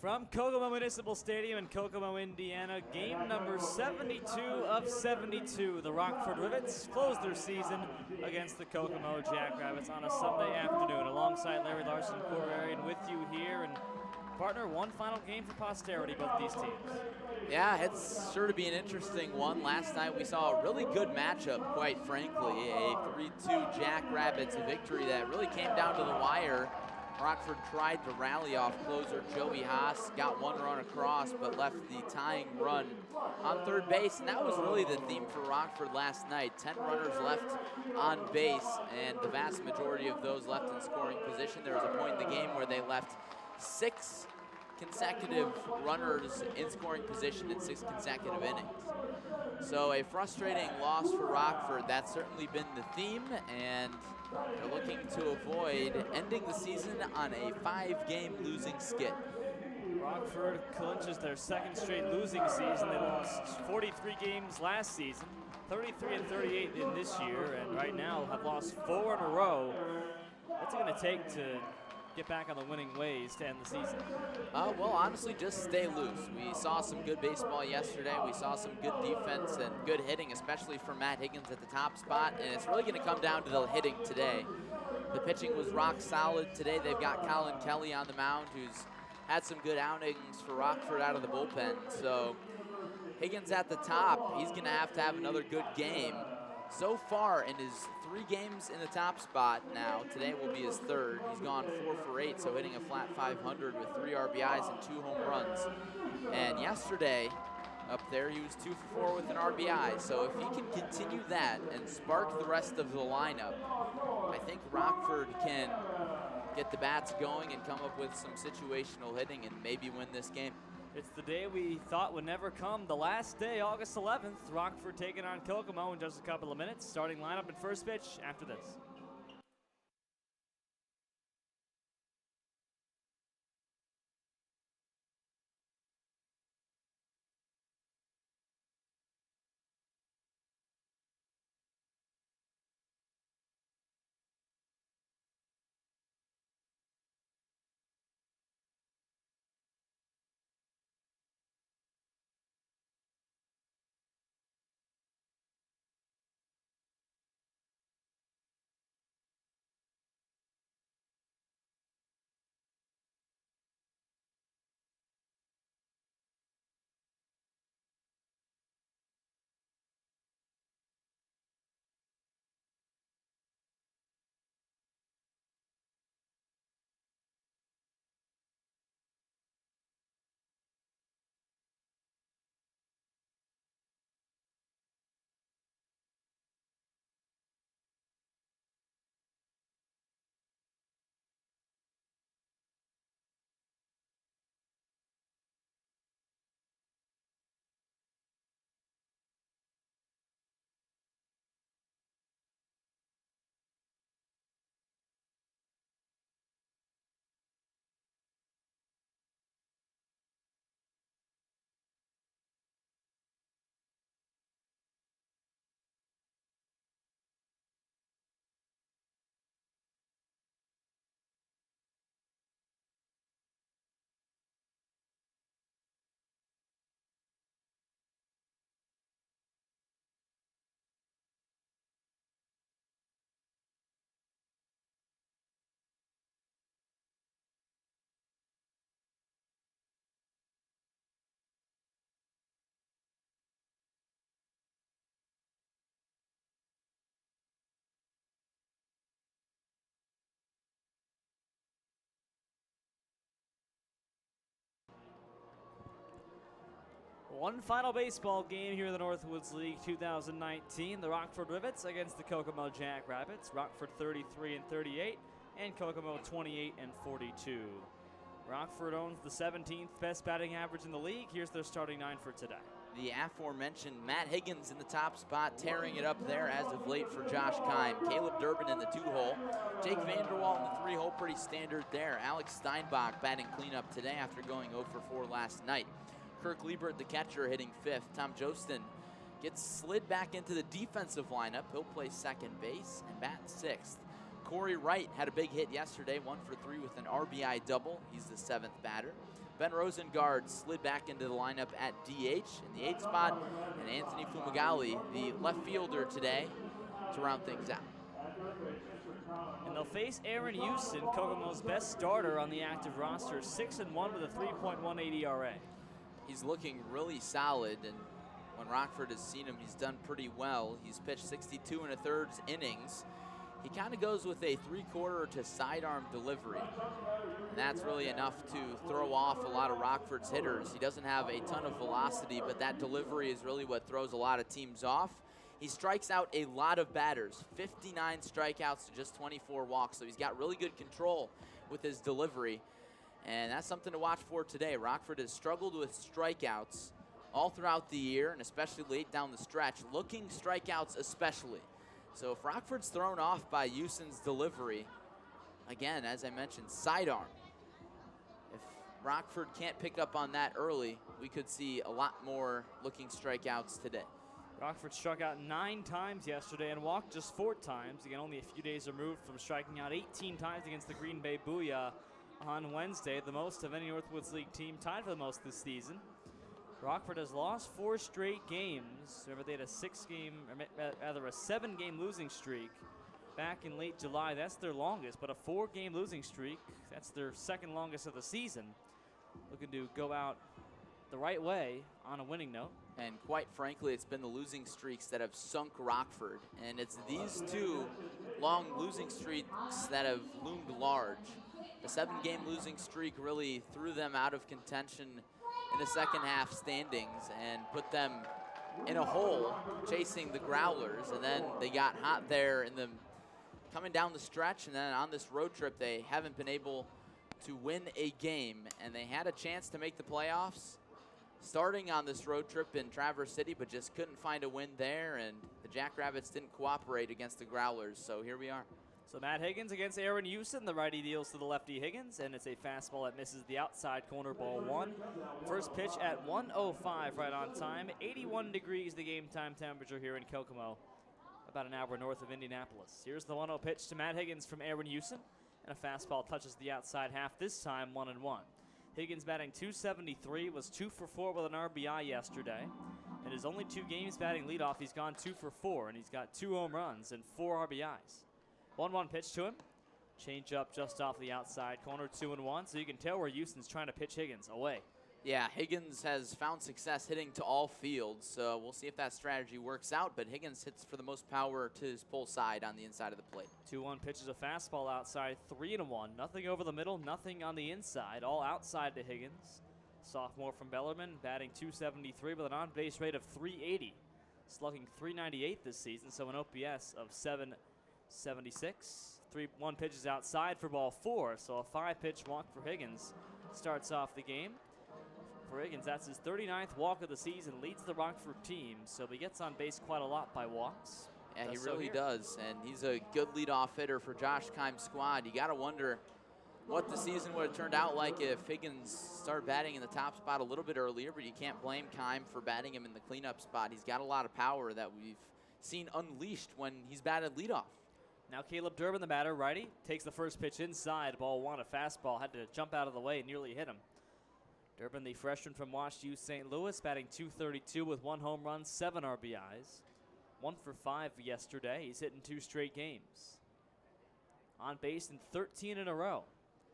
From Kokomo Municipal Stadium in Kokomo, Indiana, game number 72 of 72. The Rockford Rivets close their season against the Kokomo Jackrabbits on a Sunday afternoon. Alongside Larry Larson and Berberian with you here, and partner, one final game for posterity, both these teams. Yeah, it's sure to be an interesting one. Last night we saw a really good matchup, quite frankly. A 3-2 Jackrabbits victory that really came down to the wire. Rockford tried to rally off closer Joey Haas, got one run across, but left the tying run on third base, and that was really the theme for Rockford last night. 10 runners left on base, and the vast majority of those left in scoring position. There was a point in the game where they left 6 consecutive runners in scoring position in 6 consecutive innings. So a frustrating loss for Rockford. That's certainly been the theme, and they're looking to avoid ending the season on a 5-game losing skid. Rockford clinches their second straight losing season. They lost 43 games last season, 33 and 38 in this year, and right now have lost 4 in a row. What's it going to take to get back on the winning ways to end the season? Well, honestly, just stay loose. We saw some good baseball yesterday. We saw some good defense and good hitting, especially from Matt Higgins at the top spot, and it's really going to come down to the hitting today. The pitching was rock solid today. They've got Colin Kelly on the mound, who's had some good outings for Rockford out of the bullpen. So Higgins at the top, he's going to have another good game. So far in his 3 games in the top spot now, today will be his 3rd. He's gone 4 for 8, so hitting a flat 500 with 3 RBIs and 2 home runs. And yesterday, up there, he was 2 for 4 with an RBI. So if he can continue that and spark the rest of the lineup, I think Rockford can get the bats going and come up with some situational hitting and maybe win this game. It's the day we thought would never come. The last day, August 11th, Rockford taking on Kokomo in just a couple of minutes. Starting lineup and first pitch after this. One final baseball game here in the Northwoods League 2019. The Rockford Rivets against the Kokomo Jackrabbits. Rockford 33 and 38, and Kokomo 28 and 42. Rockford owns the 17th best batting average in the league. Here's their starting 9 for today. The aforementioned Matt Higgins in the top spot, tearing it up there as of late for Josh Kime. Caleb Durbin in the 2-hole. Jake Vanderwalt in the 3-hole, pretty standard there. Alex Steinbach batting cleanup today after going 0 for 4 last night. Kirk Liebert, the catcher, hitting 5th. Tom Jostin gets slid back into the defensive lineup. He'll play second base and bat 6th. Cory Wright had a big hit yesterday, 1 for 3 with an RBI double. He's the 7th batter. Ben Rosengard slid back into the lineup at DH in the 8th spot, and Anthony Fumagalli, the left fielder today, to round things out. And they'll face Aaron Houston, Kokomo's best starter on the active roster, 6-1 with a 3.18 ERA. He's looking really solid, and when Rockford has seen him, he's done pretty well. He's pitched 62 1/3 innings. He kind of goes with a 3/4 to sidearm delivery, and that's really enough to throw off a lot of Rockford's hitters. He doesn't have a ton of velocity, but that delivery is really what throws a lot of teams off. He strikes out a lot of batters, 59 strikeouts to just 24 walks, so he's got really good control with his delivery, and that's something to watch for today. Rockford has struggled with strikeouts all throughout the year, and especially late down the stretch, looking strikeouts especially. So if Rockford's thrown off by Houston's delivery, again, as I mentioned, sidearm. If Rockford can't pick up on that early, we could see a lot more looking strikeouts today. Rockford struck out 9 times yesterday and walked just 4 times. Again, only a few days removed from striking out 18 times against the Green Bay Booyah on Wednesday, the most of any Northwoods League team, tied for the most this season. Rockford has lost 4 straight games. Remember, they had a 7-game losing streak back in late July. That's their longest, but a 4-game losing streak, that's their second longest of the season. Looking to go out the right way on a winning note. And quite frankly, it's been the losing streaks that have sunk Rockford. And it's these 2 long losing streaks that have loomed large. The 7-game losing streak really threw them out of contention in the second half standings and put them in a hole chasing the Growlers, and then they got hot there in the coming down the stretch, and then on this road trip they haven't been able to win a game, and they had a chance to make the playoffs starting on this road trip in Traverse City, but just couldn't find a win there, and the Jackrabbits didn't cooperate against the Growlers, so here we are. So Matt Higgins against Aaron Houston. The righty deals to the lefty Higgins, and it's a fastball that misses the outside corner, ball 1. First pitch at 1:05 right on time. 81 degrees the game time temperature here in Kokomo, about an hour north of Indianapolis. Here's the 1-0 pitch to Matt Higgins from Aaron Houston, and a fastball touches the outside half, this time 1-1. Higgins batting .273, was 2 for 4 with an RBI yesterday. In his only 2 games batting leadoff, he's gone 2 for 4, and he's got 2 home runs and 4 RBIs. 1-1 pitch to him. Change up just off the outside corner, 2-1. So you can tell where Houston's trying to pitch Higgins away. Yeah, Higgins has found success hitting to all fields, so we'll see if that strategy works out, but Higgins hits for the most power to his pull side on the inside of the plate. 2-1 pitches a fastball outside, 3-1. Nothing over the middle, nothing on the inside, all outside to Higgins. Sophomore from Bellarmine, batting .273 with an on-base rate of .380. Slugging .398 this season, so an OPS of .776. 3-1 pitches outside for ball 4, so a 5-pitch walk for Higgins starts off the game. For Higgins, that's his 39th walk of the season, leads the Rockford team, so he gets on base quite a lot by walks. Yeah, he really does, and he's a good leadoff hitter for Josh Kime's squad. You got to wonder what the season would have turned out like if Higgins started batting in the top spot a little bit earlier, but you can't blame Kime for batting him in the cleanup spot. He's got a lot of power that we've seen unleashed when he's batted leadoff. Now Caleb Durbin, the batter, righty, takes the first pitch inside, ball 1, a fastball, had to jump out of the way, nearly hit him. Durbin, the freshman from Wash U St. Louis, batting .232 with 1 home run, 7 RBIs. 1 for 5 yesterday. He's hitting 2 straight games. On base in 13 in a row.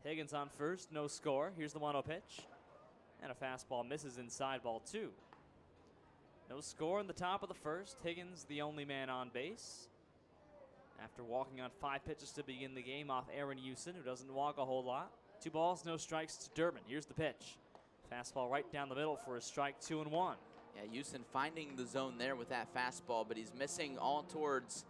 Higgins on first, no score. Here's the 1-0 pitch. And a fastball misses inside, ball 2. No score in the top of the first. Higgins, the only man on base. After walking on 5 pitches to begin the game off Aaron Houston, who doesn't walk a whole lot. 2 balls, no strikes to Durbin. Here's the pitch. Fastball right down the middle for a strike, 2-1. Yeah, Houston finding the zone there with that fastball, but he's missing all towards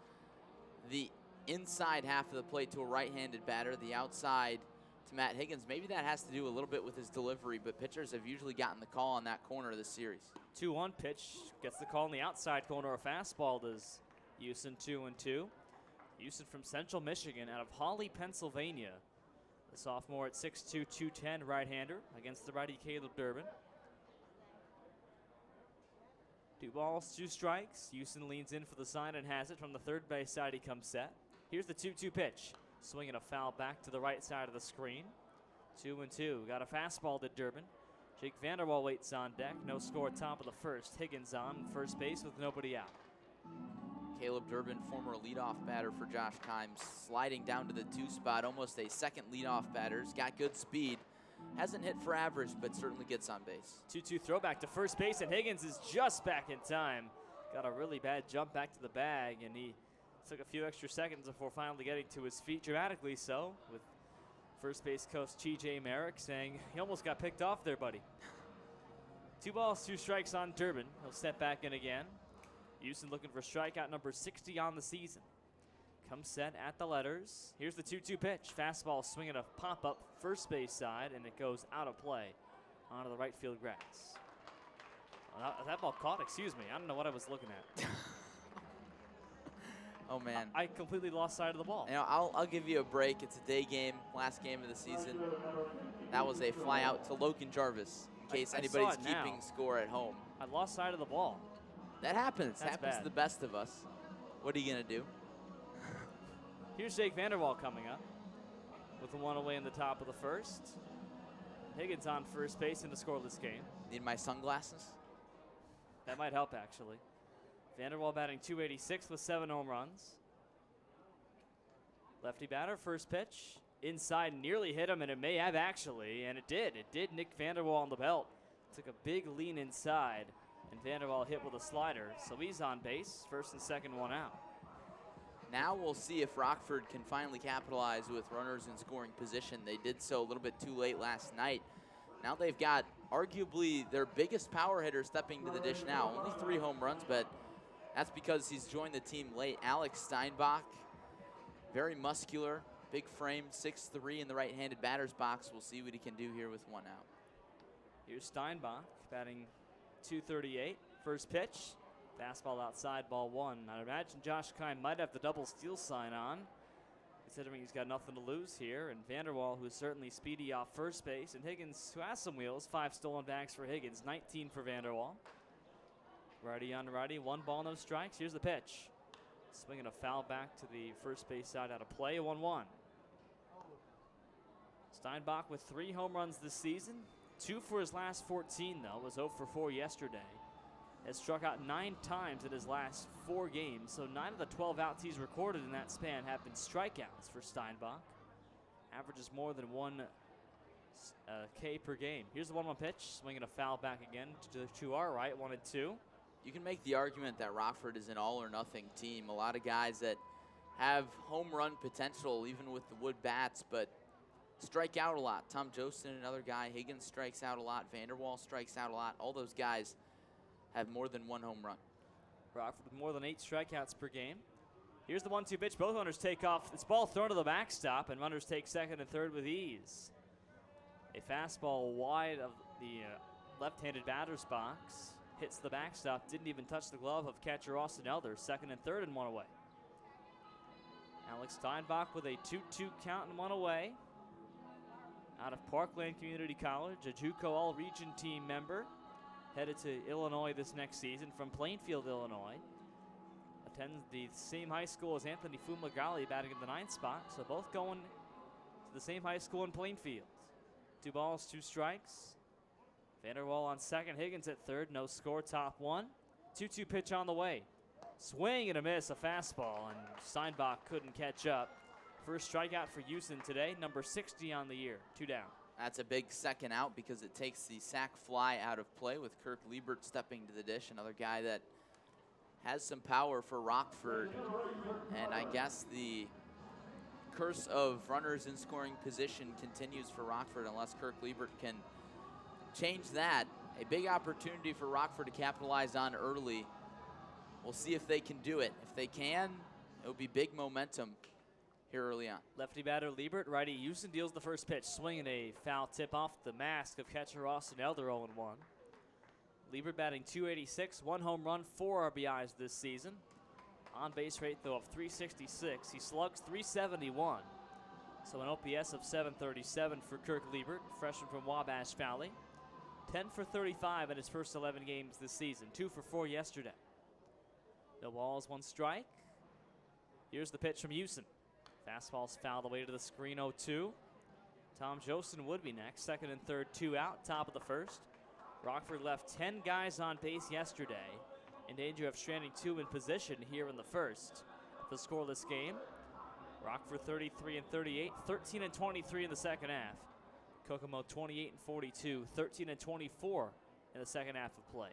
the inside half of the plate to a right-handed batter, the outside to Matt Higgins. Maybe that has to do a little bit with his delivery, but pitchers have usually gotten the call on that corner of the series. 2-1 pitch, gets the call in the outside corner. A fastball does Houston, 2-2. Houston from Central Michigan out of Hawley, Pennsylvania. The sophomore at 6'2", 210, right-hander against the righty Caleb Durbin. 2 balls, 2 strikes. Houston leans in for the sign and has it. From the third base side, he comes set. Here's the 2-2 pitch. Swinging a foul back to the right side of the screen. 2-2. Got a fastball to Durbin. Jake Vanderwall waits on deck. No score, top of the first. Higgins on first base with nobody out. Caleb Durbin, former leadoff batter for Josh Kimes, sliding down to the 2 spot, almost a second leadoff batter. He's got good speed. Hasn't hit for average, but certainly gets on base. 2-2 throwback to first base, and Higgins is just back in time. Got a really bad jump back to the bag, and he took a few extra seconds before finally getting to his feet, dramatically so, with first base coach T.J. Merrick saying, he almost got picked off there, buddy. 2 balls, 2 strikes on Durbin. He'll step back in again. Houston looking for strikeout number 60 on the season. Comes set at the letters. Here's the 2-2 pitch. Fastball swinging a pop-up first base side, and it goes out of play onto the right field grass. That ball caught, excuse me. I don't know what I was looking at. Oh, man. I completely lost sight of the ball. You know, I'll give you a break. It's a day game, last game of the season. That was a fly out to Logan Jarvis, in case anybody's keeping score at home. I lost sight of the ball. That happens. That's happens bad. to the best of us. What are you going to do? Here's Jake Vanderwall coming up with the 1 away in the top of the first. Higgins on first base in a scoreless game. Need my sunglasses? That might help, actually. Vanderwall batting .286 with 7 home runs. Lefty batter, first pitch. Inside, nearly hit him, and it may have actually, and it did. It did nick Vanderwall on the belt. Took a big lean inside, and Vanderwall hit with a slider. So he's on base, first and second, 1 out. Now we'll see if Rockford can finally capitalize with runners in scoring position. They did so a little bit too late last night. Now they've got arguably their biggest power hitter stepping to the dish now. Only 3 home runs, but that's because he's joined the team late. Alex Steinbach, very muscular, big frame, 6'3" in the right-handed batter's box. We'll see what he can do here with 1 out. Here's Steinbach batting .238. First pitch, fastball outside, ball 1. I imagine Josh Kine might have the double steal sign on, considering he's got nothing to lose here. And Vanderwall, who's certainly speedy off first base, and Higgins, who has some wheels. 5 stolen bags for Higgins, 19 for Vanderwall. Righty on righty, 1 ball, no strikes. Here's the pitch. Swinging a foul back to the first base side out of play, 1-1. Steinbach with 3 home runs this season. 2 for his last 14, though. Was 0 for 4 yesterday. Has struck out 9 times in his last 4 games, so 9 of the 12 outs he's recorded in that span have been strikeouts for Steinbach. Averages more than 1 K per game. Here's the 1-1 pitch, swinging a foul back again to our right, 1-2. You can make the argument that Rockford is an all-or-nothing team. A lot of guys that have home run potential, even with the wood bats, but strike out a lot. Tom Jostin, another guy. Higgins strikes out a lot. Vanderwall strikes out a lot. All those guys have more than 1 home run. Rockford with more than 8 strikeouts per game. Here's the 1-2 pitch. Both runners take off. This ball thrown to the backstop, and runners take second and third with ease. A fastball wide of the left-handed batter's box. Hits the backstop. Didn't even touch the glove of catcher Austin Elder. Second and third and 1 away. Alex Steinbach with a 2-2 count and 1 away. Out of Parkland Community College, a JUCO All-Region team member. Headed to Illinois this next season from Plainfield, Illinois. Attends the same high school as Anthony Fumagalli, batting in the 9th spot. So both going to the same high school in Plainfield. 2 balls, 2 strikes. Vanderwall on second, Higgins at third. No score, top 1. 2-2 pitch on the way. Swing and a miss, a fastball, and Steinbach couldn't catch up. First strikeout for Houston today, number 60 on the year, 2 down. That's a big second out because it takes the sac fly out of play with Kirk Liebert stepping to the dish, another guy that has some power for Rockford. And I guess the curse of runners in scoring position continues for Rockford unless Kirk Liebert can change that. A big opportunity for Rockford to capitalize on early. We'll see if they can do it. If they can, it will be big momentum here early on. Lefty batter Liebert, righty Houston deals the first pitch, swinging a foul tip off the mask of catcher Austin Elder, 0-1. Liebert batting .286, 1 home run, 4 RBIs this season. On base rate though of .366. He slugs .371. So an OPS of .737 for Kirk Liebert, freshman from Wabash Valley. 10 for 35 in his first 11 games this season, 2 for 4 yesterday. No balls, 1 strike. Here's the pitch from Houston. Fastball's fouled away to the screen, 0-2. Tom Josten would be next. Second and third, 2 out, top of the first. Rockford left 10 guys on base yesterday, in danger of stranding 2 in position here in the first. The scoreless game. Rockford 33 and 38, 13 and 23 in the second half. Kokomo 28 and 42, 13 and 24 in the second half of play.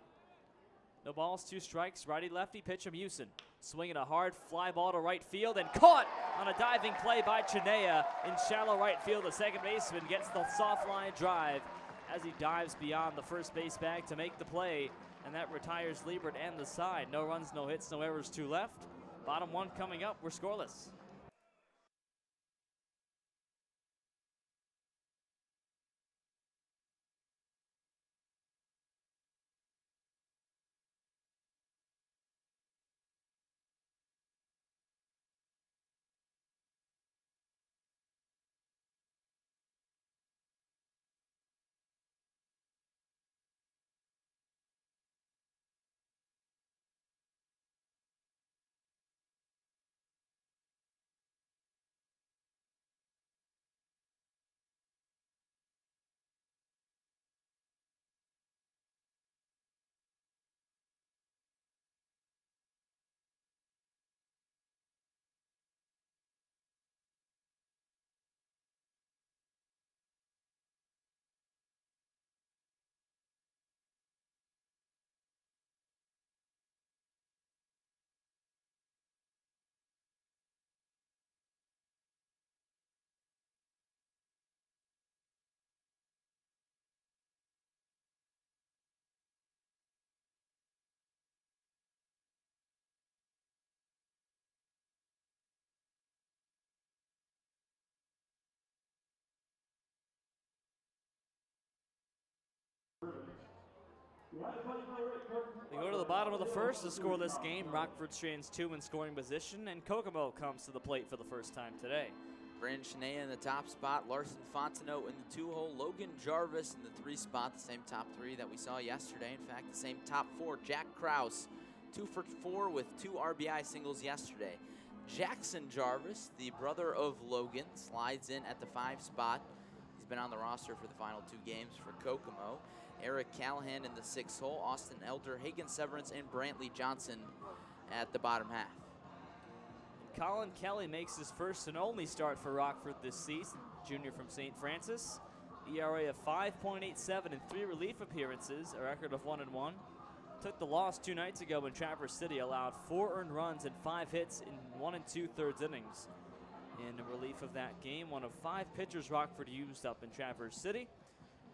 No balls, 2 strikes. Righty-lefty pitch from Houston. Swinging a hard fly ball to right field and caught on a diving play by Chinea in shallow right field. The second baseman gets the soft line drive as he dives beyond the first base bag to make the play, and that retires Liebert and the side. No runs, no hits, no errors, 2 left. Bottom 1 coming up. We're scoreless. We go to the bottom of the first to score this game. Rockford strands 2 in scoring position, and Kokomo comes to the plate for the first time today. Brandon Chinea in the top spot, Larson Fontenot in the 2-hole, Logan Jarvis in the 3 spot, the same top 3 that we saw yesterday. In fact, the same top 4. Jack Krause, 2 for 4 with 2 RBI singles yesterday. Jackson Jarvis, the brother of Logan, slides in at the 5 spot. He's been on the roster for the final 2 games for Kokomo. Eric Callahan in the 6th hole, Austin Elder, Hagen Severance, and Brantley Johnson at the bottom half. Colin Kelly makes his first and only start for Rockford this season, junior from St. Francis. ERA of 5.87 in 3 relief appearances, a record of 1-1. Took the loss 2 nights ago when Traverse City allowed 4 earned runs and 5 hits in 1 2/3 innings. In relief of that game, one of 5 pitchers Rockford used up in Traverse City.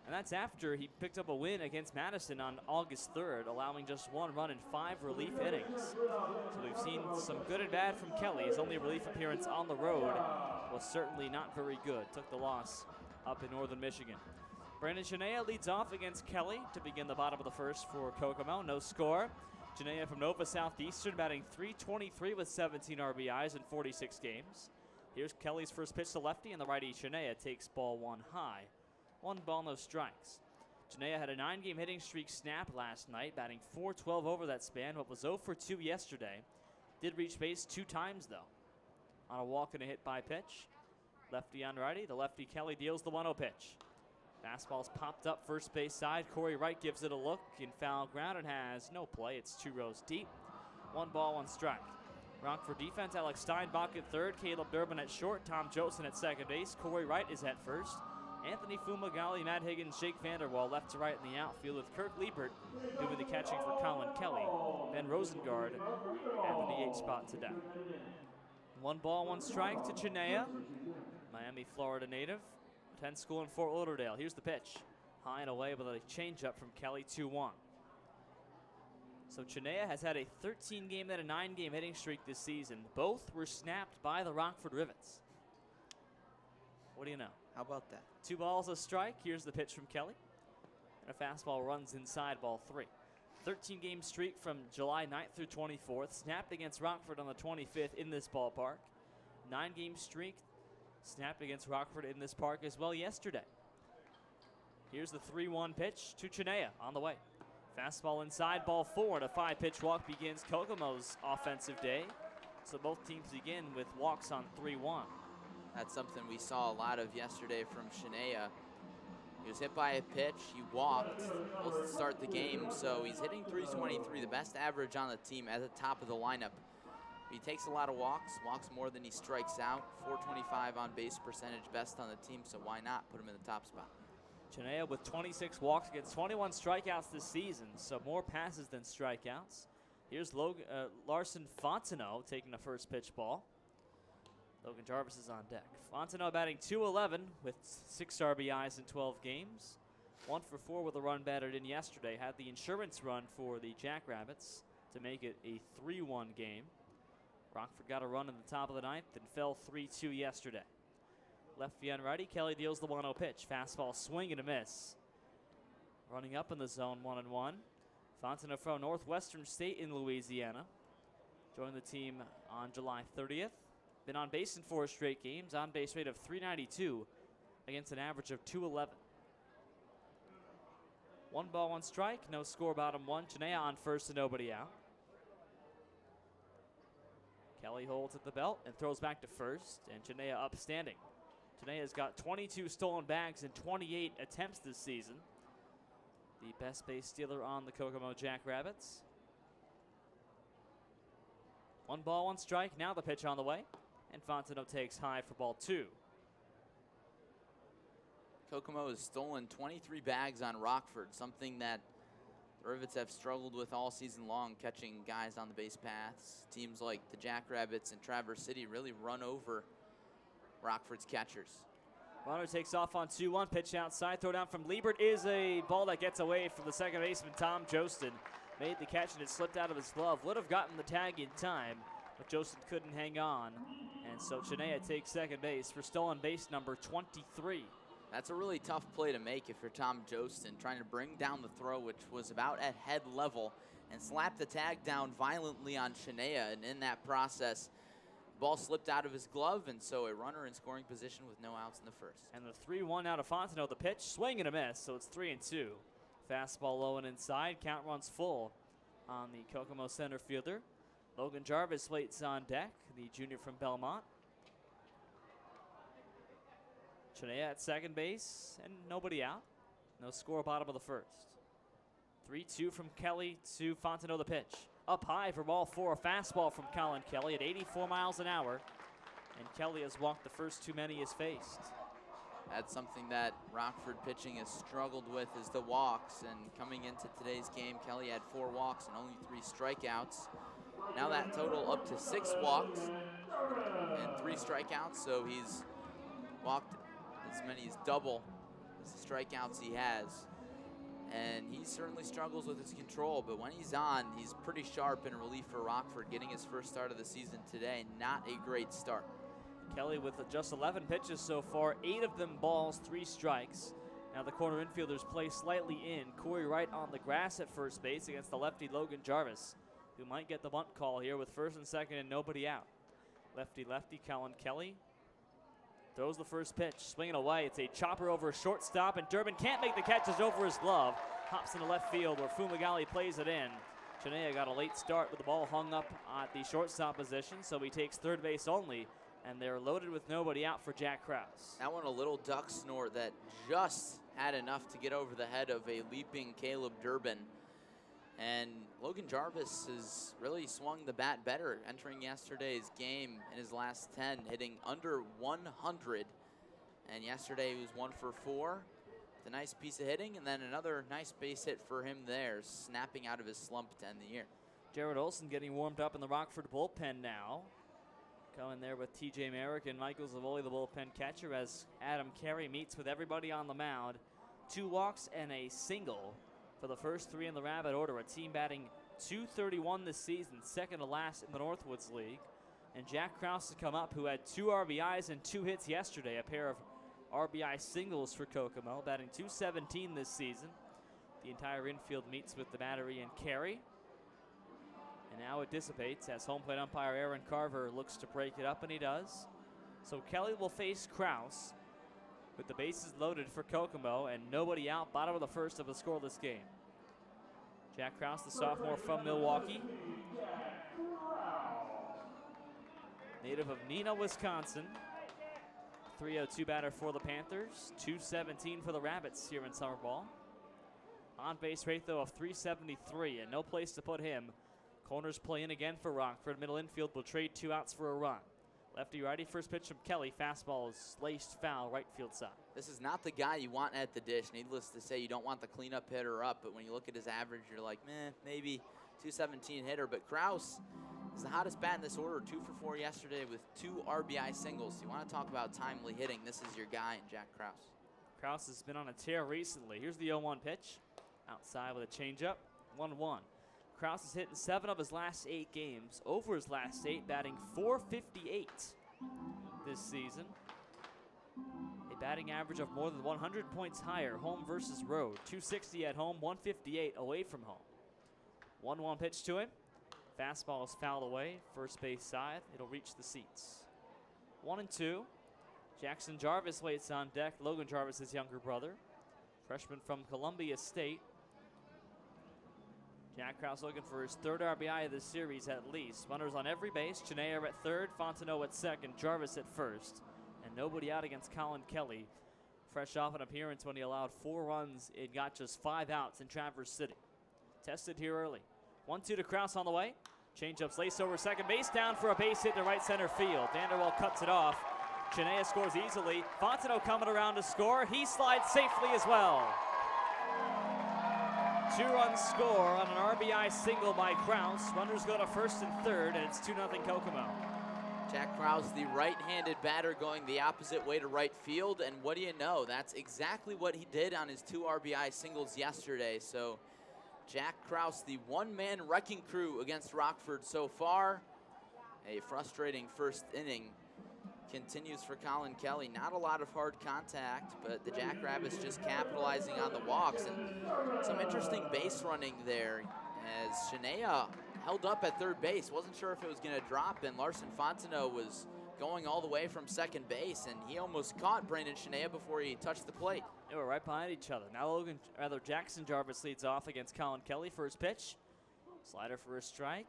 And that's after he picked up a win against Madison on August 3rd, allowing just 1 run in 5 relief innings. So we've seen some good and bad from Kelly. His only relief appearance on the road was certainly not very good. Took the loss up in northern Michigan. Brandon Chinea leads off against Kelly to begin the bottom of the first for Kokomo. No score. Chinea from Nova Southeastern batting .323 with 17 RBIs in 46 games. Here's Kelly's first pitch to lefty, and the righty Chinea takes ball 1 high. 1 ball, no strikes. Chinea had a 9-game hitting streak snap last night, batting .412 over that span, but was 0 for 2 yesterday. Did reach base 2 times, though, on a walk and a hit by pitch. Lefty on righty. The lefty Kelly deals the 1-0 pitch. Fastball's popped up first base side. Cory Wright gives it a look in foul ground and has no play. It's 2 rows deep. 1 ball, 1 strike. Rockford defense, Alex Steinbach at third, Caleb Durbin at short, Tom Josten at second base. Cory Wright is at first. Anthony Fumagalli, Matt Higgins, Jake Vanderwall left to right in the outfield, with Kirk Liebert doing the catching for Colin Kelly. Ben Rosengard at the DH spot today. 1 ball, 1 strike to Chinea, Miami, Florida native. 10 school in Fort Lauderdale. Here's the pitch. High and away with a changeup from Kelly, 2-1. So Chinea has had a 13-game and a 9-game hitting streak this season. Both were snapped by the Rockford Rivets. What do you know? How about that? 2 balls, a strike. Here's the pitch from Kelly. And a fastball runs inside, ball 3. 13-game streak from July 9th through 24th. Snapped against Rockford on the 25th in this ballpark. 9-game streak snapped against Rockford in this park as well yesterday. Here's the 3-1 pitch to Chinea on the way. Fastball inside, ball 4, and a 5-pitch walk begins Kokomo's offensive day. So both teams begin with walks on 3-1. That's something we saw a lot of yesterday from Shania. He was hit by a pitch, he walked, will start the game, so he's hitting 323, the best average on the team at the top of the lineup. He takes a lot of walks more than he strikes out, 425 on base percentage, best on the team, so why not put him in the top spot? Chinea with 26 walks against 21 strikeouts this season, so more passes than strikeouts. Here's Larson Fontenot taking the first pitch ball. Logan Jarvis is on deck. Fontenot batting .211 with 6 RBIs in 12 games. 1 for 4 with a run batted in yesterday. Had the insurance run for the Jackrabbits to make it a 3-1 game. Rockford got a run in the top of the ninth and fell 3-2 yesterday. Lefty and righty, Kelly deals the 1-0 pitch. Fastball swing and a miss. Running up in the zone, 1-1. Fontenot from Northwestern State in Louisiana. Joined the team on July 30th. Been on base in 4 straight games, on base rate of .392 against an average of .211. 1 ball, 1 strike, no score, bottom 1. Chinea on first and nobody out. Kelly holds at the belt and throws back to first, and Chinea upstanding. Chinea's got 22 stolen bags in 28 attempts this season. The best base stealer on the Kokomo Jackrabbits. 1 ball, 1 strike, now the pitch on the way. And Fontenot takes high for ball 2. Kokomo has stolen 23 bags on Rockford, something that the Rivets have struggled with all season long, catching guys on the base paths. Teams like the Jackrabbits and Traverse City really run over Rockford's catchers. Runner takes off on 2-1, pitch outside, throw down from Liebert is a ball that gets away from the second baseman, Tom Jostin. Made the catch and it slipped out of his glove. Would have gotten the tag in time, but Jostin couldn't hang on. And so Chinea takes second base for stolen base number 23. That's a really tough play to make if you're Tom Jostin, trying to bring down the throw, which was about at head level, and slap the tag down violently on Chinea. And in that process, the ball slipped out of his glove, and so a runner in scoring position with no outs in the first. And the 3-1 out of Fontenot. The pitch, swing and a miss, so it's 3-2. Fastball low and inside, count runs full on the Kokomo center fielder. Logan Jarvis waits on deck, the junior from Belmont. Chinea at second base and nobody out. No score, bottom of the first. 3-2 from Kelly to Fontenot, the pitch. Up high for ball 4, a fastball from Colin Kelly at 84 miles an hour. And Kelly has walked the first too many he's faced. That's something that Rockford pitching has struggled with, is the walks. And coming into today's game, Kelly had 4 walks and only 3 strikeouts. Now that total up to 6 walks and 3 strikeouts, so he's walked as many as double as the strikeouts he has. And he certainly struggles with his control, but when he's on, he's pretty sharp in relief for Rockford, getting his first start of the season today. Not a great start. Kelly with just 11 pitches so far, 8 of them balls, 3 strikes. Now the corner infielders play slightly in. Cory right on the grass at first base against the lefty Logan Jarvis, who might get the bunt call here with first and second and nobody out. Lefty Colin Kelly throws the first pitch, swinging away. It's a chopper over shortstop, and Durbin can't make the catch. It's over his glove. Hops into left field where Fumagalli plays it in. Chinea got a late start with the ball hung up at the shortstop position, so he takes third base only, and they're loaded with nobody out for Jack Krause. That one a little duck snort that just had enough to get over the head of a leaping Caleb Durbin. And Logan Jarvis has really swung the bat better entering yesterday's game in his last 10, hitting under 100. And yesterday he was 1 for 4. It's a nice piece of hitting, and then another nice base hit for him there, snapping out of his slump to end the year. Jared Olson getting warmed up in the Rockford bullpen now. Going there with TJ Merrick and Michael Zavoli, the bullpen catcher, as Adam Carey meets with everybody on the mound. 2 walks and a single for the first 3 in the Rabbit order. A team batting .231 this season, second to last in the Northwoods League. And Jack Krause to come up, who had 2 RBIs and 2 hits yesterday, a pair of RBI singles for Kokomo, batting .217 this season. The entire infield meets with the battery and Carey. And now it dissipates as home plate umpire Aaron Carver looks to break it up, and he does. So Kelly will face Krause with the bases loaded for Kokomo and nobody out, bottom of the first of a scoreless game. Jack Krause, the sophomore from Milwaukee, native of Neenah, Wisconsin. 3-0-2 batter for the Panthers. 217 for the Rabbits here in summer ball. On base rate, though, of 373, and no place to put him. Corners play in again for Rockford. Middle infield will trade 2 outs for a run. Lefty-righty, first pitch from Kelly. Fastball is laced foul, right field side. This is not the guy you want at the dish. Needless to say, you don't want the cleanup hitter up, but when you look at his average, you're like, meh, maybe 217 hitter. But Kraus is the hottest bat in this order, 2 for 4 yesterday with 2 RBI singles. You want to talk about timely hitting, this is your guy in Jack Kraus. Kraus has been on a tear recently. Here's the 0-1 pitch. Outside with a changeup, 1-1. Kraus has hit in 7 of his last 8 games. Over his last 8, batting .458 this season. A batting average of more than 100 points higher, home versus road. 260 at home, 158 away from home. 1-1 pitch to him. Fastball is fouled away, first base side. It'll reach the seats. 1-2. Jackson Jarvis waits on deck. Logan Jarvis, his younger brother. Freshman from Columbia State. Jack Kraus looking for his 3rd RBI of the series at least. Runners on every base. Chenea at 3rd, Fontenot at 2nd, Jarvis at 1st. And nobody out against Colin Kelly. Fresh off an appearance when he allowed 4 runs and got just 5 outs in Traverse City. Tested here early. 1-2 to Kraus on the way. Changeup's laced over second base, down for a base hit to right center field. Vanderwall cuts it off. Chenea scores easily. Fontenot coming around to score. He slides safely as well. 2-run score on an RBI single by Kraus. Runners go to 1st and 3rd, and it's 2-0 Kokomo. Jack Kraus, the right-handed batter, going the opposite way to right field, and what do you know? That's exactly what he did on his 2 RBI singles yesterday. So Jack Kraus, the one-man wrecking crew against Rockford so far. A frustrating first inning continues for Colin Kelly. Not a lot of hard contact, but the Jackrabbits just capitalizing on the walks. And some interesting base running there as Chenea held up at 3rd base. Wasn't sure if it was going to drop, and Larson Fontenot was going all the way from 2nd base, and he almost caught Brandon Chenea before he touched the plate. They were right behind each other. Now Jackson Jarvis leads off against Colin Kelly. First pitch. Slider for a strike.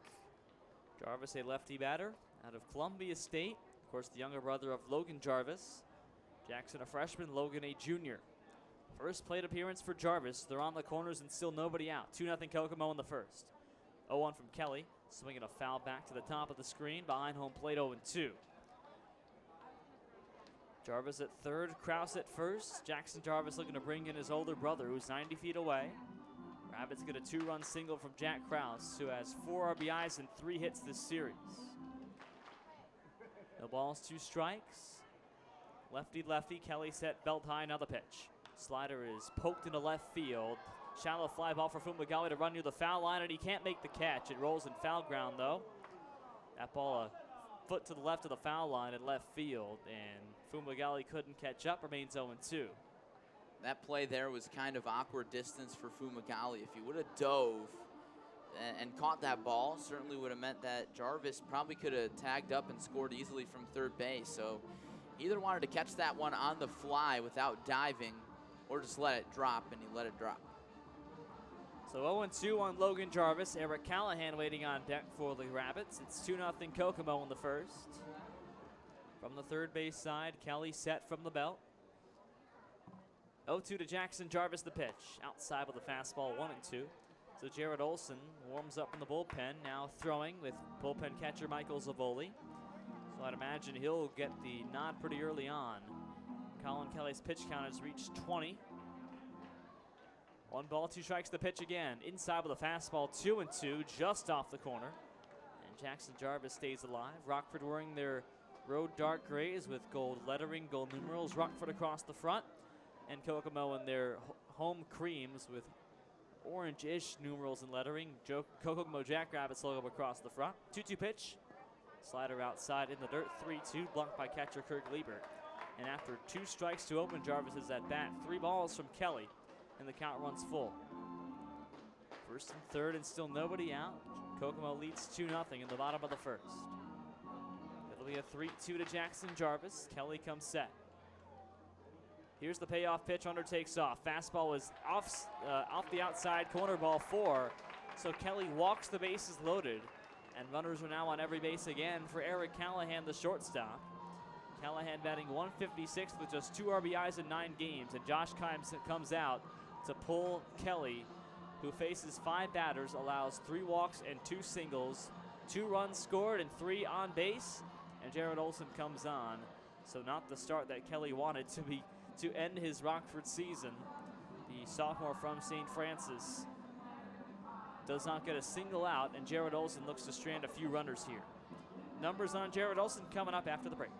Jarvis, a lefty batter out of Columbia State. Of course, the younger brother of Logan Jarvis. Jackson, a freshman, Logan, a junior. First plate appearance for Jarvis. They're on the corners and still nobody out. 2-0 Kokomo in the first. 0-1 from Kelly. Swinging a foul back to the top of the screen. Behind home plate, 0-2. Jarvis at 3rd, Kraus at 1st. Jackson Jarvis looking to bring in his older brother, who's 90 feet away. Rabbits get a 2-run single from Jack Kraus, who has 4 RBIs and 3 hits this series. No balls, 2 strikes. Lefty, Kelly set, belt high, another pitch. Slider is poked into left field. Shallow fly ball for Fumagalli to run near the foul line, and he can't make the catch. It rolls in foul ground, though. That ball a foot to the left of the foul line at left field, and Fumagalli couldn't catch up, remains 0-2. That play there was kind of awkward distance for Fumagalli. If he would have dove and caught that ball, certainly would have meant that Jarvis probably could have tagged up and scored easily from 3rd base. So either wanted to catch that one on the fly without diving or just let it drop, and he let it drop. So 0-2 on Logan Jarvis. Eric Callahan waiting on deck for the Rabbits. It's 2-0 Kokomo in the first. From the 3rd base side, Kelly set from the belt. 0-2 to Jackson Jarvis, the pitch. Outside with a fastball, 1-2. So Jared Olson warms up in the bullpen, now throwing with bullpen catcher Michael Zavoli. So I'd imagine he'll get the nod pretty early on. Colin Kelly's pitch count has reached 20. 1 ball, 2 strikes, the pitch again. Inside with a fastball, 2-2, just off the corner. And Jackson Jarvis stays alive. Rockford wearing their road dark grays with gold lettering, gold numerals, Rockford across the front. And Kokomo in their home creams with orange-ish numerals and lettering. Kokomo Jackrabbits logo across the front. 2-2 pitch. Slider outside in the dirt. 3-2, blocked by catcher Kirk Liebert. And after 2 strikes to open Jarvis's at bat, 3 balls from Kelly, and the count runs full. 1st and 3rd, and still nobody out. Kokomo leads 2-0 in the bottom of the 1st. It'll be a 3-2 to Jackson Jarvis. Kelly comes set. Here's the payoff pitch. Runner takes off. Fastball was off the outside, corner ball 4. So Kelly walks the bases loaded, and runners are now on every base again for Eric Callahan, the shortstop. Callahan batting 156 with just 2 RBIs in 9 games, and Josh Kimes comes out to pull Kelly, who faces 5 batters, allows 3 walks and 2 singles, 2 runs scored and 3 on base, and Jared Olson comes on. So not the start that Kelly wanted to end his Rockford season. The sophomore from St. Francis does not get a single out, and Jared Olson looks to strand a few runners here. Numbers on Jared Olson coming up after the break.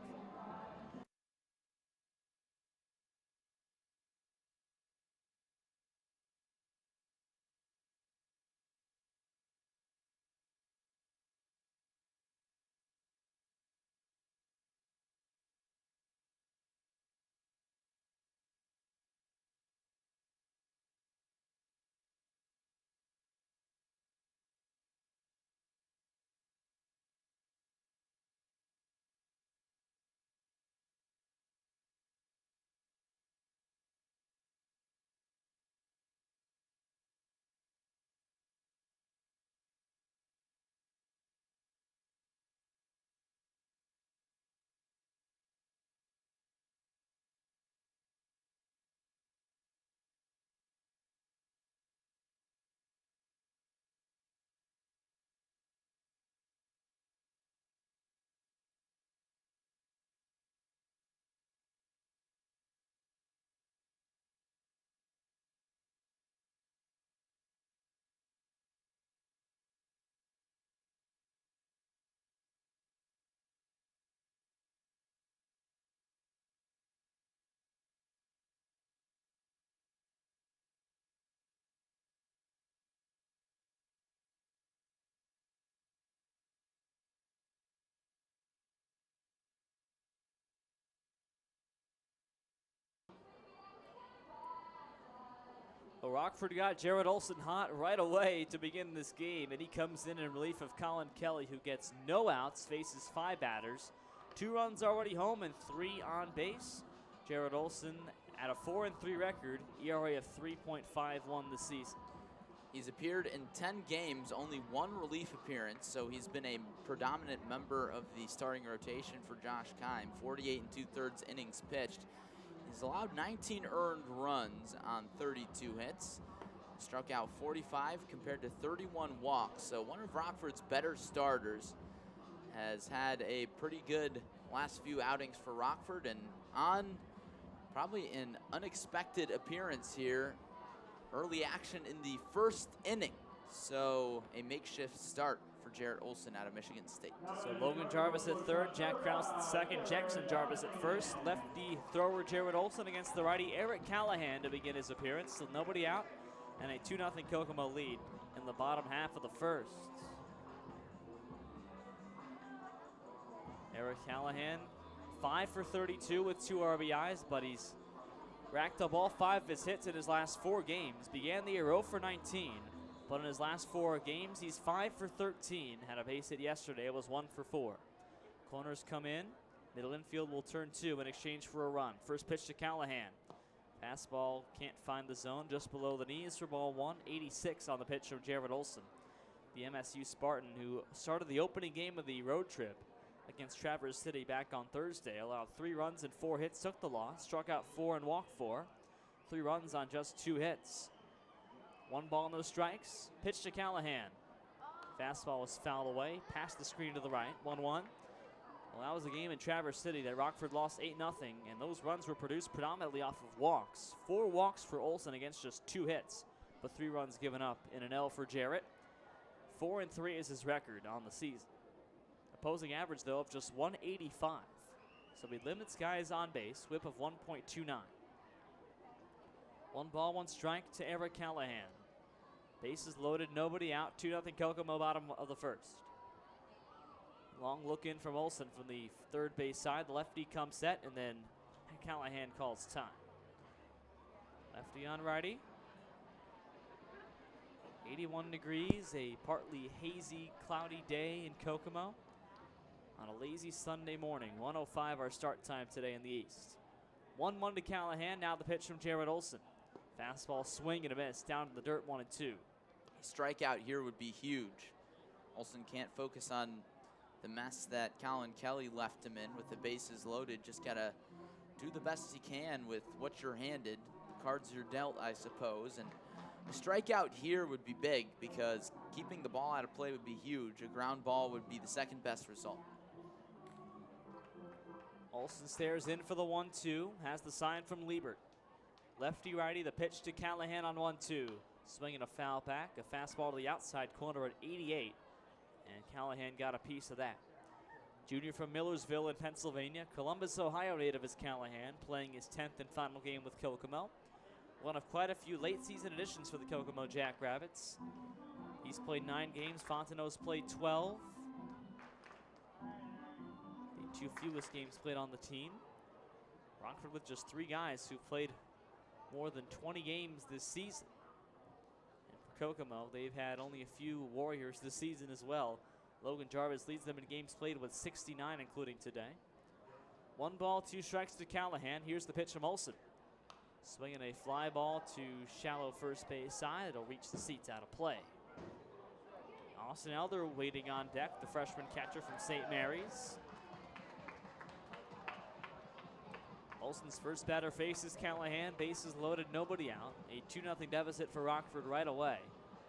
Well, Rockford got Jared Olson hot right away to begin this game, and he comes in relief of Colin Kelly, who gets no outs, faces 5 batters, 2 runs already home and 3 on base. Jared Olson at a 4-3 record, ERA of 3.51 this season. He's appeared in 10 games, only 1 relief appearance, so he's been a predominant member of the starting rotation for Josh Kime. 48 2/3 innings pitched. He's allowed 19 earned runs on 32 hits. Struck out 45 compared to 31 walks. So one of Rockford's better starters. Has had a pretty good last few outings for Rockford, and on probably an unexpected appearance here. Early action in the first inning. So a makeshift start for Jared Olson out of Michigan State. So Logan Jarvis at third, Jack Krause at second, Jackson Jarvis at first. Lefty thrower Jared Olson against the righty Eric Callahan to begin his appearance. So nobody out, and a 2-0 Kokomo lead in the bottom half of the first. Eric Callahan, 5 for 32 with 2 RBIs, but he's racked up all 5 of his hits in his last 4 games. Began the year 0 for 19. But in his last 4 games, he's 5 for 13. Had a base hit yesterday, it was 1 for 4. Corners come in. Middle infield will turn 2 in exchange for a run. First pitch to Callahan. Fastball can't find the zone, just below the knees for ball 1. 86 on the pitch from Jared Olson. The MSU Spartan, who started the opening game of the road trip against Traverse City back on Thursday, allowed 3 runs and 4 hits, took the loss, struck out 4 and walked 4. 3 runs on just 2 hits. 1 ball, no strikes. Pitch to Callahan. Fastball was fouled away, past the screen to the right. 1-1. Well, that was a game in Traverse City that Rockford lost 8-0, and those runs were produced predominantly off of walks. 4 walks for Olson against just 2 hits, but 3 runs given up in an L for Jarrett. 4-3 is his record on the season. Opposing average, though, of just 185. So he limits guys on base, whip of 1.29. 1 ball, 1 strike to Eric Callahan. Bases loaded, nobody out. 2-0 Kokomo, bottom of the first. Long look in from Olson from the third base side. The lefty comes set, and then Callahan calls time. Lefty on righty. 81 degrees, a partly hazy, cloudy day in Kokomo on a lazy Sunday morning. 1:05 our start time today in the East. 1-1 to Callahan. Now the pitch from Jared Olson. Fastball swing and a miss, down to the dirt, 1-2. A strikeout here would be huge. Olson can't focus on the mess that Colin Kelly left him in with the bases loaded. Just got to do the best you can with what you're handed. The cards you're dealt, I suppose. And a strikeout here would be big because keeping the ball out of play would be huge. A ground ball would be the second best result. Olson stares in for the 1-2, has the sign from Liebert. Lefty-righty, the pitch to Callahan on 1-2. Swinging a foul back, a fastball to the outside corner at 88. And Callahan got a piece of that. Junior from Millersville in Pennsylvania. Columbus, Ohio native is Callahan, playing his 10th and final game with Kokomo. One of quite a few late season additions for the Kokomo Jackrabbits. He's played 9 games, Fontenot's played 12. The 2 fewest games played on the team. Rockford with just 3 guys who played more than 20 games this season. And for Kokomo, they've had only a few Warriors this season as well. Logan Jarvis leads them in games played with 69, including today. 1 ball, 2 strikes to Callahan. Here's the pitch from Olson. Swinging a fly ball to shallow first base side. It'll reach the seats out of play. Austin Elder waiting on deck, the freshman catcher from St. Mary's. Olson's first batter faces Callahan. Bases loaded, nobody out. A 2-0 deficit for Rockford right away.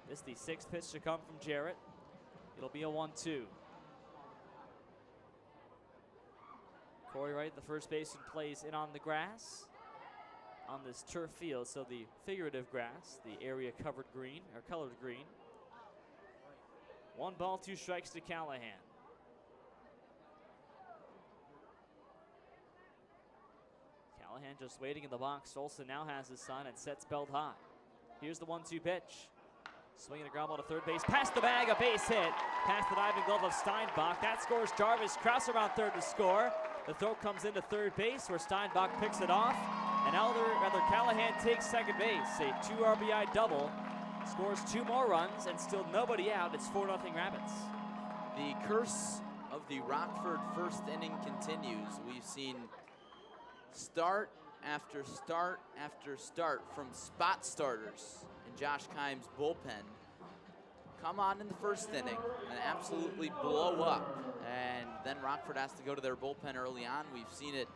This is the 6th pitch to come from Jarrett. It'll be a 1-2. Cory Wright, the first baseman, plays in on the grass on this turf field, so the figurative grass, the area covered green, or colored green. 1 ball, 2 strikes to Callahan. Callahan just waiting in the box. Olson now has his sign and sets belt high. Here's the 1-2 pitch. Swinging a ground ball to third base. Past the bag, a base hit. Past the diving glove of Steinbach. That scores Jarvis. Krause around third to score. The throw comes into third base where Steinbach picks it off. And Callahan takes second base. A 2 RBI double. Scores 2 more runs and still nobody out. It's 4-0 Rabbits. The curse of the Rockford first inning continues. We've seen start after start after start from spot starters in Josh Kimes' bullpen come on in the first inning and absolutely blow up. And then Rockford has to go to their bullpen early on. We've seen it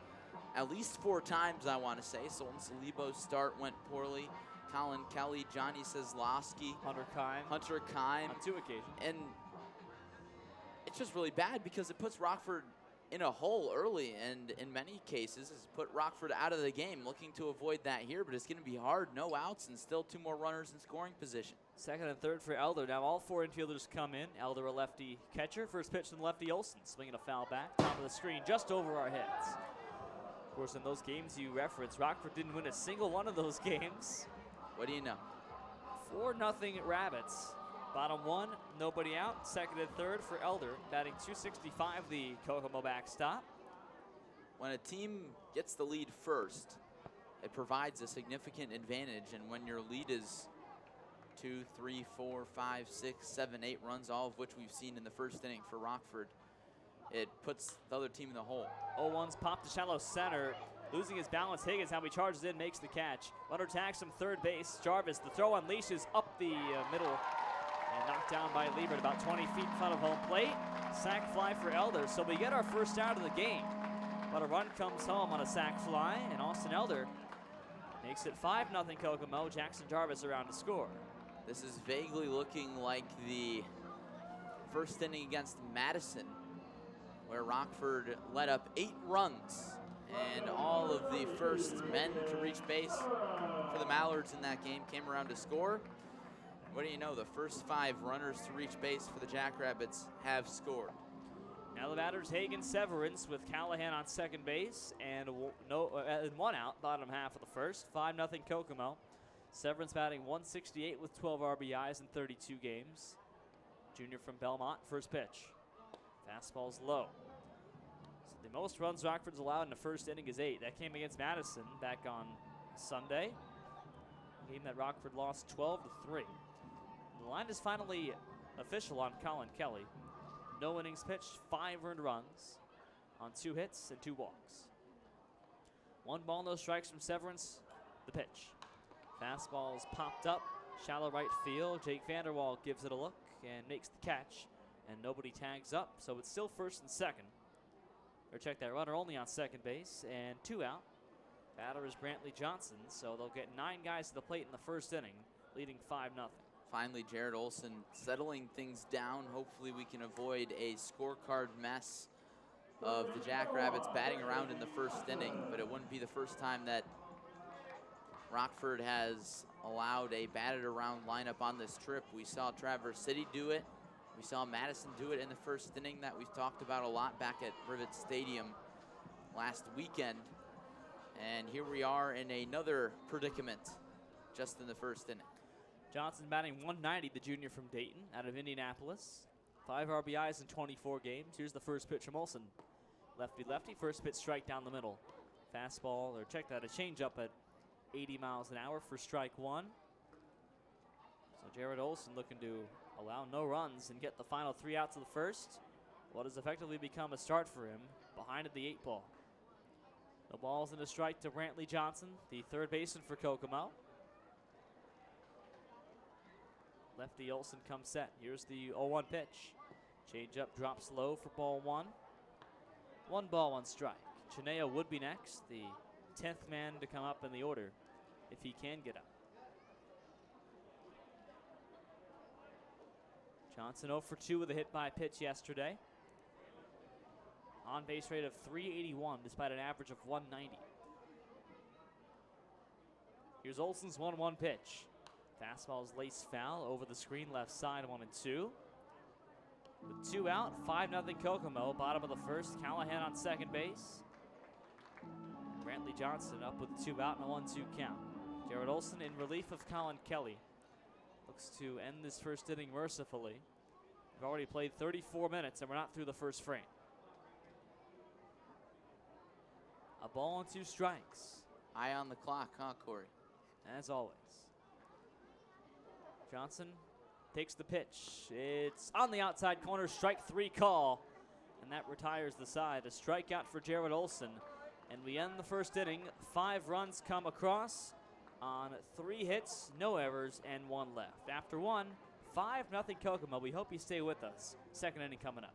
at least 4 times, I want to say. Sultan Salibo's start went poorly. Colin Kelly, Johnny Seslowski, Hunter Kime on 2 occasions. And it's just really bad because it puts Rockford in a hole early, and in many cases has put Rockford out of the game. Looking to avoid that here, but it's going to be hard. No outs and still 2 more runners in scoring position. Second and third for Elder. Now all 4 infielders come in. Elder, a lefty catcher. First pitch from lefty Olson. Swinging a foul back. Top of the screen, just over our heads. Of course, in those games you referenced, Rockford didn't win a single one of those games. What do you know? 4-0 Rabbits. Bottom 1, nobody out. Second and third for Elder, batting .265, the Kokomo backstop. When a team gets the lead first, it provides a significant advantage. And when your lead is 2, 3, 4, 5, 6, 7, 8 runs, all of which we've seen in the first inning for Rockford, it puts the other team in the hole. 0-1's popped to shallow center. Losing his balance, Higgins now he charges in, makes the catch. Runner tags from third base. Jarvis, the throw unleashes up the middle and knocked down by Liebert about 20 feet in front of home plate. Sac fly for Elder, so we get our first out of the game. But a run comes home on a sac fly, and Austin Elder makes it 5-0 Kokomo. Jackson Jarvis around to score. This is vaguely looking like the first inning against Madison, where Rockford let up 8 runs. And all of the first men to reach base for the Mallards in that game came around to score. What do you know? The first 5 runners to reach base for the Jackrabbits have scored. Now the batters Hagen Severance with Callahan on second base and 1 out, bottom half of the first. 5-0 Kokomo. Severance batting .168 with 12 RBIs in 32 games. Junior from Belmont, first pitch. Fastball's low. The most runs Rockford's allowed in the first inning is 8. That came against Madison back on Sunday. A game that Rockford lost 12-3. The line is finally official on Colin Kelly. No innings pitched, 5 earned runs on 2 hits and 2 walks. 1 ball, no strikes from Severance. The pitch. Fastball's popped up, shallow right field. Jake Vanderwall gives it a look and makes the catch. and nobody tags up, so it's still first and second. Or check that, runner only on second base, and 2 out. Batter is Brantley Johnson, so they'll get 9 guys to the plate in the first inning, leading 5-0. Finally, Jared Olson settling things down. Hopefully we can avoid a scorecard mess of the Jackrabbits batting around in the first inning, but it wouldn't be the first time that Rockford has allowed a batted around lineup on this trip. We saw Traverse City do it. We saw Madison do it in the first inning that we've talked about a lot back at Rivets Stadium last weekend. And here we are in another predicament just in the first inning. Johnson batting 190, the junior from Dayton, out of Indianapolis. 5 RBIs in 24 games. Here's the first pitch from Olson. Lefty-lefty, first pitch strike down the middle. Fastball, or check that, a changeup at 80 miles an hour for strike 1. So Jared Olson looking to allow no runs and get the final 3 outs of the first. What has effectively become a start for him behind at the 8 ball. The ball's in a strike to Brantley Johnson, the third baseman for Kokomo. Lefty Olson comes set. Here's the 0-1 pitch. Change-up drops low for ball 1. 1 ball, 1 strike. Chineo would be next, the 10th man to come up in the order if he can get up. Johnson 0 for 2 with a hit by pitch yesterday. On base rate of .381 despite an average of .190. Here's Olson's 1-1 pitch. Fastball is laced foul over the screen left side, 1-2. With 2 out, 5-0 Kokomo. Bottom of the first, Callahan on second base. Brantley Johnson up with 2 out and a 1-2 count. Jared Olson in relief of Colin Kelly. Looks to end this first inning mercifully. We've already played 34 minutes and we're not through the first frame. A ball and 2 strikes. Eye on the clock, huh, Cory? As always. Johnson takes the pitch. It's on the outside corner, strike 3 call. And that retires the side. A strikeout for Jared Olson. And we end the first inning. 5 runs come across on 3 hits, no errors, and 1 left. After 1, 5-0 Kokomo. We hope you stay with us. Second inning coming up.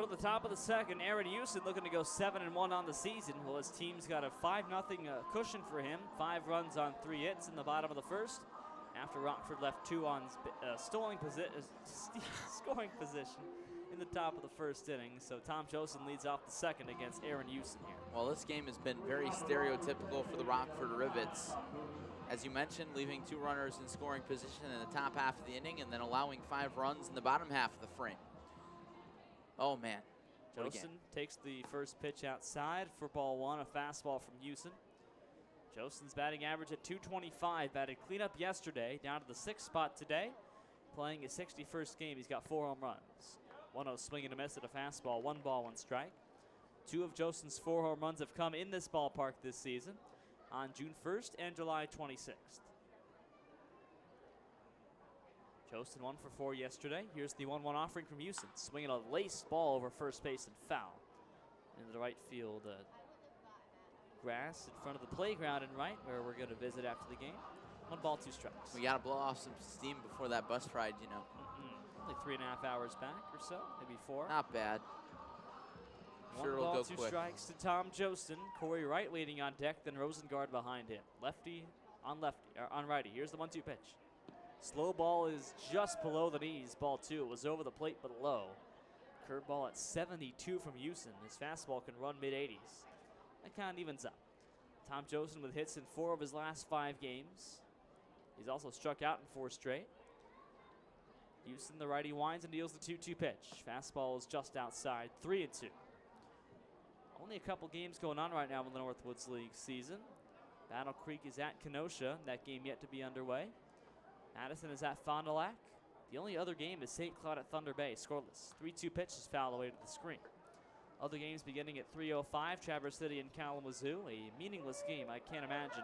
go to the top of the second. Aaron Houston looking to go 7-1 on the season. Well, his team's got a 5-0 cushion for him. 5 runs on 3 hits in the bottom of the first, after Rockford left 2 on scoring position in the top of the first inning. So Tom Joseph leads off the second against Aaron Houston here. Well, this game has been very stereotypical for the Rockford Rivets. As you mentioned, leaving 2 runners in scoring position in the top half of the inning and then allowing 5 runs in the bottom half of the frame. Oh, man. Joseph takes the first pitch outside for ball 1, a fastball from Houston. Joseph's batting average at .225, batted cleanup yesterday, down to the 6th spot today. Playing his 61st game, he's got 4 home runs. 1-0 swing and a miss at a fastball, 1 ball, 1 strike. 2 of Joseph's 4 home runs have come in this ballpark this season on June 1st and July 26th. Joseph 1 for 4 yesterday. Here's the 1-1 offering from Houston. Swinging a laced ball over first base and foul. Into the right field grass in front of the playground in right, where we're going to visit after the game. 1 ball, 2 strikes. We got to blow off some steam before that bus ride, you know. Like 3.5 hours back or so, maybe 4. Not bad. 1 Sure, it'll ball, go 2 quick. strikes to Tom Jostin. Cory Wright waiting on deck, then Rosengard behind him. Lefty on righty. Here's the 1-2 pitch. Slow ball is just below the knees. Ball 2. It was over the plate but low. Curveball at 72 from Houston. His fastball can run mid-80s. That kind of evens up. Tom Jostin with hits in 4 of his last 5 games. He's also struck out in 4 straight. Houston, the righty, winds and deals the 2-2 pitch. Fastball is just outside, 3-2. Only a couple games going on right now in the Northwoods League season. Battle Creek is at Kenosha. That game yet to be underway. Madison is at Fond du Lac. The only other game is St. Cloud at Thunder Bay, scoreless. 3-2 pitch is fouled away to the screen. Other games beginning at 3:05, Traverse City and Kalamazoo. A meaningless game. I can't imagine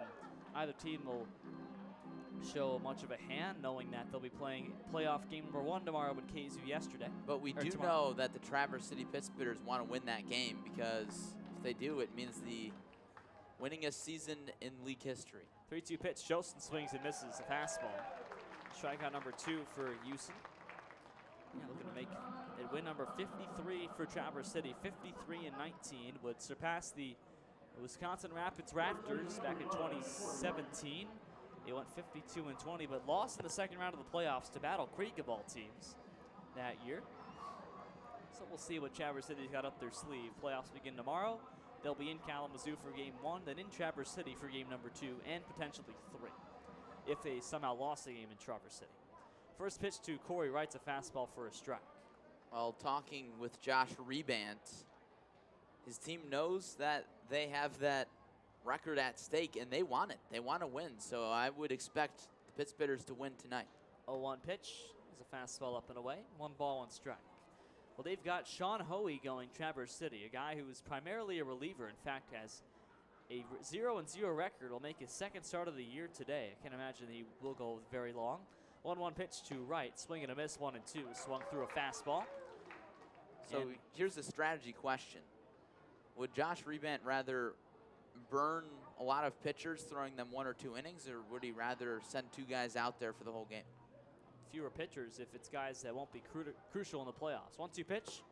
either team will show much of a hand, knowing that they'll be playing playoff game number 1 tomorrow with KZU yesterday. But we do know that the Traverse City Pittsburghers want to win that game, because if they do, it means the winningest season in league history. 3-2 pitch. Jostin swings and misses a fastball. Strikeout number 2 for Houston. Yeah, looking to make it win number 53 for Traverse City. 53-19 would surpass the Wisconsin Rapids Raptors back in 2017. They went 52-20, but lost in the second round of the playoffs to Battle Creek of all teams that year. So we'll see what Traverse City's got up their sleeve. Playoffs begin tomorrow. They'll be in Kalamazoo for game 1, then in Traverse City for game number 2, and potentially 3, if they somehow lost the game in Traverse City. First pitch to Cory Wright's a fastball for a strike. While talking with Josh Rebant, his team knows that they have that record at stake, and they want it. They want to win, so I would expect the Pittsburghers to win tonight. 0-1 pitch is a fastball up and away. 1 ball, 1 strike. Well, they've got Sean Hoey going Traverse City, a guy who is primarily a reliever. In fact, has a 0-0 record. Will make his 2nd start of the year today. I can't imagine he will go very long. 1-1 pitch to Wright. Swing and a miss, 1-2. Swung through a fastball. So here's the strategy question. Would Josh Rebant rather burn a lot of pitchers throwing them 1 or 2 innings, or would he rather send 2 guys out there for the whole game? Fewer pitchers if it's guys that won't be crucial in the playoffs. 1-2 pitch.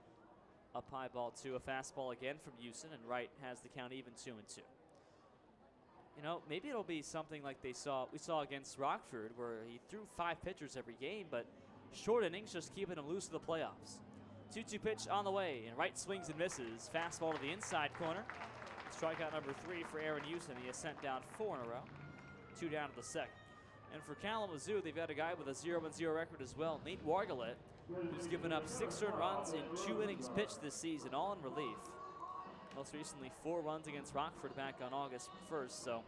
Up high, ball 2. A fastball again from Houston, and Wright has the count even, 2-2. You know, maybe it'll be something like we saw against Rockford, where he threw 5 pitchers every game, but short innings just keeping him loose to the playoffs. 2-2 pitch on the way, and Wright swings and misses. Fastball to the inside corner. Strikeout number 3 for Aaron Houston. He has sent down 4 in a row. 2 down to the second. And for Kalamazoo, they've got a guy with a 0-0 record as well, Nate Wargalet, who's given up 6 earned runs in 2 innings pitched this season, all in relief. Most recently, 4 runs against Rockford back on August 1st. So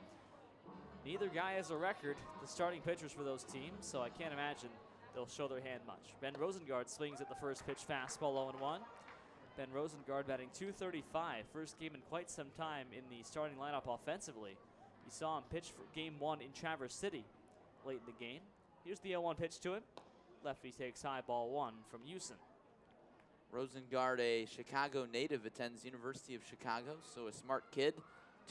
neither guy has a record, the starting pitchers for those teams, so I can't imagine they'll show their hand much. Ben Rosengard swings at the first pitch, fastball 0-1. Ben Rosengard batting .235, first game in quite some time in the starting lineup offensively. You saw him pitch for game 1 in Traverse City late in the game. Here's the 0-1 pitch to him. Lefty takes high, ball 1 from Houston. Rosengard, a Chicago native, attends University of Chicago, so a smart kid.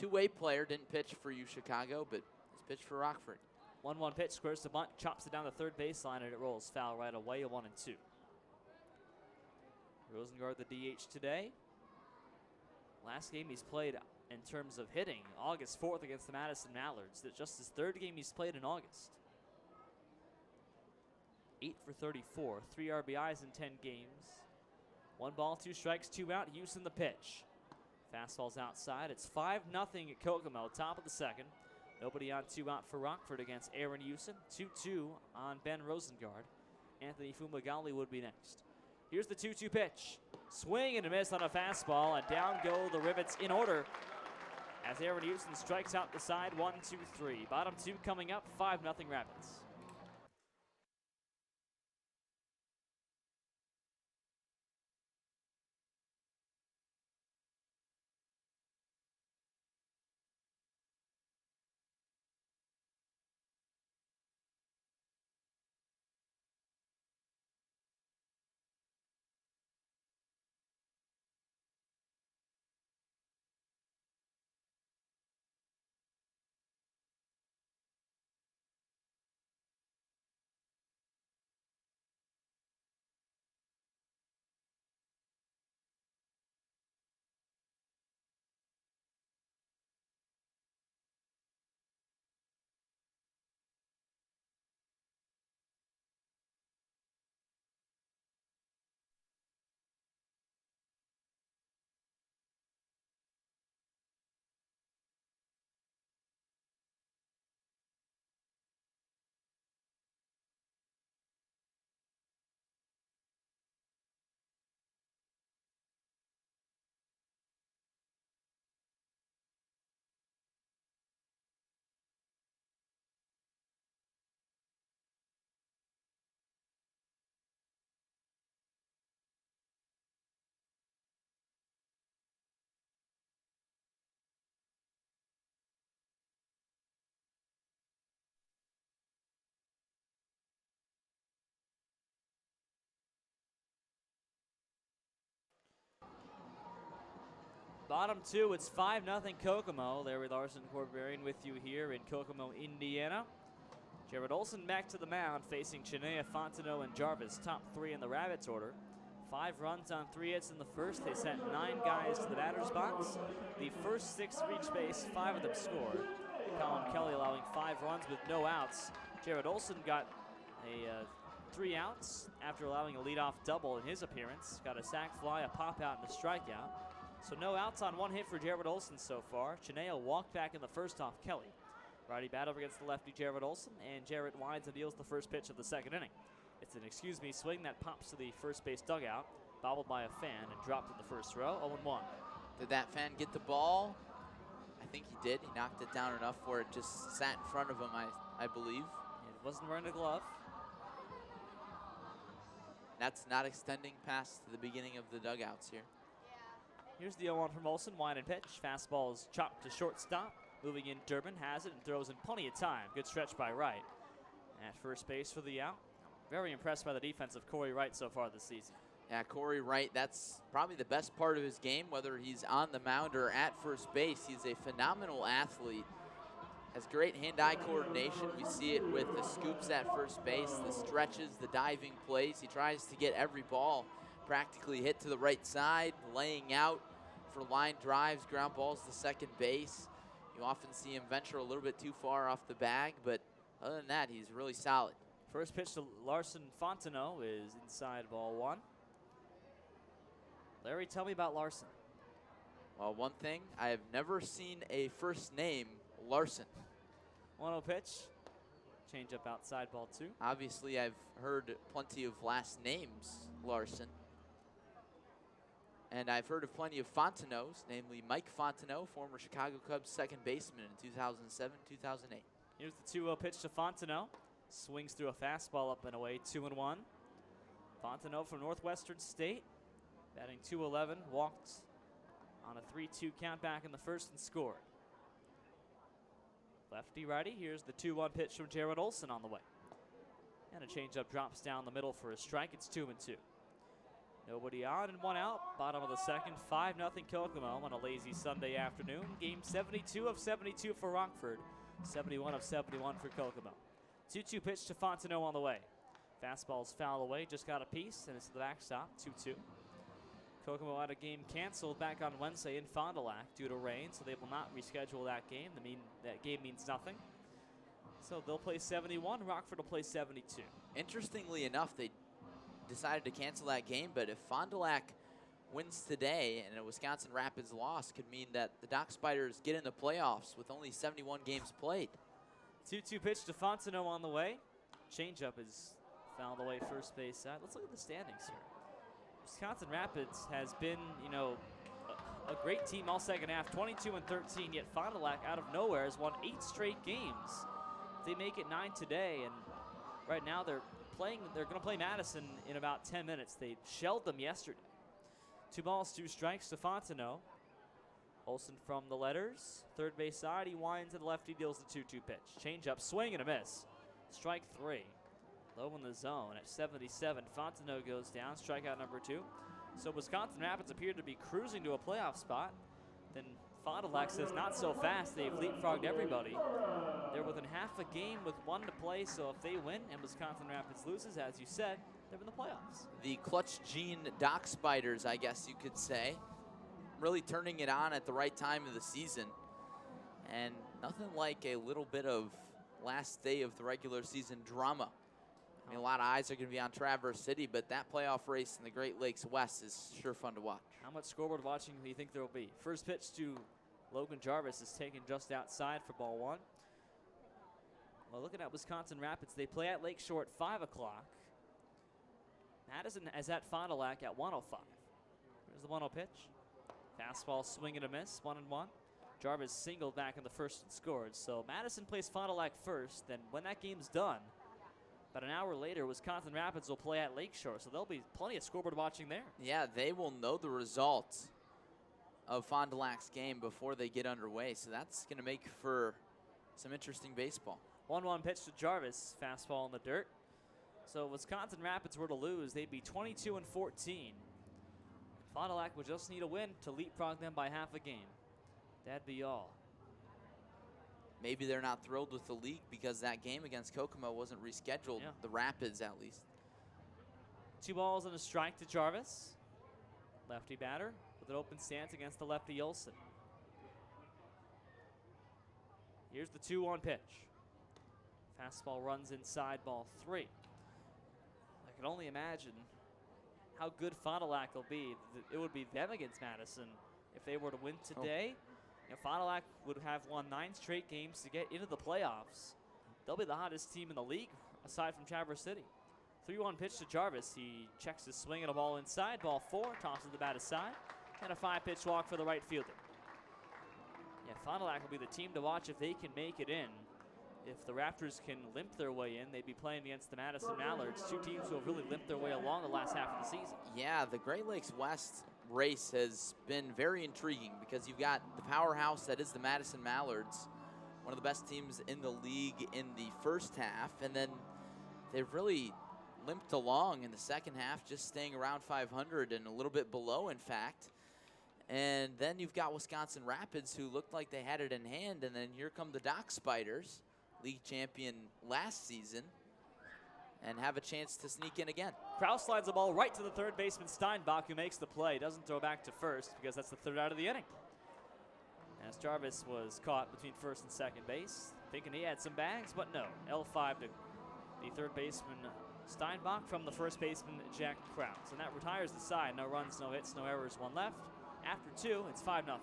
2-way player, didn't pitch for U Chicago, but has pitched for Rockford. 1-1 pitch, squares to bunt, chops it down the third baseline, and it rolls foul right away, a 1-2. Rosengard, the DH today. Last game he's played in terms of hitting, August 4th against the Madison Mallards. That's just his third game he's played in August. 8 for 34, 3 RBIs in 10 games. 1 ball, 2 strikes, 2 out. Houston the pitch. Fastball's outside. It's 5-0 at Kokomo, top of the second. Nobody on, 2 out for Rockford against Aaron Houston. 2-2 on Ben Rosengard. Anthony Fumagalli would be next. Here's the 2-2 pitch. Swing and a miss on a fastball, and down go the Rivets in order as Aaron Houston strikes out the side. 1-2-3. Bottom 2 coming up, 5-0 Rapids. Bottom 2, it's 5-0 Kokomo. Larry Larson, Berberian with you here in Kokomo, Indiana. Jared Olson back to the mound facing Chinea, Fontenot, and Jarvis, top 3 in the Rabbits order. 5 runs on 3 hits in the first. They sent 9 guys to the batter's box. The first 6 reached base, 5 of them scored. Colin Kelly allowing 5 runs with no outs. Jared Olson got 3 outs after allowing a leadoff double in his appearance. Got a sac fly, a pop out, and a strikeout. So no outs on 1 hit for Jared Olson so far. Chinea walked back in the first off Kelly. Righty battled against the lefty Jared Olson, and Jarrett winds and deals the first pitch of the second inning. It's an swing that pops to the first base dugout, bobbled by a fan and dropped in the first row, 0-1. Did that fan get the ball? I think he did. He knocked it down enough where it just sat in front of him, I believe. It wasn't wearing a glove. That's not extending past the beginning of the dugouts here. Here's the 0-1 from Olson, wind and pitch. Fastball is chopped to shortstop. Moving in, Durbin has it and throws in plenty of time. Good stretch by Wright. At first base for the out. Very impressed by the defense of Cory Wright so far this season. Yeah, Cory Wright, that's probably the best part of his game, whether he's on the mound or at first base. He's a phenomenal athlete. Has great hand-eye coordination. We see it with the scoops at first base, the stretches, the diving plays. He tries to get every ball practically hit to the right side, laying out for line drives, ground balls to second base. You often see him venture a little bit too far off the bag, but other than that, he's really solid. First pitch to Larson Fontenot is inside ball 1. Larry, tell me about Larson. Well, one thing, I have never seen a first name Larson. 1-0 pitch. Change up outside ball 2. Obviously, I've heard plenty of last names Larson. And I've heard of plenty of Fontenots, namely Mike Fontenot, former Chicago Cubs second baseman in 2007, 2008. Here's the 2-0 pitch to Fontenot. Swings through a fastball up and away, 2-1. Fontenot from Northwestern State, batting .211, walked on a 3-2 count back in the first and scored. Lefty-righty, here's the 2-1 pitch from Jared Olson on the way. And a changeup drops down the middle for a strike. It's 2-2. Nobody on and 1 out. Bottom of the second, 5-0 Kokomo on a lazy Sunday afternoon. Game 72 of 72 for Rockford, 71 of 71 for Kokomo. 2-2 pitch to Fontenot on the way. Fastball's foul away, just got a piece, and it's to the backstop, 2-2. Kokomo had a game canceled back on Wednesday in Fond du Lac due to rain, so they will not reschedule that game. That game means nothing. So they'll play 71. Rockford will play 72. Interestingly enough, they decided to cancel that game, but if Fond du Lac wins today and a Wisconsin Rapids loss, could mean that the Dock Spiders get in the playoffs with only 71 games played. 2-2 pitch to Fontenot on the way. Changeup is fouled away first base side. Let's look at the standings here. Wisconsin Rapids has been, a great team all second half, 22-13, yet Fond du Lac out of nowhere has won 8 straight games. They make it 9 today, and right now they're going to play Madison in about 10 minutes. They shelled them yesterday. 2 balls, 2 strikes to Fontenot. Olsen from the letters, third base side. He winds to the left. He deals the 2-2 pitch. Changeup, swing and a miss. Strike 3. Low in the zone at 77. Fontenot goes down. Strikeout number 2. So Wisconsin Rapids appear to be cruising to a playoff spot. Then Fond du Lac says not so fast. They've leapfrogged everybody. They're within half a game with 1 to play. So if they win and Wisconsin Rapids loses, as you said, they're in the playoffs. The clutch gene Dock Spiders, I guess you could say, really turning it on at the right time of the season. And nothing like a little bit of last day of the regular season drama. I mean, a lot of eyes are going to be on Traverse City, but that playoff race in the Great Lakes West is sure fun to watch. How much scoreboard watching do you think there will be? First pitch to Logan Jarvis is taken just outside for ball 1. Well, looking at Wisconsin Rapids, they play at Lakeshore at 5 o'clock. Madison is at Fond du Lac at 1:05. Here's the 1-0 pitch. Fastball, swing and a miss, 1-1. Jarvis singled back in the first and scored. So Madison plays Fond du Lac first. Then when that game's done, about an hour later, Wisconsin Rapids will play at Lakeshore. So there'll be plenty of scoreboard watching there. Yeah, they will know the results of Fond du Lac's game before they get underway. So that's going to make for some interesting baseball. 1-1 pitch to Jarvis. Fastball in the dirt. So if Wisconsin Rapids were to lose, they'd be 22-14. Fond du Lac would just need a win to leapfrog them by half a game. That'd be all. Maybe they're not thrilled with the league because that game against Kokomo wasn't rescheduled, Yeah. the Rapids at least. 2 balls and a strike to Jarvis. Lefty batter with an open stance against the lefty Olsen. Here's the 2-1 pitch. Fastball runs inside, ball 3. I can only imagine how good Fond du Lac will be. It would be them against Madison if they were to win today. Fond du Lac would have won 9 straight games to get into the playoffs. They'll be the hottest team in the league, aside from Traverse City. 3-1 pitch to Jarvis. He checks his swing and a ball inside. Ball 4, tosses the bat aside. And a 5-pitch walk for the right fielder. Yeah, Fond du Lac will be the team to watch if they can make it in. If the Raptors can limp their way in, they'd be playing against the Madison Mallards, 2 teams who have really limped their way along the last half of the season. Yeah, the Great Lakes West race has been very intriguing because you've got the powerhouse that is the Madison Mallards, one of the best teams in the league in the first half, and then they've really limped along in the second half, just staying around 500 and a little bit below, in fact. And then you've got Wisconsin Rapids, who looked like they had it in hand, and then here come the Dock Spiders, league champion last season, and have a chance to sneak in again. Kraus slides the ball right to the third baseman Steinbach, who makes the play. Doesn't throw back to first because that's the 3rd out of the inning. As Jarvis was caught between first and second base, thinking he had some bags, but no. L5 to the 3rd baseman Steinbach from the 1st baseman Jack Kraus. And that retires the side. No runs, no hits, no errors, 1 left. After 2, it's 5-0.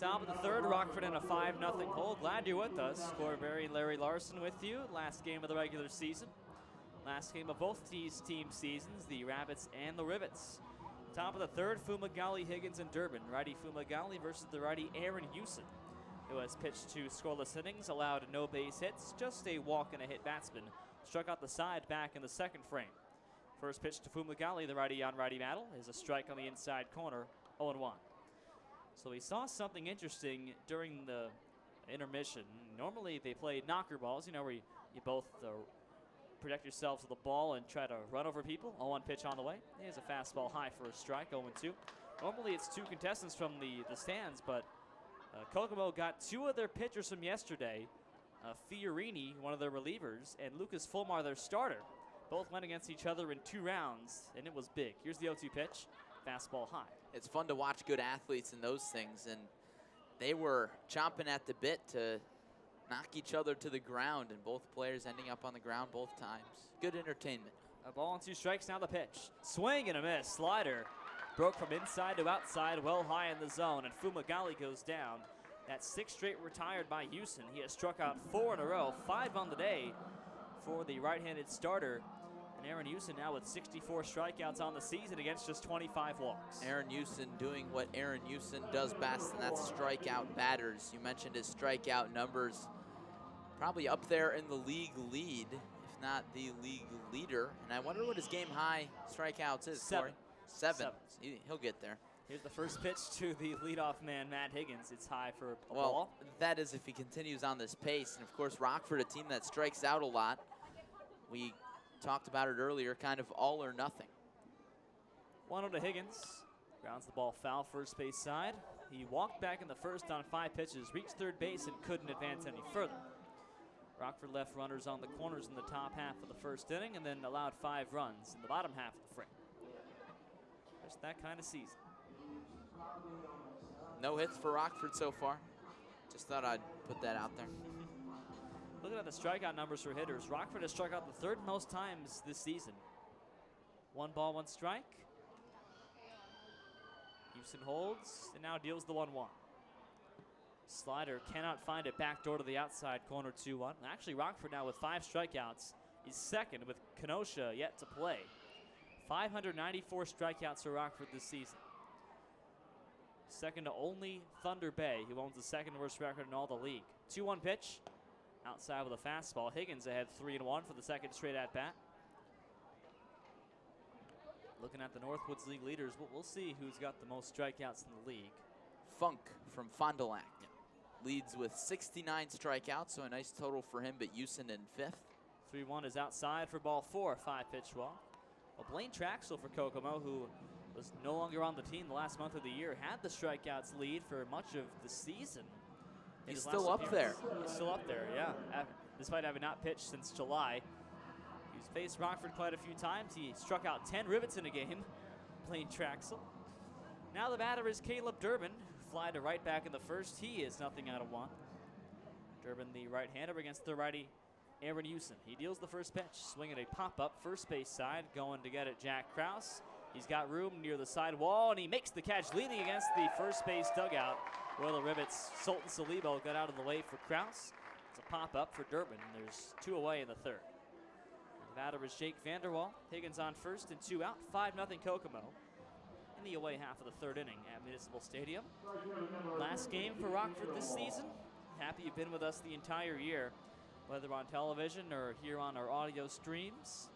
Top of the third, Rockford in a 5-0 hole. Glad you're with us. Berberian, Larry Larson with you. Last game of the regular season. Last game of both these team seasons, the Rabbits and the Rivets. Top of the third, Fumagalli, Higgins, and Durbin. Righty Fumagalli versus the righty Aaron Houston, who has pitched 2 scoreless innings, allowed no base hits, just a walk and a hit batsman. Struck out the side back in the second frame. First pitch to Fumagalli, the righty on righty battle, is a strike on the inside corner, 0-1. So we saw something interesting during the intermission. Normally they play knocker balls, you know, where you both protect yourselves with the ball and try to run over people. 0-1 pitch on the way. Here's a fastball high for a strike, 0-2. Normally it's 2 contestants from the stands, but Kokomo got 2 of their pitchers from yesterday. Fiorini, one of their relievers, and Lucas Fulmar, their starter. Both went against each other in 2 rounds, and it was big. Here's the 0-2 pitch, fastball high. It's fun to watch good athletes in those things, and they were chomping at the bit to knock each other to the ground, and both players ending up on the ground both times. Good entertainment. A ball and 2 strikes, now the pitch. Swing and a miss, slider. Broke from inside to outside, well high in the zone, and Fumagalli goes down. That's 6 straight retired by Houston. He has struck out 4 in a row, 5 on the day for the right-handed starter. And Aaron Houston now with 64 strikeouts on the season against just 25 walks. Aaron Houston doing what Aaron Houston does best, and that's strike out batters. You mentioned his strikeout numbers, probably up there in the league lead, if not the league leader. And I wonder what his game high strikeouts is. 7. Corey? 7. He'll get there. Here's the first pitch to the leadoff man, Matt Higgins. It's high for a Well, ball. that is if he continues on this pace. And of course, Rockford, a team that strikes out a lot. We talked about it earlier, kind of all or nothing. 1-0 to Higgins. Grounds the ball foul, first base side. He walked back in the first on 5 pitches, reached third base, and couldn't advance any further. Rockford left runners on the corners in the top half of the first inning and then allowed 5 runs in the bottom half of the frame. Just that kind of season. No hits for Rockford so far. Just thought I'd put that out there. Looking at the strikeout numbers for hitters, Rockford has struck out the 3rd most times this season. 1 ball, 1 strike. Houston holds and now deals the 1-1. Slider cannot find it, backdoor to the outside corner, 2-1. Actually, Rockford now with 5 strikeouts is second with Kenosha yet to play. 594 strikeouts for Rockford this season. Second to only Thunder Bay, who owns the 2nd worst record in all the league. 2-1 pitch. Outside with a fastball. Higgins ahead 3-1 for the 2nd straight at bat. Looking at the Northwoods League leaders, we'll see who's got the most strikeouts in the league. Funk from Fond du Lac leads with 69 strikeouts, so a nice total for him, but Houston in 5th. 3-1 is outside for ball 4, 5-pitch ball. Well, Blaine Traxel for Kokomo, who was no longer on the team the last month of the year, had the strikeouts lead for much of the season. He's still up there. He's still up there, yeah. Despite having not pitched since July. He's faced Rockford quite a few times. He struck out 10 Rivets in a game, Blaine Traxel. Now the batter is Caleb Durbin. Fly to right back in the first. He is nothing out of 1. Durbin, the right-hander, against the righty Aaron Houston. He deals the first pitch, swinging a pop-up first base side, going to get it Jack Krause. He's got room near the side wall, and he makes the catch, leaning against the first base dugout. Royal Rivets, Sultan Salibo got out of the way for Krause. It's a pop-up for Durbin. There's 2 away in the 3rd. The batter is Jake Vanderwall. Higgins on first and 2 out. 5-0 Kokomo in the away half of the 3rd inning at Municipal Stadium. Last game for Rockford this season. Happy you've been with us the entire year, whether on television or here on our audio streams.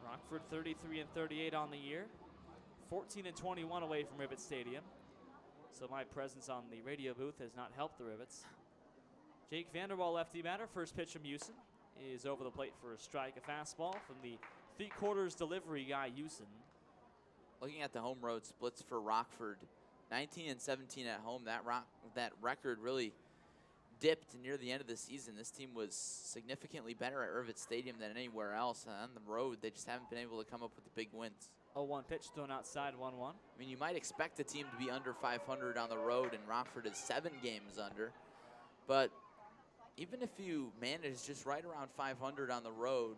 Rockford 33-38 on the year, 14-21 away from Rivet Stadium. So my presence on the radio booth has not helped the Rivets. Jake Vanderwall, lefty batter. First pitch from Houston is over the plate for a strike. A fastball from the 3/4 delivery guy, Houston. Looking at the home road splits for Rockford, 19-17 at home. That record really dipped near the end of the season. This team was significantly better at Rivet Stadium than anywhere else. And on the road, they just haven't been able to come up with the big wins. 0-1 pitch thrown outside, 1-1. I mean, you might expect a team to be under 500 on the road, and Rockford is 7 games under. But even if you manage just right around 500 on the road,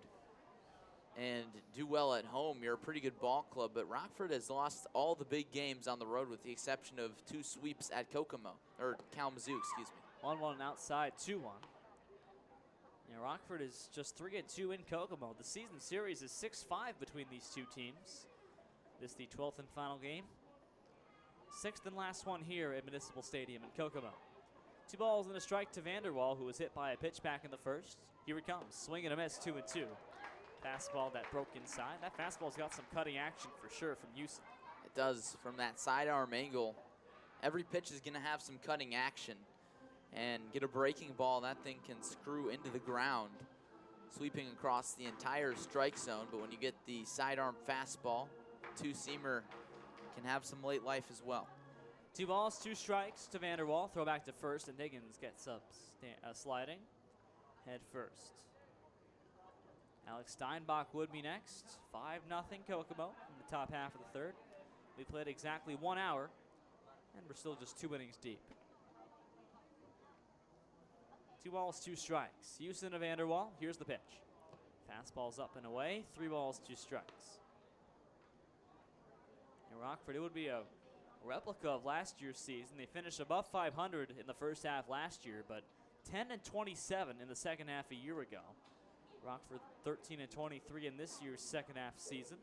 and do well at home, you're a pretty good ball club. But Rockford has lost all the big games on the road with the exception of 2 sweeps at Kokomo, or Kalamazoo, excuse me. 1-1 outside, 2-1. Yeah, Rockford is just 3-2 in Kokomo. The season series is 6-5 between these two teams. This is the 12th and final game. 6th and last one here at Municipal Stadium in Kokomo. 2 balls and a strike to Vanderwall, who was hit by a pitch back in the first. Here it comes, swing and a miss, 2-2. Fastball that broke inside. That fastball's got some cutting action for sure from Houston. It does, from that sidearm angle. Every pitch is going to have some cutting action. And get a breaking ball, that thing can screw into the ground, sweeping across the entire strike zone. But when you get the sidearm fastball, 2-seamer can have some late life as well. 2 balls, 2 strikes to Vanderwall. Throw back to first, and Higgins gets up sliding head first. Alex Steinbach would be next. 5-0 Kokomo in the top half of the third. We played exactly 1 hour, and we're still just 2 innings deep. 2 balls, 2 strikes. Houston to Vanderwall. Here's the pitch. Fastball's up and away. 3 balls, 2 strikes. In Rockford, it would be a replica of last year's season. They finished above 500 in the first half last year, but 10-27 in the second half a year ago. Rockford 13-23 in this year's second half season.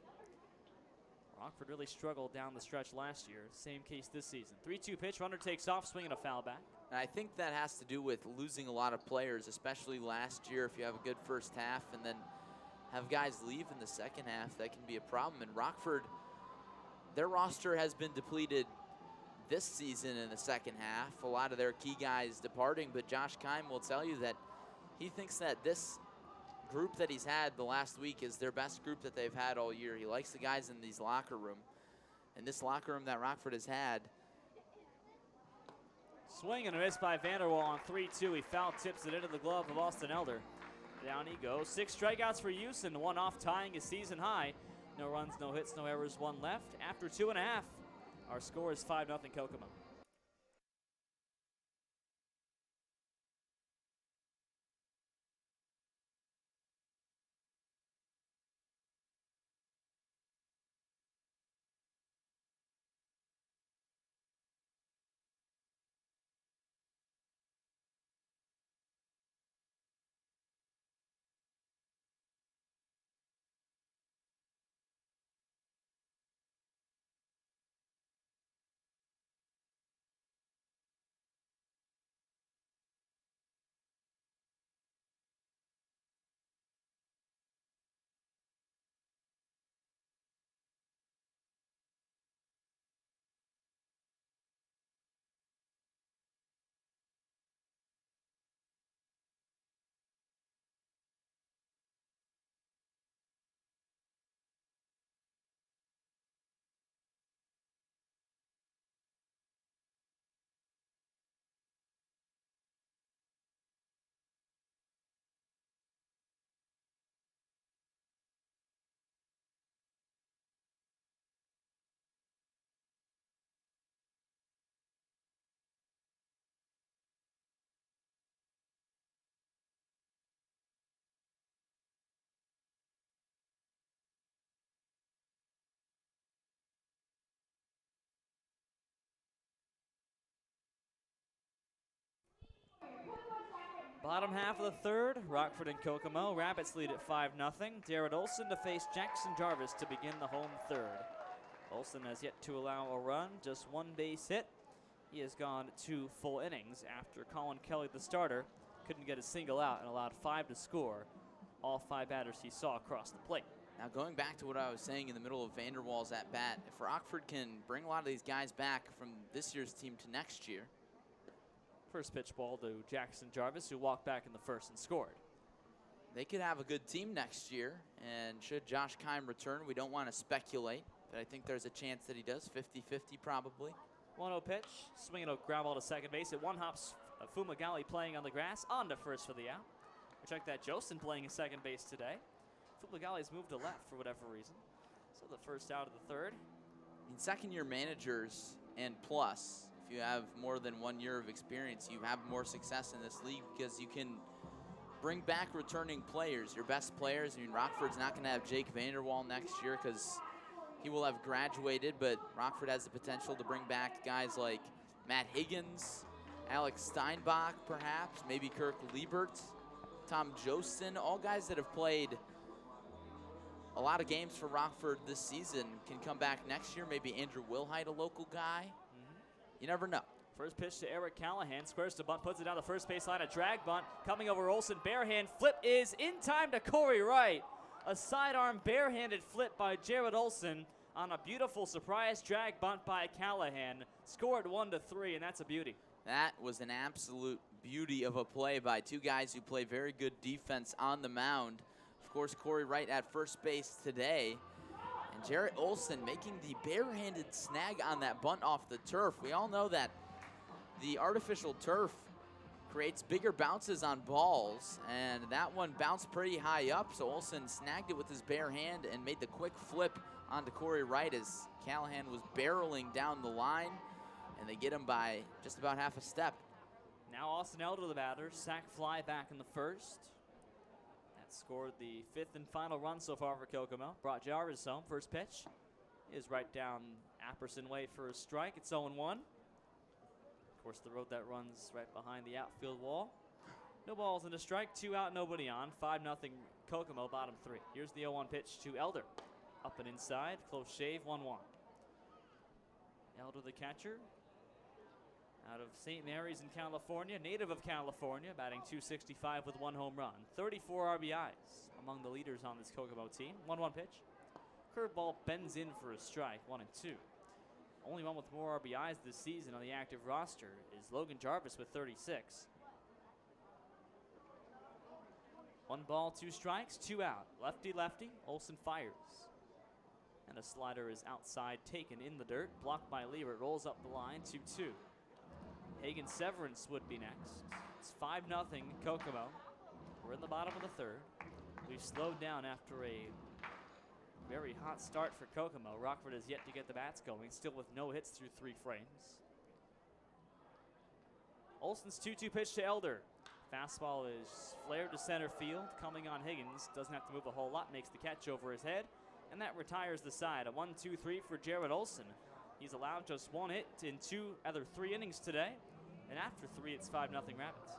Rockford really struggled down the stretch last year. Same case this season. 3-2 pitch, runner takes off, swinging a foul back. And I think that has to do with losing a lot of players, especially last year. If you have a good first half and then have guys leave in the second half, that can be a problem. And Rockford, their roster has been depleted this season in the second half. A lot of their key guys departing, but Josh Keim will tell you that he thinks that this group that he's had the last week is their best group that they've had all year. He likes the guys in these locker room. And this locker room that Rockford has had. Swing and a miss by Vanderwall on 3-2. He foul tips it into the glove of Austin Elder. Down he goes. 6 strikeouts for Houston, 1 off, tying his season high. No runs, no hits, no errors, 1 left. After 2.5, our score is 5-0 Kokomo. Bottom half of the third, Rockford and Kokomo. Rabbits lead at 5-0. Darrett Olson to face Jackson Jarvis to begin the home third. Olson has yet to allow a run, just 1 base hit. He has gone 2 full innings after Colin Kelly, the starter, couldn't get a single out and allowed 5 to score. All 5 batters he saw across the plate. Now going back to what I was saying in the middle of Vanderwall's at bat, if Rockford can bring a lot of these guys back from this year's team to next year. First pitch ball to Jackson Jarvis, who walked back in the first and scored. They could have a good team next year, and should Josh Keim return, we don't want to speculate, but I think there's a chance that he does, 50-50 probably. 1-0 pitch, swinging a ground ball to second base. It one-hops Fumagalli playing on the grass, on to first for the out. We check that Josten playing at second base today. Fumagalli's moved to left for whatever reason. So the first out of the third. I mean, second-year managers and plus, if you have more than 1 year of experience, you have more success in this league because you can bring back returning players, your best players. I mean, Rockford's not going to have Jake Vanderwall next year because he will have graduated, but Rockford has the potential to bring back guys like Matt Higgins, Alex Steinbach, perhaps, maybe Kirk Liebert, Tom Jostin, all guys that have played a lot of games for Rockford this season can come back next year. Maybe Andrew Wilhite, a local guy. You never know. First pitch to Eric Callahan, squares to bunt, puts it down the first baseline, a drag bunt, coming over Olson, barehand flip is in time to Cory Wright. A sidearm barehanded flip by Jared Olson on a beautiful surprise drag bunt by Callahan. Scored 1-3, and that's a beauty. That was an absolute beauty of a play by two guys who play very good defense on the mound. Of course, Cory Wright at first base today. And Jarrett Olson making the barehanded snag on that bunt off the turf. We all know that the artificial turf creates bigger bounces on balls, and that one bounced pretty high up, so Olson snagged it with his bare hand and made the quick flip onto Cory Wright as Callahan was barreling down the line, and they get him by just about half a step. Now Austin Elder, the batter, sac fly back in the first. That scored the 5th and final run so far for Kokomo. Brought Jarvis home. First pitch is right down Apperson way for a strike. It's 0-1. Of course, the road that runs right behind the outfield wall. No balls and a strike, 2 out, nobody on. 5-0 Kokomo, bottom 3. Here's the 0-1 pitch to Elder. Up and inside, close shave, 1-1. Elder, the catcher, out of St. Mary's in California, native of California, batting .265 with 1 home run. 34 RBIs among the leaders on this Kokomo team. 1-1 pitch. Curveball bends in for a strike, 1-2. Only one with more RBIs this season on the active roster is Logan Jarvis with 36. 1 ball, 2 strikes, 2 out. Lefty, Olson fires. And a slider is outside, taken in the dirt, blocked by Liebert, rolls up the line, 2-2. Hagen Severance would be next. It's 5-0 Kokomo. We're in the bottom of the 3rd. We've slowed down after a very hot start for Kokomo. Rockford has yet to get the bats going, still with no hits through 3 frames. Olson's 2-2 pitch to Elder. Fastball is flared to center field, coming on Higgins. Doesn't have to move a whole lot, makes the catch over his head, and that retires the side. A 1-2-3 for Jared Olson. He's allowed just 1 hit in 3 innings today, and after 3, it's 5-0 Rabbits.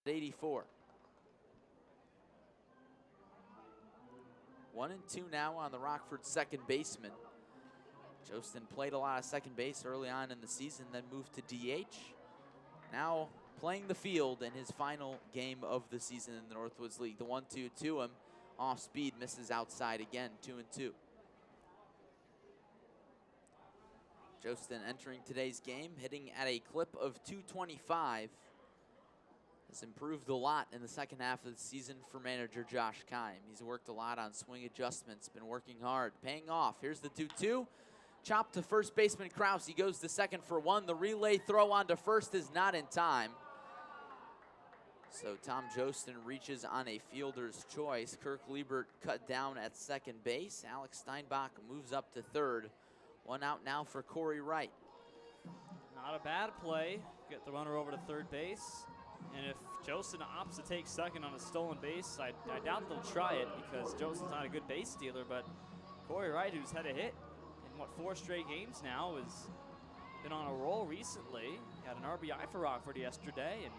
84. 1-2 now on the Rockford second baseman. Jostin played a lot of second base early on in the season, then moved to DH. Now playing the field in his final game of the season in the Northwoods League. The 1-2 to him, off speed, misses outside again, 2-2. Jostin entering today's game, hitting at a clip of 225. Has improved a lot in the second half of the season for manager Josh Keim. He's worked a lot on swing adjustments, been working hard, paying off. Here's the 2-2. Chop to first baseman Kraus. He goes to second for one. The relay throw on to first is not in time. So Tom Jostin reaches on a fielder's choice. Kirk Liebert cut down at second base. Alex Steinbach moves up to third. One out now for Cory Wright. Not a bad play. Get the runner over to third base. And if Jostin opts to take second on a stolen base, I doubt they'll try it because Jostin's not a good base stealer, but Cory Wright, who's had a hit in 4 straight games now, has been on a roll recently. Had an RBI for Rockford yesterday and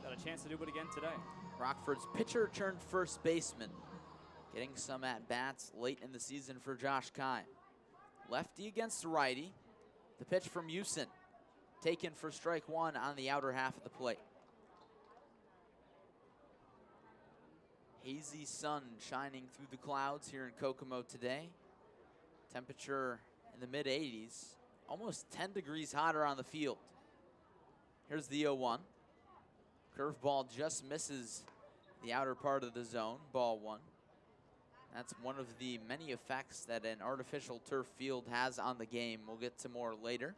got a chance to do it again today. Rockford's pitcher turned first baseman, getting some at-bats late in the season for Josh Keim. Lefty against righty. The pitch from Houston, taken for strike one on the outer half of the plate. Hazy sun shining through the clouds here in Kokomo today. Temperature in the mid-80s, almost 10 degrees hotter on the field. Here's the 0-1. Curveball just misses the outer part of the zone, ball one. That's one of the many effects that an artificial turf field has on the game. We'll get to more later.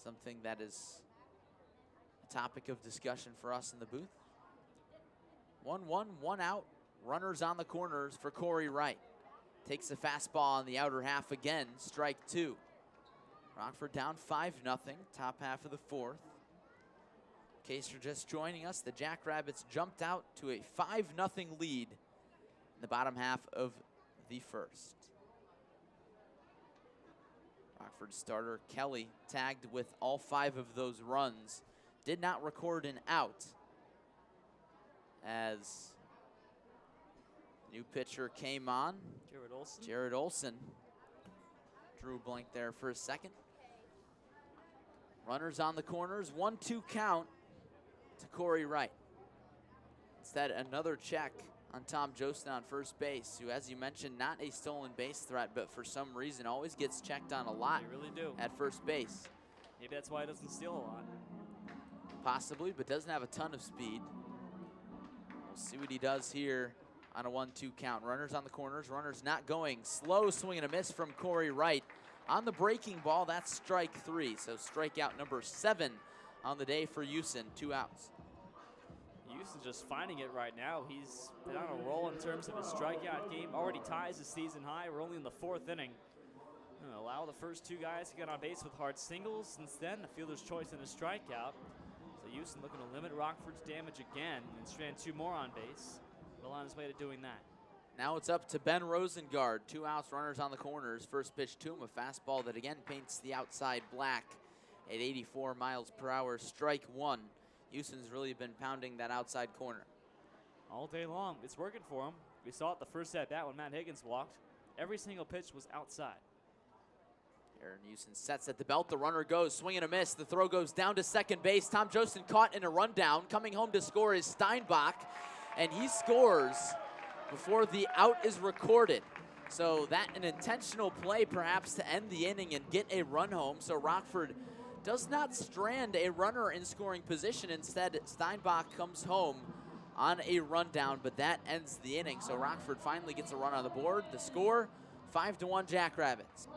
Something that is a topic of discussion for us in the booth. 1-1, 1 out. Runners on the corners for Cory Wright. Takes a fastball on the outer half again, strike two. Rockford down 5-0, top half of the fourth. In case you're just joining us, the Jackrabbits jumped out to a 5-0 lead in the bottom half of the first. Rockford starter Kelly tagged with all 5 of those runs. Did not record an out as new pitcher came on. Jared Olson. Drew a blank there for a second. Runners on the corners, 1-2 count to Cory Wright. Instead, another check on Tom Jostin on first base, who, as you mentioned, not a stolen base threat, but for some reason always gets checked on a lot. They really do. At first base. Maybe that's why he doesn't steal a lot. Possibly, but doesn't have a ton of speed. We'll see what he does here on a 1-2 count. Runners on the corners, runners not going. Slow swing and a miss from Cory Wright. On the breaking ball, that's strike 3. So strikeout number 7 on the day for Houston, 2 outs. Houston's just finding it right now. He's been on a roll in terms of his strikeout game. Already ties his season high. We're only in the 4th inning. Gonna allow the first 2 guys to get on base with hard singles. Since then, the fielder's choice in a strikeout. So Houston looking to limit Rockford's damage again and strand 2 more on base. Well on his way to doing that. Now it's up to Ben Rosengard. 2 outs, runners on the corners. First pitch to him, a fastball that again paints the outside black at 84 miles per hour. Strike 1. Houston's really been pounding that outside corner. All day long. It's working for him. We saw it the first at bat when Matt Higgins walked. Every single pitch was outside. Aaron Houston sets at the belt. The runner goes, swing and a miss. The throw goes down to second base. Tom Jostin caught in a rundown. Coming home to score is Steinbach, and he scores before the out is recorded. So that an intentional play perhaps to end the inning and get a run home. So Rockford does not strand a runner in scoring position. Instead, Steinbach comes home on a rundown, but that ends the inning. So Rockford finally gets a run on the board. The score, 5-1 Jackrabbits.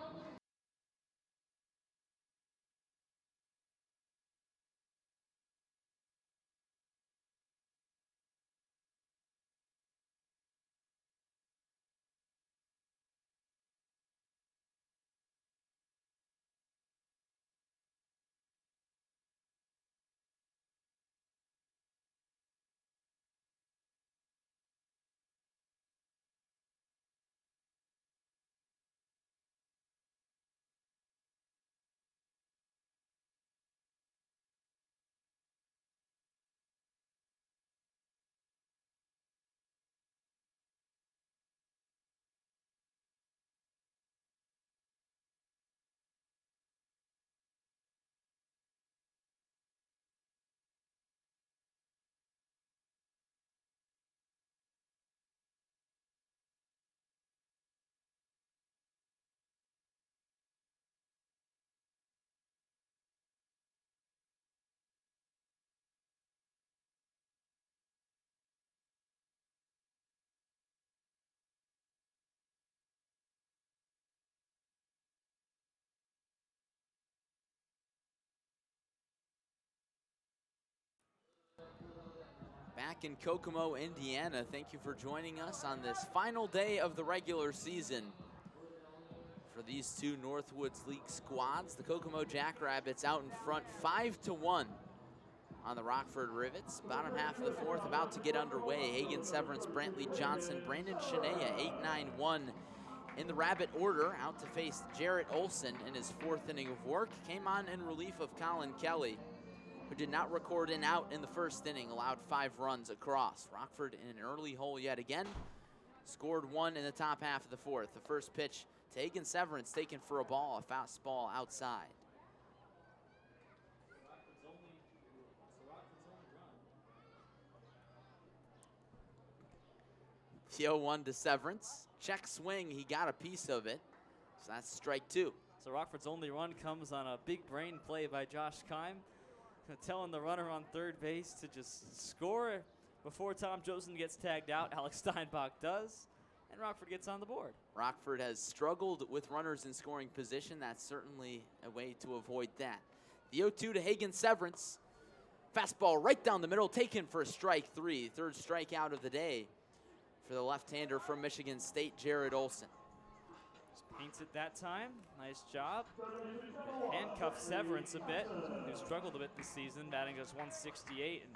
back in Kokomo, Indiana. Thank you for joining us on this final day of the regular season. For these two Northwoods League squads, the Kokomo Jackrabbits out in front 5-1 on the Rockford Rivets. Bottom half of the fourth about to get underway. Hagen Severance, Brantley Johnson, Brandon Shania, 8-9-1 in the Rabbit order, out to face Jarrett Olson in his fourth inning of work. Came on in relief of Colin Kelly, who did not record an out in the first inning, allowed 5 runs across. Rockford in an early hole yet again, scored 1 in the top half of the fourth. The first pitch to Hagen Severance, taken for a ball, a fastball outside. The 0-1 to Severance. Check swing, he got a piece of it. So that's strike 2. So Rockford's only run comes on a big brain play by Josh Keim, telling the runner on third base to just score before Tom Josen gets tagged out. Alex Steinbach does, and Rockford gets on the board. Rockford has struggled with runners in scoring position. That's certainly a way to avoid that. The 0-2 to Hagen Severance. Fastball right down the middle, taken for strike 3. Third strikeout of the day for the left-hander from Michigan State, Jarrett Olson. Just paints it that time. Nice job. Handcuffed Severance a bit, who struggled a bit this season, batting just 168. And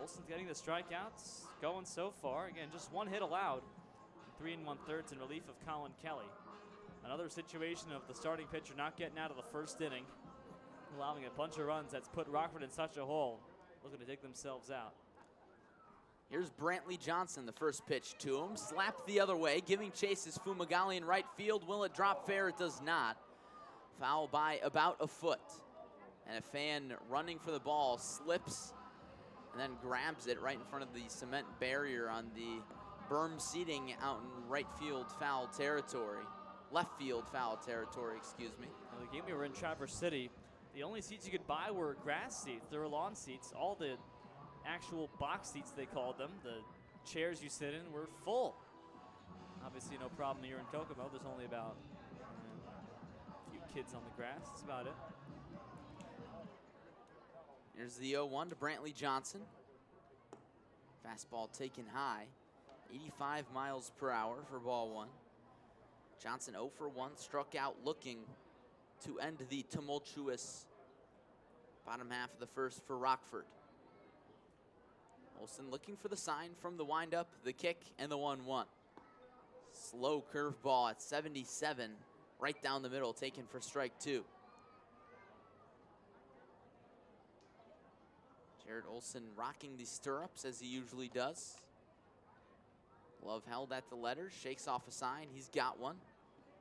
Olson's getting the strikeouts going so far. Again, just 1 hit allowed. 3 1/3 in relief of Colin Kelly. Another situation of the starting pitcher not getting out of the first inning, allowing a bunch of runs that's put Rockford in such a hole, looking to dig themselves out. Here's Brantley Johnson, the first pitch to him. Slapped the other way, giving chase is Fumagalli in right field. Will it drop fair? It does not. Foul by about a foot. And a fan running for the ball slips and then grabs it right in front of the cement barrier on the berm seating out in right field foul territory. Left field foul territory, excuse me. Now, the game we were in Traverse City, the only seats you could buy were grass seats. There were lawn seats. All the actual box seats, they called them, the chairs you sit in, were full. Obviously no problem here in Kokomo. There's only about a few kids on the grass. That's about it. Here's the 0-1 to Brantley Johnson. Fastball taken high, 85 miles per hour for ball 1. Johnson 0 for 1, struck out looking to end the tumultuous bottom half of the first for Rockford. Olson looking for the sign from the windup, the kick, and the 1-1. Slow curveball at 77, right down the middle, taken for strike 2. Jarrett Olson rocking the stirrups as he usually does. Glove held at the letters, shakes off a sign, he's got one.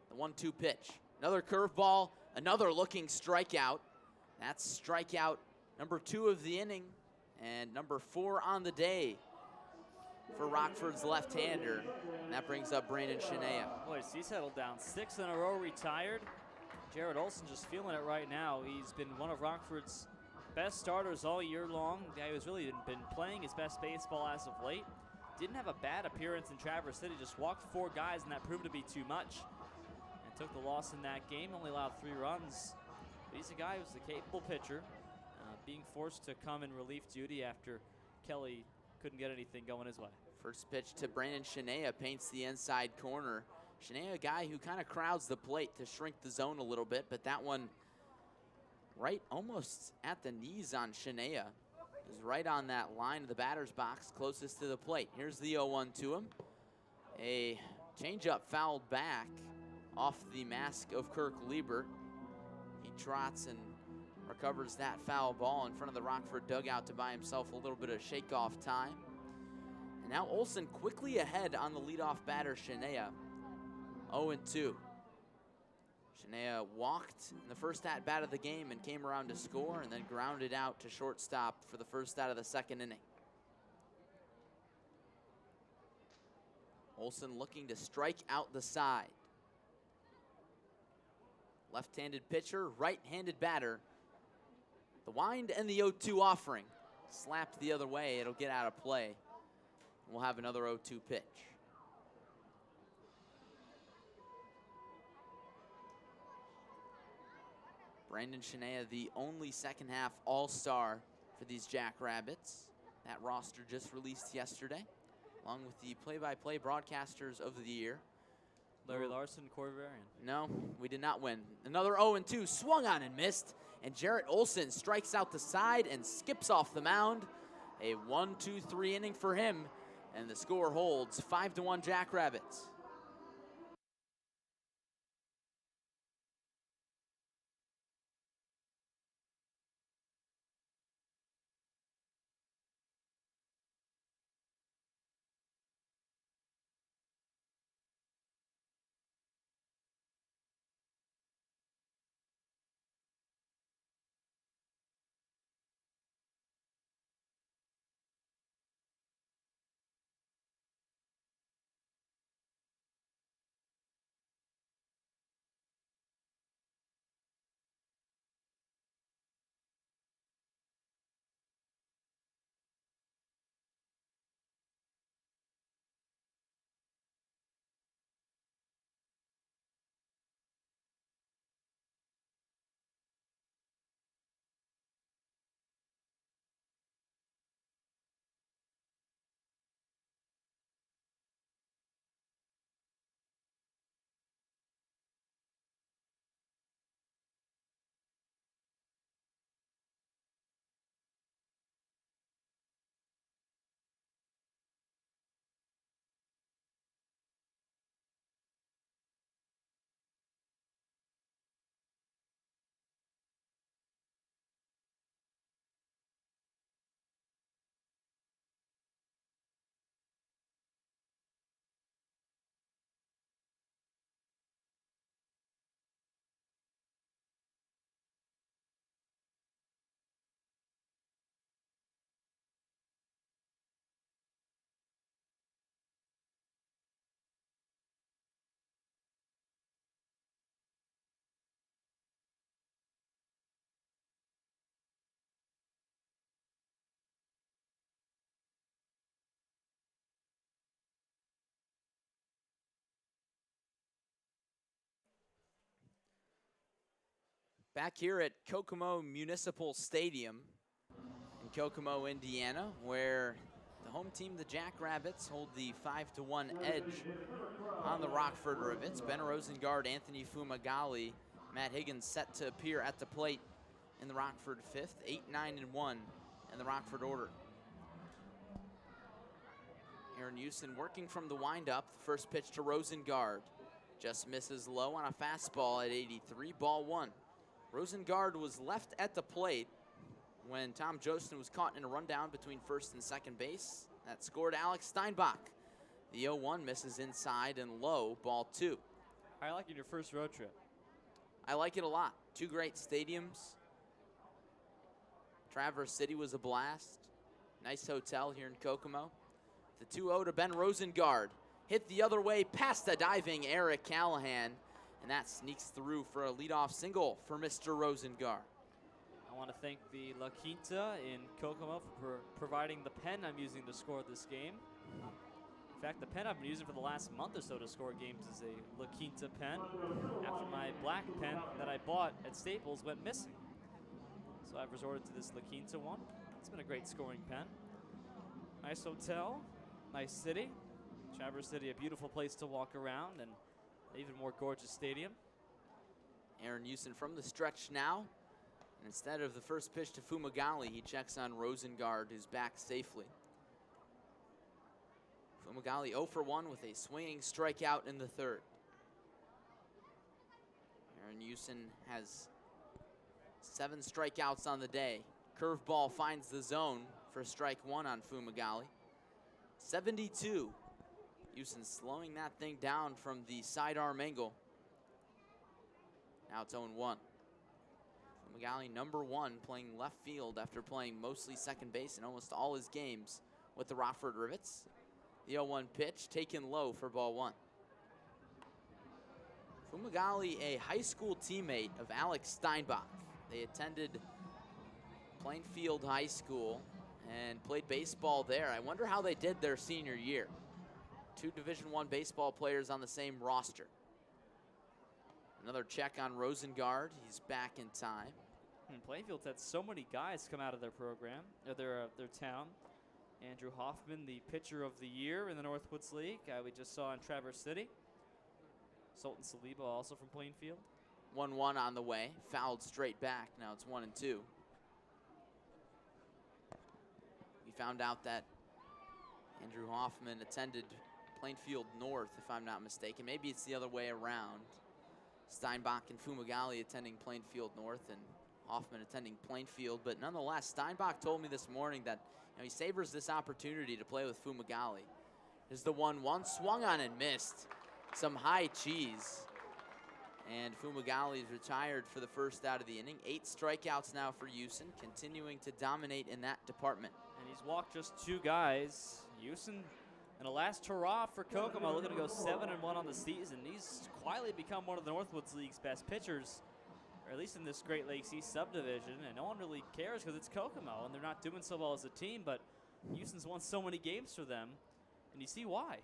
The 1-2 pitch. Another curveball, another looking strikeout. That's strikeout number 2 of the inning and number 4 on the day for Rockford's left-hander. And that brings up Brandon Shania. Boy, he's settled down. 6 in a row retired. Jarrett Olson just feeling it right now. He's been one of Rockford's best starters all year long. The guy who's really been playing his best baseball as of late. Didn't have a bad appearance in Traverse City, just walked 4 guys, and that proved to be too much. And took the loss in that game, only allowed 3 runs. But he's a guy who's a capable pitcher, being forced to come in relief duty after Kelly couldn't get anything going his way. First pitch to Brandon Shania, paints the inside corner. Shania, a guy who kind of crowds the plate to shrink the zone a little bit, but that one right almost at the knees on Shania. Is right on that line of the batter's box closest to the plate. Here's the 0-1 to him. A changeup fouled back off the mask of Kirk Liebert. He trots and recovers that foul ball in front of the Rockford dugout to buy himself a little bit of shake-off time. And now Olson quickly ahead on the leadoff batter, Shania. 0-2. Shania walked in the first at-bat of the game and came around to score, and then grounded out to shortstop for the first out of the second inning. Olson looking to strike out the side. Left-handed pitcher, right-handed batter. The wind and the 0-2 offering. Slapped the other way, it'll get out of play. We'll have another 0-2 pitch. Brandon Shania, the only second half all-star for these Jackrabbits. That roster just released yesterday, along with the play-by-play broadcasters of the year. Larry Larson, Kory Berberian. No, we did not win. Another 0-2, swung on and missed, and Jarrett Olson strikes out the side and skips off the mound. A 1-2-3 inning for him, and the score holds 5-1 Jackrabbits. Back here at Kokomo Municipal Stadium in Kokomo, Indiana, where the home team, the Jackrabbits, hold the 5-1 edge on the Rockford Rivets. Ben Rosengard, Anthony Fumagalli, Matt Higgins set to appear at the plate in the Rockford fifth, 8-9-1 in the Rockford order. Aaron Houston working from the windup. The first pitch to Rosengard. Just misses low on a fastball at 83, ball one. Rosengard was left at the plate when Tom Jostin was caught in a rundown between first and second base. That scored Alex Steinbach. The 0-1 misses inside and low, ball two. I like your first road trip. I like it a lot. Two great stadiums. Traverse City was a blast. Nice hotel here in Kokomo. The 2-0 to Ben Rosengard. Hit the other way past the diving Eric Callahan. And that sneaks through for a leadoff single for Mr. Rosengard. I want to thank the La Quinta in Kokomo for providing the pen I'm using to score this game. In fact, the pen I've been using for the last month or so to score games is a La Quinta pen after my black pen that I bought at Staples went missing. So I've resorted to this La Quinta one. It's been a great scoring pen. Nice hotel, nice city. Traverse City, a beautiful place to walk around, and even more gorgeous stadium. Aaron Houston from the stretch now. And instead of the first pitch to Fumagalli, he checks on Rosengard, who's back safely. Fumagalli 0 for 1 with a swinging strikeout in the third. Aaron Houston has 7 strikeouts on the day. Curveball finds the zone for strike one on Fumagalli. 72. Houston slowing that thing down from the sidearm angle. Now it's 0-1. Fumagalli, number 1, playing left field after playing mostly second base in almost all his games with the Rockford Rivets. The 0-1 pitch taken low for ball one. Fumagalli, a high school teammate of Alex Steinbach. They attended Plainfield High School and played baseball there. I wonder how they did their senior year. 2 Division I baseball players on the same roster. Another check on Rosengard. He's back in time. Plainfield's had so many guys come out of their program, or their town. Andrew Hoffman, the pitcher of the year in the Northwoods League, guy we just saw in Traverse City. Sultan Saliba also from Plainfield. 1-1 on the way, fouled straight back. Now it's 1-2. We found out that Andrew Hoffman attended Plainfield North, if I'm not mistaken. Maybe it's the other way around. Steinbach and Fumagalli attending Plainfield North and Hoffman attending Plainfield. But nonetheless, Steinbach told me this morning that he savors this opportunity to play with Fumagalli. Here's the 1-1, swung on and missed. Some high cheese. And Fumagalli's retired for the first out of the inning. 8 strikeouts now for Houston, continuing to dominate in that department. And he's walked just 2 guys. Houston, in a last hurrah for Kokomo, looking to go 7-1 on the season. He's quietly become one of the Northwoods League's best pitchers, or at least in this Great Lakes East subdivision, and no one really cares because it's Kokomo, and they're not doing so well as a team, but Houston's won so many games for them, and you see why.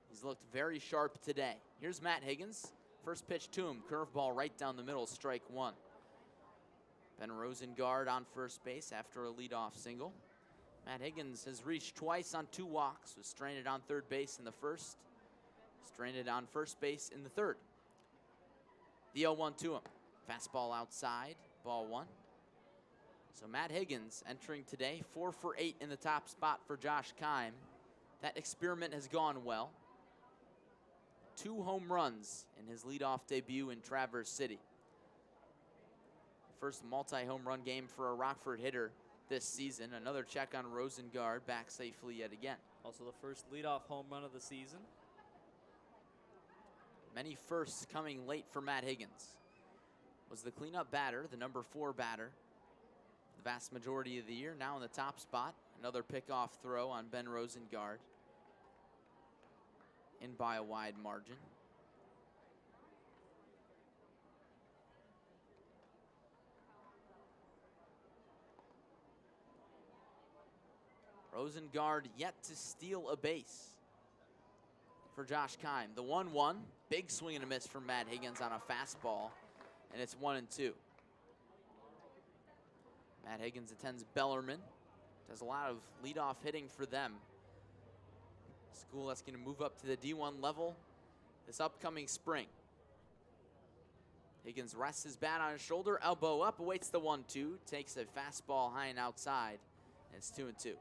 He's looked very sharp today. Here's Matt Higgins. First pitch to him, curveball right down the middle, strike 1. Ben Rosengard on first base after a leadoff single. Matt Higgins has reached twice on 2 walks, was stranded on third base in the first, stranded on first base in the third. The 0-1 to him. Fastball outside, ball 1. So Matt Higgins entering today, 4 for 8 in the top spot for Josh Keim. That experiment has gone well. 2 home runs in his leadoff debut in Traverse City. First multi-home run game for a Rockford hitter this season. Another check on Rosengard, back safely yet again. Also the first leadoff home run of the season. Many firsts coming late for Matt Higgins. Was the cleanup batter, the number 4 batter, the vast majority of the year, now in the top spot. Another pickoff throw on Ben Rosengard. In by a wide margin. Rosengard yet to steal a base for Josh Keim. The 1-1, big swing and a miss from Matt Higgins on a fastball, and it's 1-2. Matt Higgins attends Bellarmine, does a lot of leadoff hitting for them. School that's going to move up to the D1 level this upcoming spring. Higgins rests his bat on his shoulder, elbow up, awaits the 1-2, takes a fastball high and outside, and it's 2-2.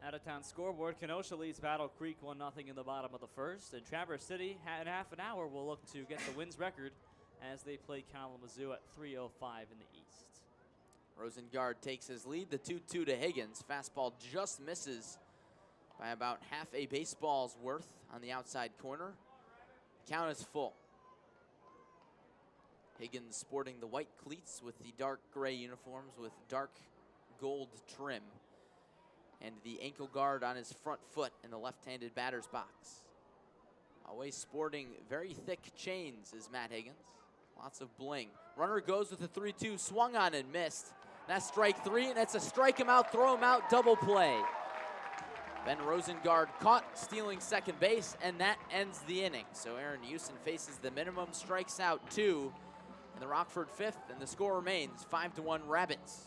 Out-of-town scoreboard, Kenosha leads Battle Creek 1-0 in the bottom of the first, and Traverse City in half an hour will look to get the wins record as they play Kalamazoo at 3:05 in the East. Rosengard takes his lead, the 2-2 to Higgins. Fastball just misses by about half a baseball's worth on the outside corner. Count is full. Higgins sporting the white cleats with the dark gray uniforms with dark gold trim, and the ankle guard on his front foot in the left-handed batter's box. Always sporting very thick chains is Matt Higgins. Lots of bling. Runner goes with a 3-2, swung on and missed. That's strike 3, and that's a strike him out, throw him out, double play. Ben Rosengard caught stealing second base, and that ends the inning. So Aaron Houston faces the minimum, strikes out 2 in the Rockford 5th, and the score remains 5-1 Rabbits.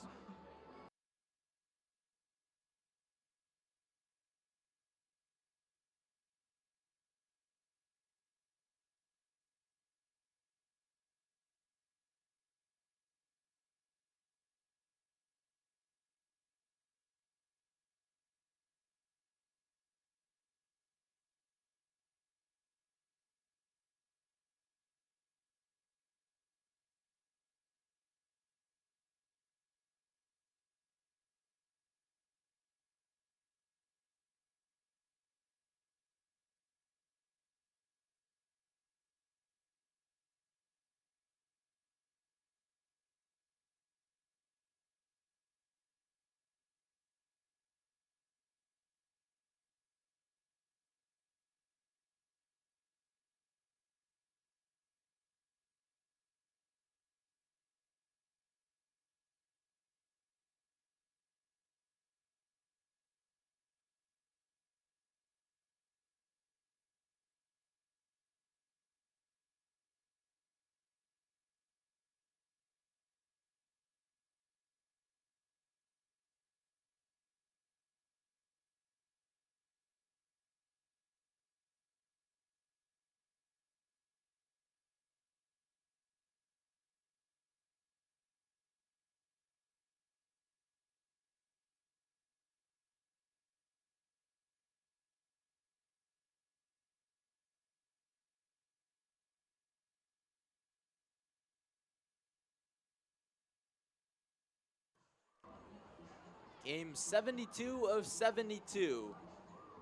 Game 72 of 72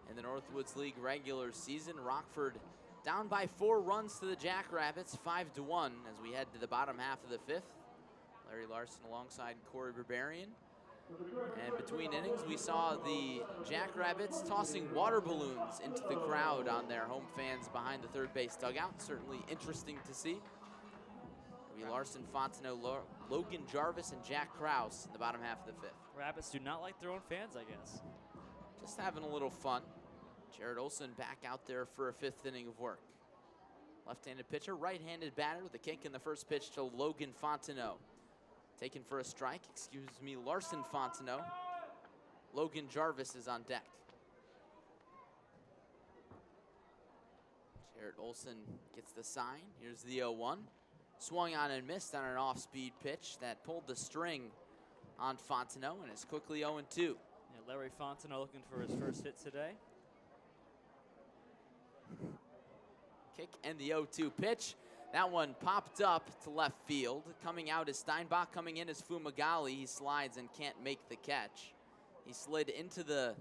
in the Northwoods League regular season. Rockford down by 4 runs to the Jackrabbits, 5-1 as we head to the bottom half of the 5th. Larry Larson alongside Kory Berberian. And between innings, we saw the Jackrabbits tossing water balloons into the crowd on their home fans behind the third base dugout. Certainly interesting to see. Larson, Fontenot, Logan Jarvis, and Jack Krause in the bottom half of the 5th. Rabbits do not like their own fans, I guess. Just having a little fun. Jared Olson back out there for a 5th inning of work. Left-handed pitcher, right-handed batter with a kick in the first pitch to Logan Fontenot. Taken for a strike, Larson Fontenot. Logan Jarvis is on deck. Jared Olson gets the sign. Here's the 0-1. Swung on and missed on an off-speed pitch that pulled the string on Fontenot, and it's quickly 0-2. Yeah, Larry Fontenot looking for his first hit today. Kick and the 0-2 pitch. That one popped up to left field. Coming out is Steinbach, coming in is Fumagalli. He slides and can't make the catch. He slid into the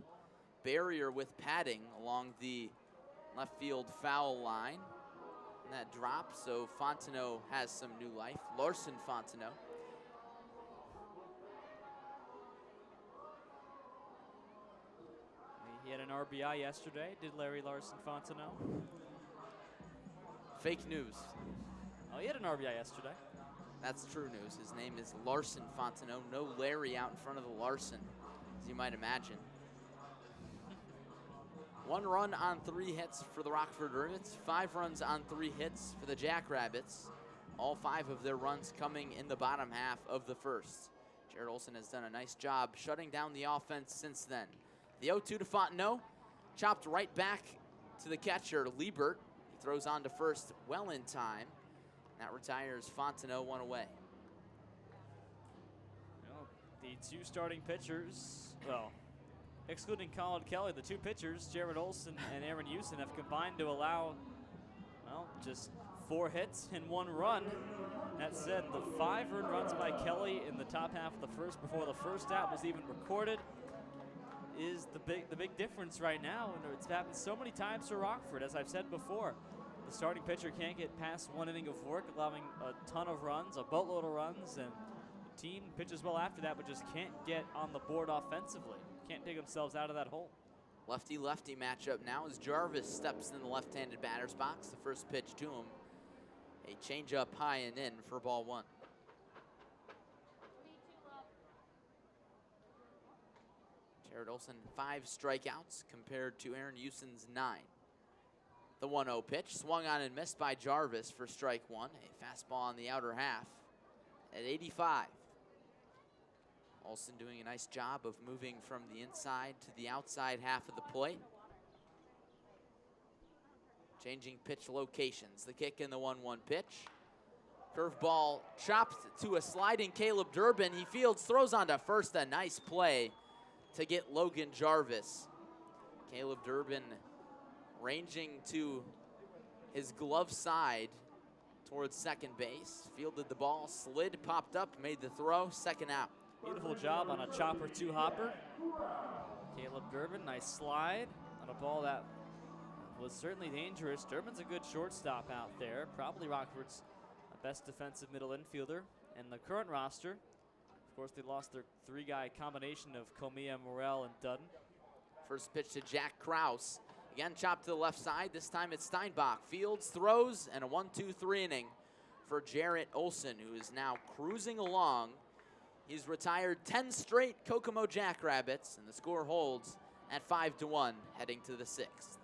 barrier with padding along the left field foul line. And that dropped, so Fontenot has some new life. Larson Fontenot. He had an RBI yesterday, did Larry Larson Fontenot. Fake news. Oh, he had an RBI yesterday. That's true news. His name is Larson Fontenot. No Larry out in front of the Larson, as you might imagine. 1 run on 3 hits for the Rockford Rivets, 5 runs on 3 hits for the Jackrabbits. All 5 of their runs coming in the bottom half of the 1st. Jared Olson has done a nice job shutting down the offense since then. The 0-2 to Fontenot, chopped right back to the catcher, Liebert. He throws on to first well in time. That retires Fontenot 1 away. Well, the 2 starting pitchers, well, excluding Colin Kelly, the 2 pitchers, Jared Olson and Aaron Houston, have combined to allow, well, just 4 hits and 1 run. That said, the 5 earned runs by Kelly in the top half of the 1st before the first out was even recorded is the big difference right now. And it's happened so many times for Rockford, as I've said before. The starting pitcher can't get past 1 inning of work, allowing a ton of runs, a boatload of runs, and the team pitches well after that, but just can't get on the board offensively. Can't dig themselves out of that hole. Lefty-lefty matchup now as Jarvis steps in the left-handed batter's box. The first pitch to him, a changeup high and in for ball 1. Jared Olson, 5 strikeouts compared to Aaron Houston's 9. The 1-0 pitch, swung on and missed by Jarvis for strike 1. A fastball on the outer half at 85. Olson doing a nice job of moving from the inside to the outside half of the plate. Changing pitch locations. The kick in the 1-1 pitch. Curveball chopped to a sliding Caleb Durbin. He fields, throws on to first. A nice play to get Logan Jarvis. Caleb Durbin ranging to his glove side towards second base. Fielded the ball, slid, popped up, made the throw, second out. Beautiful job on a chopper 2 hopper. Caleb Durbin, nice slide on a ball that was certainly dangerous. Durbin's a good shortstop out there. Probably Rockford's best defensive middle infielder in the current roster. Of course, they lost their 3-guy combination of Comia, Morel, and Dutton. First pitch to Jack Krause. Again, chopped to the left side. This time it's Steinbach. Fields, throws, and a 1-2-3 inning for Jarrett Olson, who is now cruising along. He's retired 10 straight Kokomo Jackrabbits, and the score holds at 5-1 heading to the 6th.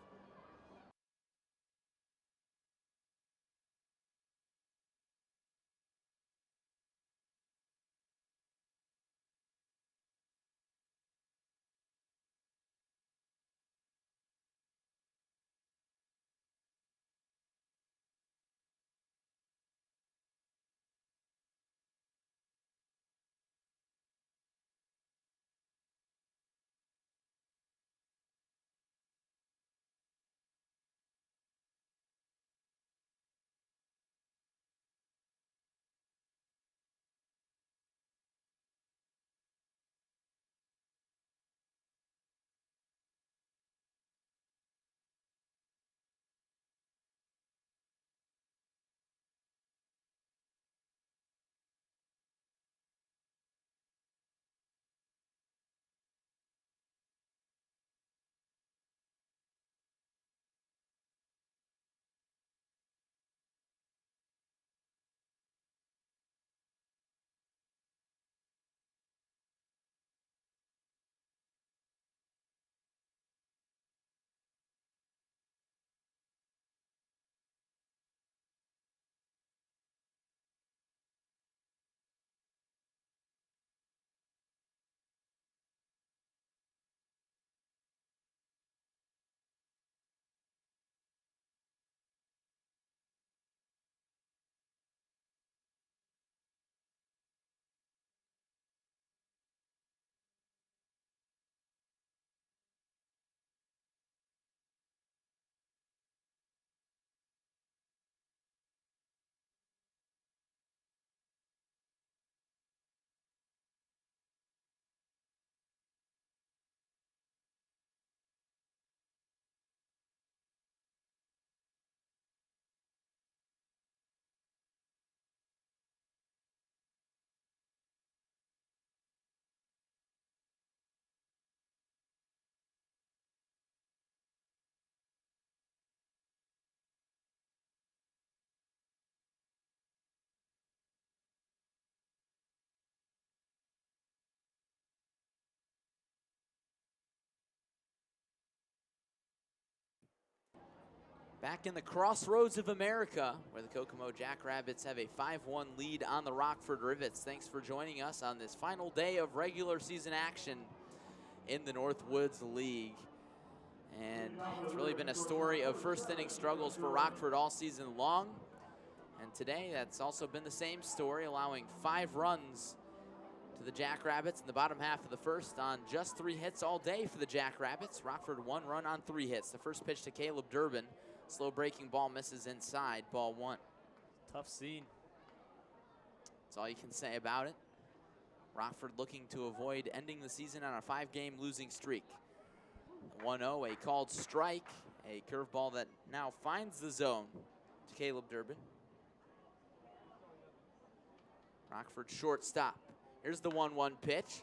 Back in the crossroads of America, where the Kokomo Jackrabbits have a 5-1 lead on the Rockford Rivets. Thanks for joining us on this final day of regular season action in the Northwoods League. And it's really been a story of first inning struggles for Rockford all season long. And today, that's also been the same story, allowing 5 runs to the Jackrabbits in the bottom half of the first on just 3 hits all day for the Jackrabbits. Rockford 1 run on 3 hits. The first pitch to Caleb Durbin. Slow breaking ball misses inside, ball 1. Tough scene. That's all you can say about it. Rockford looking to avoid ending the season on a 5-game losing streak. 1-0, a called strike, a curveball that now finds the zone to Caleb Durbin. Rockford shortstop. Here's the 1-1 pitch.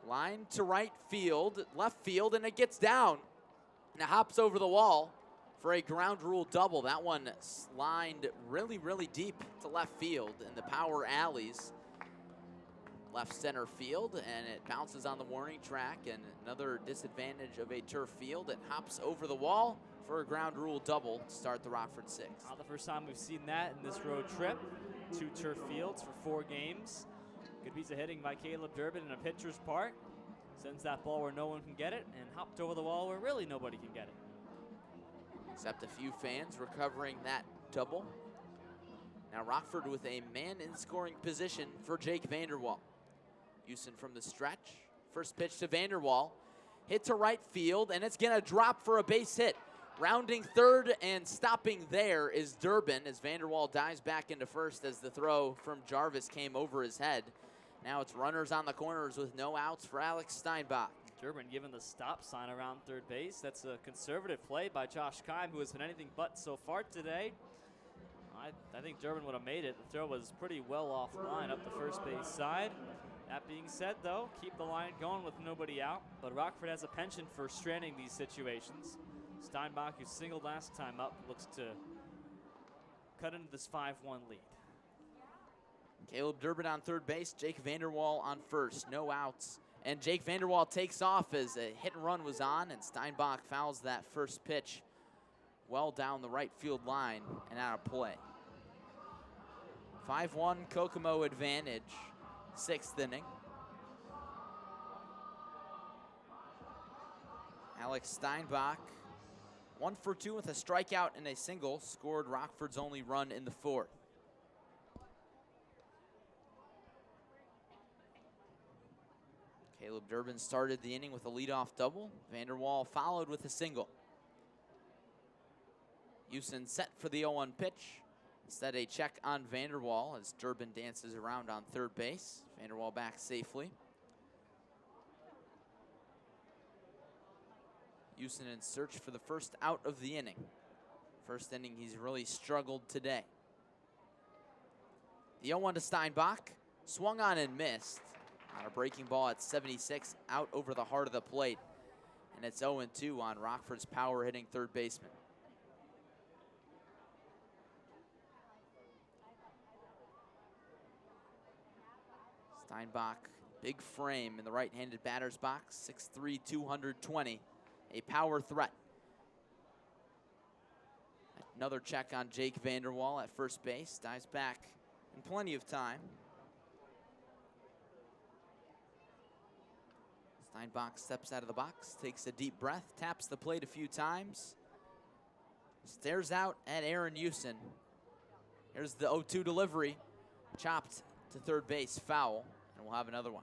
Line to right field, left field, and it gets down. And it hops over the wall for a ground rule double. That one lined really, really deep to left field in the power alleys. Left center field, and it bounces on the warning track, and another disadvantage of a turf field. It hops over the wall for a ground rule double to start the Rockford 6. Not the first time we've seen that in this road trip. 2 turf fields for 4 games. Good piece of hitting by Caleb Durbin in a pitcher's park. Sends that ball where no one can get it, and hopped over the wall where really nobody can get it. Except a few fans recovering that double. Now Rockford with a man in scoring position for Jake Vanderwall. Houston from the stretch. First pitch to Vanderwall. Hit to right field, and it's going to drop for a base hit. Rounding third and stopping there is Durbin as Vanderwall dives back into first as the throw from Jarvis came over his head. Now it's runners on the corners with no outs for Alex Steinbach. Durbin given the stop sign around third base. That's a conservative play by Josh Keim, who has been anything but so far today. I think Durbin would have made it. The throw was pretty well offline up the first base side. That being said, though, keep the line going with nobody out. But Rockford has a penchant for stranding these situations. Steinbach, who singled last time up, looks to cut into this 5-1 lead. Caleb Durbin on third base, Jake Vanderwall on first, no outs. And Jake Vanderwall takes off as a hit and run was on, and Steinbach fouls that first pitch well down the right field line and out of play. 5-1 Kokomo advantage, 6th inning. Alex Steinbach, 1 for 2 with a strikeout and a single, scored Rockford's only run in the 4th. Caleb Durbin started the inning with a leadoff double. Vanderwall followed with a single. Houston set for the 0-1 pitch. Instead, a check on Vanderwall as Durbin dances around on third base. Vanderwall back safely. Houston in search for the first out of the inning. First inning, he's really struggled today. The 0-1 to Steinbach, swung on and missed. On a breaking ball at 76, out over the heart of the plate. And it's 0-2 on Rockford's power hitting third baseman. Steinbach, big frame in the right-handed batter's box, 6'3", 220, a power threat. Another check on Jake Vanderwall at first base, dives back in plenty of time. Steinbach steps out of the box, takes a deep breath, taps the plate a few times, stares out at Aaron Houston. Here's the 0-2 delivery, chopped to third base, foul, and we'll have another one.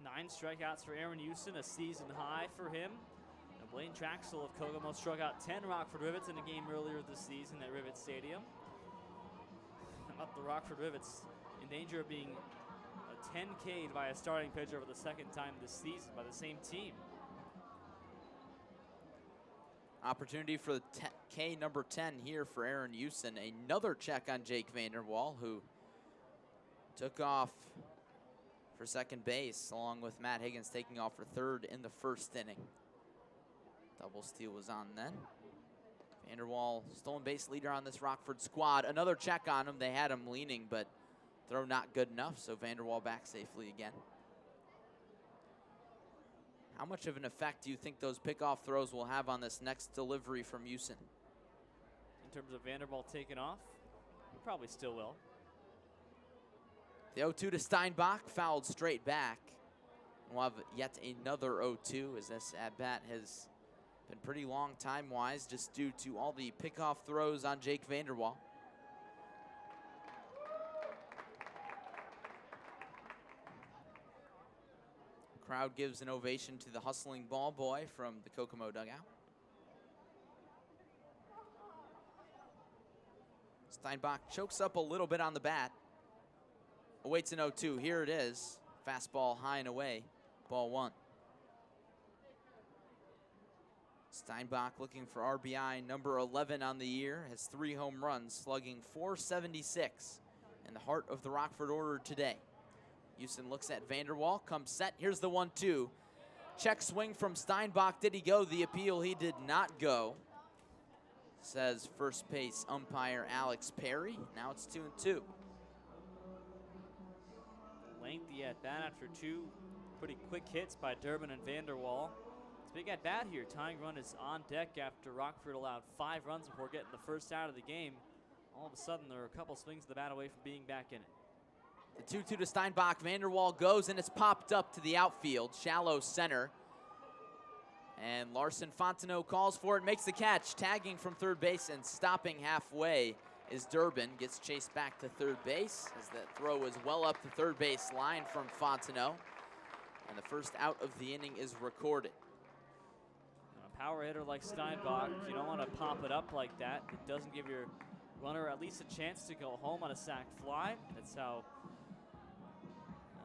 9 strikeouts for Aaron Houston, a season high for him. And Blaine Traxel of Kokomo struck out 10 Rockford Rivets in a game earlier this season at Rivet Stadium. About the Rockford Rivets in danger of being 10K'd by a starting pitcher for the second time this season by the same team. Opportunity for the K number 10 here for Aaron Houston. Another check on Jake Vanderwall, who took off for second base, along with Matt Higgins taking off for third in the first inning. Double steal was on then. Vanderwall, stolen base leader on this Rockford squad. Another check on him. They had him leaning, but throw not good enough, so Vanderwall back safely again. How much of an effect do you think those pickoff throws will have on this next delivery from Houston? In terms of Vanderwall taking off, he probably still will. The 0-2 to Steinbach, fouled straight back. We'll have yet another 0-2 as this at-bat has been pretty long time-wise just due to all the pickoff throws on Jake Vanderwall. Crowd gives an ovation to the hustling ball boy from the Kokomo dugout. Steinbach chokes up a little bit on the bat. Awaits an 0-2. Here it is. Fastball high and away. Ball one. Steinbach looking for RBI number 11 on the year. Has 3 home runs, slugging .476 in the heart of the Rockford order today. Houston looks at Vanderwall, comes set. Here's the 1-2. Check swing from Steinbach. Did he go? The appeal, he did not go, says first base umpire Alex Perry. Now it's 2-2. Lengthy at bat after 2 pretty quick hits by Durbin and Vanderwall. It's a big at bat here. Tying run is on deck after Rockford allowed 5 runs before getting the first out of the game. All of a sudden, they're a couple swings of the bat away from being back in it. The 2-2 to Steinbach. Vanderwall goes, and it's popped up to the outfield, shallow center. And Larson Fontenot calls for it, makes the catch, tagging from third base and stopping halfway is Durbin. Gets chased back to third base as that throw is well up the third base line from Fontenot. And the first out of the inning is recorded. A power hitter like Steinbach, you don't want to pop it up like that. It doesn't give your runner at least a chance to go home on a sac fly.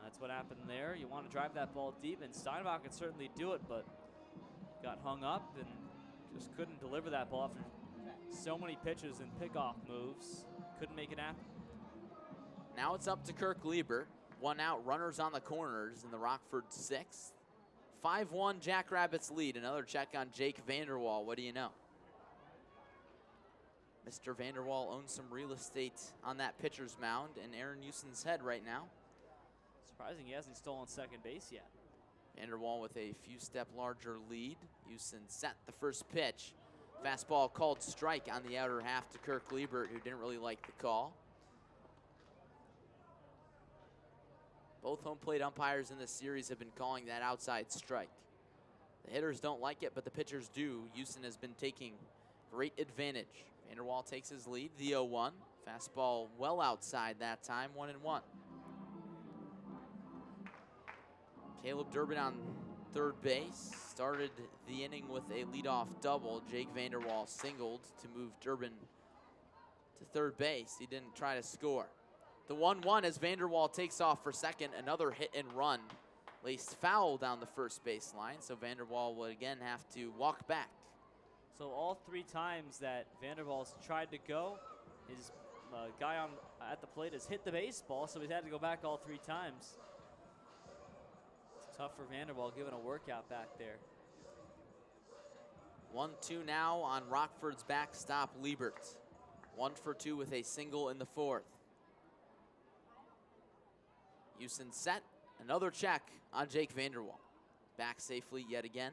That's what happened there. You want to drive that ball deep, and Steinbach can certainly do it, but got hung up and just couldn't deliver that ball after so many pitches and pickoff moves. Couldn't make it happen. Now it's up to Kirk Liebert. 1 out, runners on the corners in the Rockford 6th. 5-1 Jackrabbits lead. Another check on Jake Vanderwall. What do you know? Mr. Vanderwall owns some real estate on that pitcher's mound in Aaron Houston's head right now. Surprising he hasn't stolen second base yet. Vanderwall with a few step larger lead. Houston set the first pitch. Fastball called strike on the outer half to Kirk Liebert, who didn't really like the call. Both home plate umpires in this series have been calling that outside strike. The hitters don't like it, but the pitchers do. Houston has been taking great advantage. Vanderwall takes his lead, the 0-1. Fastball well outside that time, 1-1. Caleb Durbin on third base. Started the inning with a leadoff double. Jake Vanderwall singled to move Durbin to third base. He didn't try to score. The 1-1 as Vanderwall takes off for second. Another hit and run. Laced foul down the first base line, so Vanderwall would again have to walk back. So all 3 times that Vanderwall's tried to go, his guy at the plate has hit the baseball, so he's had to go back all 3 times. Tough for Vanderwall, giving a workout back there. 1-2 now on Rockford's backstop, Liebert. 1 for 2 with a single in the 4th. Houston set, another check on Jake Vanderwall. Back safely yet again.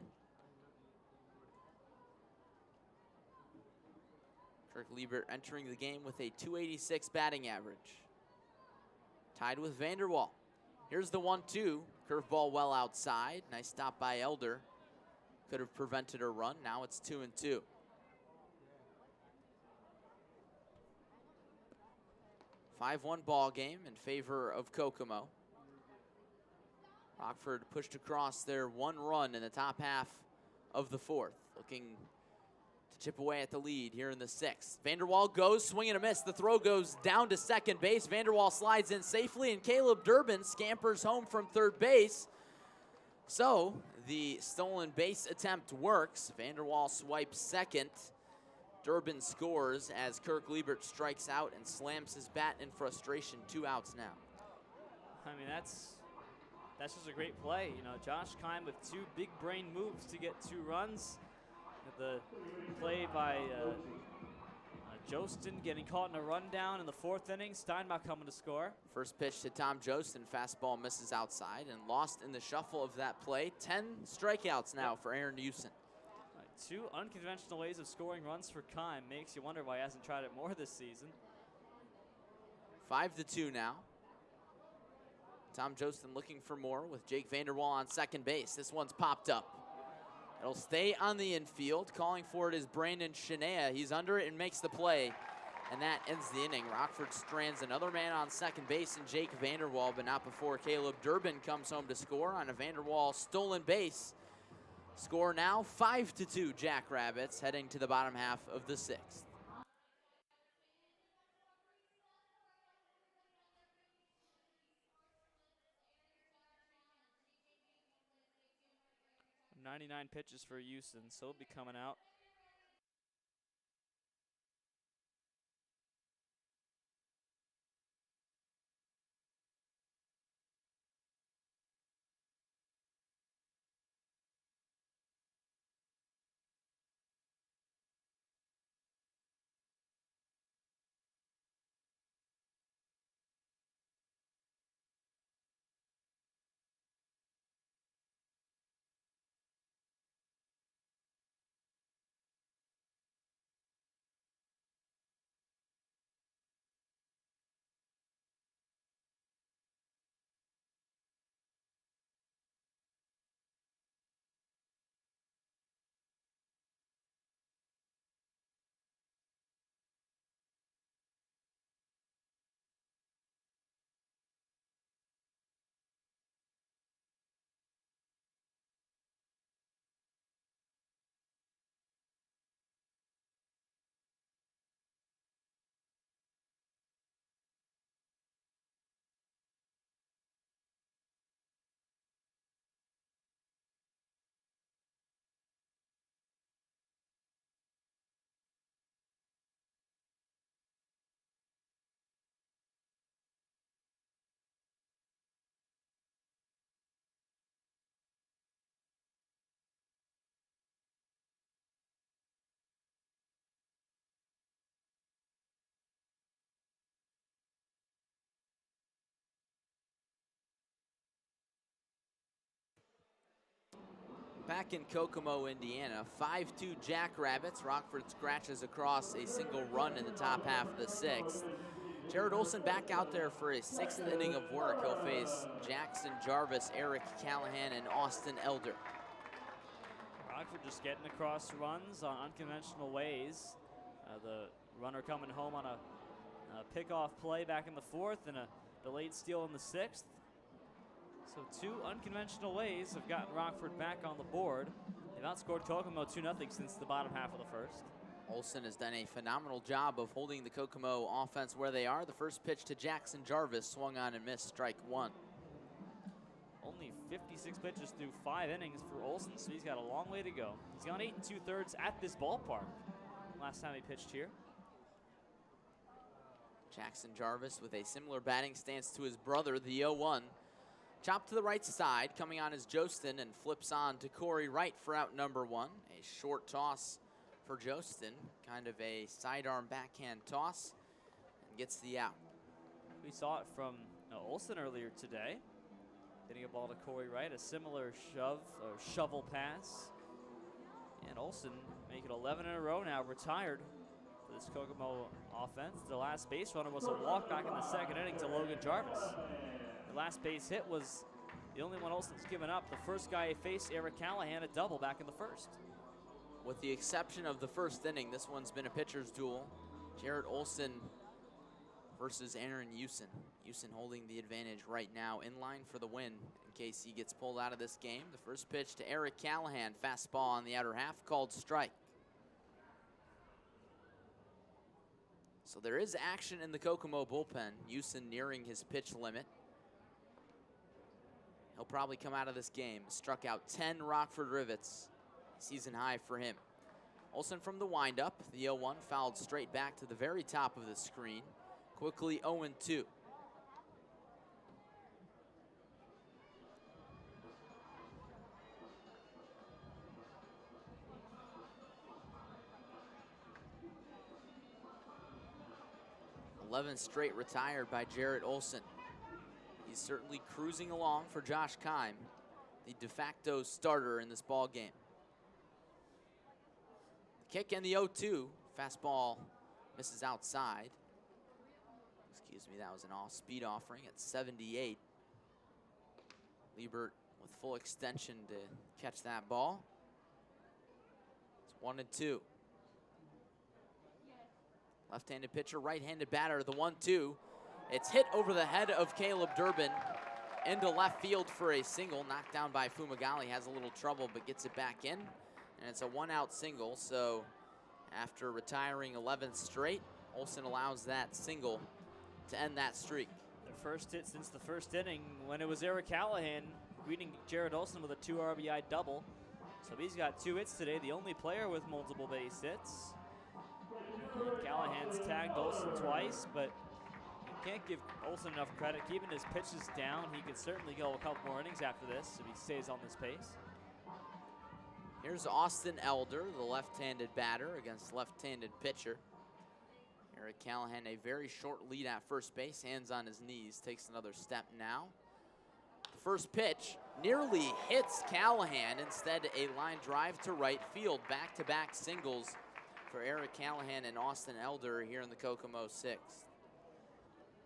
Kirk Liebert entering the game with a .286 batting average. Tied with Vanderwall. Here's the 1-2. Curveball well outside. Nice stop by Elder. Could have prevented a run. Now it's 2-2. A 5-1 ball game in favor of Kokomo. Rockford pushed across their 1 run in the top half of the 4th. Looking to chip away at the lead here in the 6th. Vanderwall goes, swing and a miss. The throw goes down to second base. Vanderwall slides in safely, and Caleb Durbin scampers home from third base. So the stolen base attempt works. Vanderwall swipes second. Durbin scores as Kirk Liebert strikes out and slams his bat in frustration. 2 outs now. I mean, that's just a great play. You know, Josh Kime with 2 big brain moves to get 2 runs. The play by Jostin getting caught in a rundown in the 4th inning. Steinbach coming to score. First pitch to Tom Jostin, fastball misses outside and lost in the shuffle of that play. 10 strikeouts now for Aaron Houston. Right, 2 unconventional ways of scoring runs for Kime. Makes you wonder why he hasn't tried it more this season. 5-2 now. Tom Jostin looking for more with Jake Vanderwall on second base. This one's popped up. It'll stay on the infield. Calling for it is Brandon Shinea. He's under it and makes the play. And that ends the inning. Rockford strands another man on second base and Jake Vanderwall, but not before Caleb Durbin comes home to score on a Vanderwall stolen base. Score now 5-2 Jackrabbits, heading to the bottom half of the 6th. 99 pitches for Houston, so he'll be coming out. Back in Kokomo, Indiana, 5-2 Jackrabbits. Rockford scratches across a single run in the top half of the 6th. Jared Olson back out there for his 6th inning of work. He'll face Jackson Jarvis, Eric Callahan, and Austin Elder. Rockford just getting across runs on unconventional ways. The runner coming home on a pickoff play back in the 4th and a delayed steal in the 6th. So 2 unconventional ways have gotten Rockford back on the board. They've outscored Kokomo 2-0 since the bottom half of the 1st. Olson has done a phenomenal job of holding the Kokomo offense where they are. The first pitch to Jackson Jarvis swung on and missed, strike 1. Only 56 pitches through 5 innings for Olson, so he's got a long way to go. He's gone 8 2/3 at this ballpark last time he pitched here. Jackson Jarvis with a similar batting stance to his brother, the 0-1. Chop to the right side, coming on is Jostin and flips on to Cory right for out number 1. A short toss for Jostin, kind of a sidearm backhand toss, and gets the out. We saw it from Olson earlier today. Hitting a ball to Cory right, a similar shovel pass. And Olson making 11 in a row now, retired for this Kokomo offense. The last base runner was a walk back in the 2nd inning to Logan Jarvis. The last base hit was the only one Olson's given up. The first guy he faced, Eric Callahan, a double back in the 1st. With the exception of the 1st inning, this one's been a pitcher's duel. Jared Olson versus Aaron Houston. Houston holding the advantage right now, in line for the win in case he gets pulled out of this game. The first pitch to Eric Callahan, fastball on the outer half, called strike. So there is action in the Kokomo bullpen. Houston nearing his pitch limit. He'll probably come out of this game. Struck out 10 Rockford Rivets. Season high for him. Olson from the windup. The 0-1 fouled straight back to the very top of the screen. Quickly 0-2. 11 straight retired by Jarrett Olson. He's certainly cruising along for Josh Keim, the de facto starter in this ball game. The kick and the 0-2. Fastball misses outside. Excuse me, that was an off-speed offering at 78. Liebert with full extension to catch that ball. It's 1-2. Left-handed pitcher, right-handed batter, the 1-2. It's hit over the head of Caleb Durbin into left field for a single, knocked down by Fumagalli. Has a little trouble, but gets it back in, and it's a one-out single. So after retiring 11 straight, Olson allows that single to end that streak. Their first hit since the first inning, when it was Eric Callahan greeting Jarrett Olson with a 2 RBI double. So he's got 2 hits today, the only player with multiple base hits. And Callahan's tagged Olson twice, but you can't give Olson enough credit. Keeping his pitches down, he could certainly go a couple more innings after this if he stays on this pace. Here's Austin Elder, the left-handed batter against left-handed pitcher. Eric Callahan, a very short lead at first base, hands on his knees, takes another step now. The first pitch nearly hits Callahan, instead a line drive to right field. Back-to-back singles for Eric Callahan and Austin Elder here in the Kokomo 6th.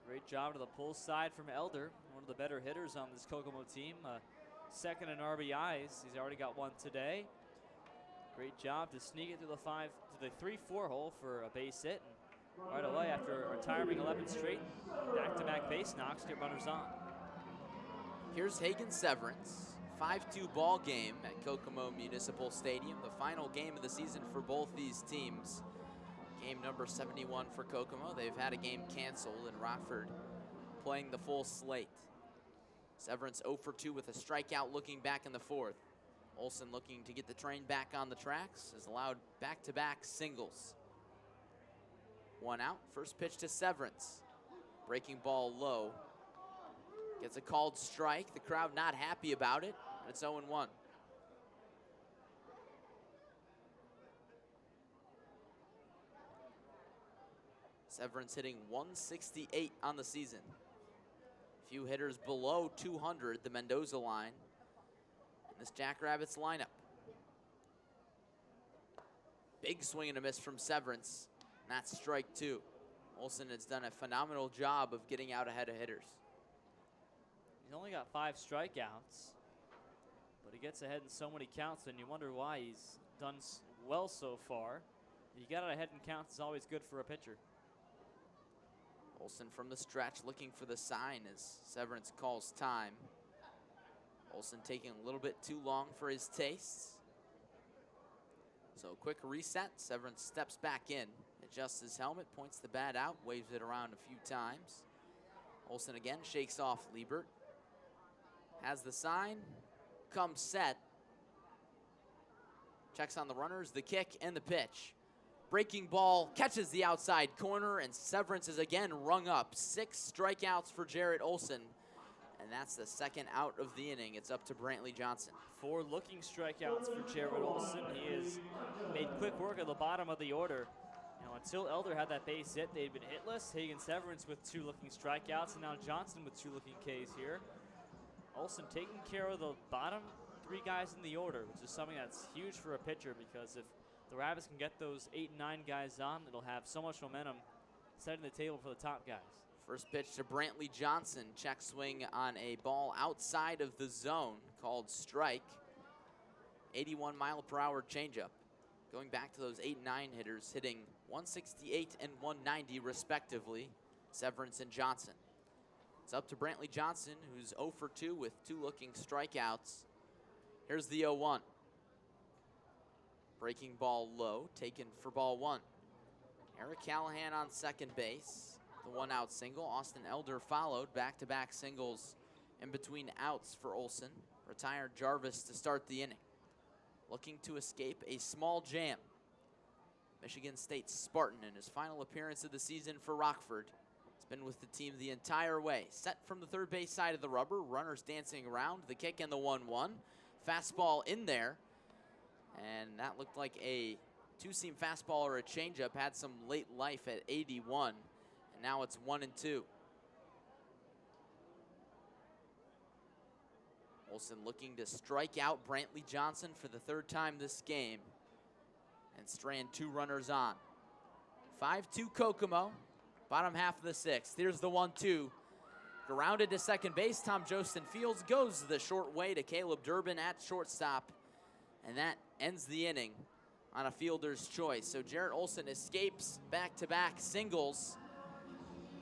Great job to the pull side from Elder, one of the better hitters on this Kokomo team. Second in RBIs, he's already got 1 today. Great job to sneak it through the 3-4 hole for a base hit. And right away, after retiring 11 straight, back-to-back base knocks, get runners on. Here's Hagen Severance, 5-2 ball game at Kokomo Municipal Stadium, the final game of the season for both these teams. Game number 71 for Kokomo. They've had a game canceled, and Rockford playing the full slate. Severance 0 for 2 with a strikeout looking back in the 4th. Olson looking to get the train back on the tracks, has allowed back-to-back singles. 1 out, first pitch to Severance. Breaking ball low. Gets a called strike. The crowd not happy about it, and it's 0-1. Severance hitting 168 on the season. Few hitters below 200, the Mendoza line, in this Jackrabbits lineup. Big swing and a miss from Severance. And that's strike 2. Olson has done a phenomenal job of getting out ahead of hitters. He's only got 5 strikeouts, but he gets ahead in so many counts, and you wonder why. He's done well so far. You get out ahead in counts is always good for a pitcher. Olson from the stretch looking for the sign as Severance calls time. Olson taking a little bit too long for his tastes. So quick reset, Severance steps back in, adjusts his helmet, points the bat out, waves it around a few times. Olson again shakes off Liebert. Has the sign, comes set. Checks on the runners, the kick, and the pitch. Breaking ball catches the outside corner, and Severance is again rung up. 6 strikeouts for Jarrett Olson, and that's the second out of the inning. It's up to Brantley Johnson. 4 looking strikeouts for Jarrett Olson. He has made quick work of the bottom of the order. You know, until Elder had that base hit, they'd been hitless. Hagen Severance with 2 looking strikeouts, and now Johnson with 2 looking Ks here. Olson taking care of the bottom 3 guys in the order, which is something that's huge for a pitcher, because if the Rabbits can get those 8 and 9 guys on, it'll have so much momentum setting the table for the top guys. First pitch to Brantley Johnson. Check swing on a ball outside of the zone, called strike. 81-mile-per-hour changeup. Going back to those 8 and 9 hitters, hitting 168 and 190 respectively, Severance and Johnson. It's up to Brantley Johnson, who's 0 for 2 with 2 looking strikeouts. Here's the 0-1. Breaking ball low, taken for ball 1. Eric Callahan on second base. The 1-out single. Austin Elder followed. Back-to-back singles in between outs for Olson. Retired Jarvis to start the inning. Looking to escape a small jam. Michigan State Spartan in his final appearance of the season for Rockford. He's been with the team the entire way. Set from the third base side of the rubber. Runners dancing around. The kick and the 1-1. Fastball in there. And that looked like a 2-seam fastball or a changeup. Had some late life at 81. And now it's 1-2. Olsen looking to strike out Brantley Johnson for the third time this game and strand 2 runners on. 5-2 Kokomo, bottom half of the 6th. Here's the 1-2. Grounded to second base. Tom Jostin Fields goes the short way to Caleb Durbin at shortstop. And that ends the inning on a fielder's choice. So Jarrett Olsen escapes back-to-back singles.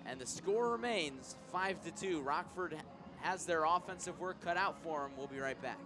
And the score remains 5-2. Rockford has their offensive work cut out for them. We'll be right back.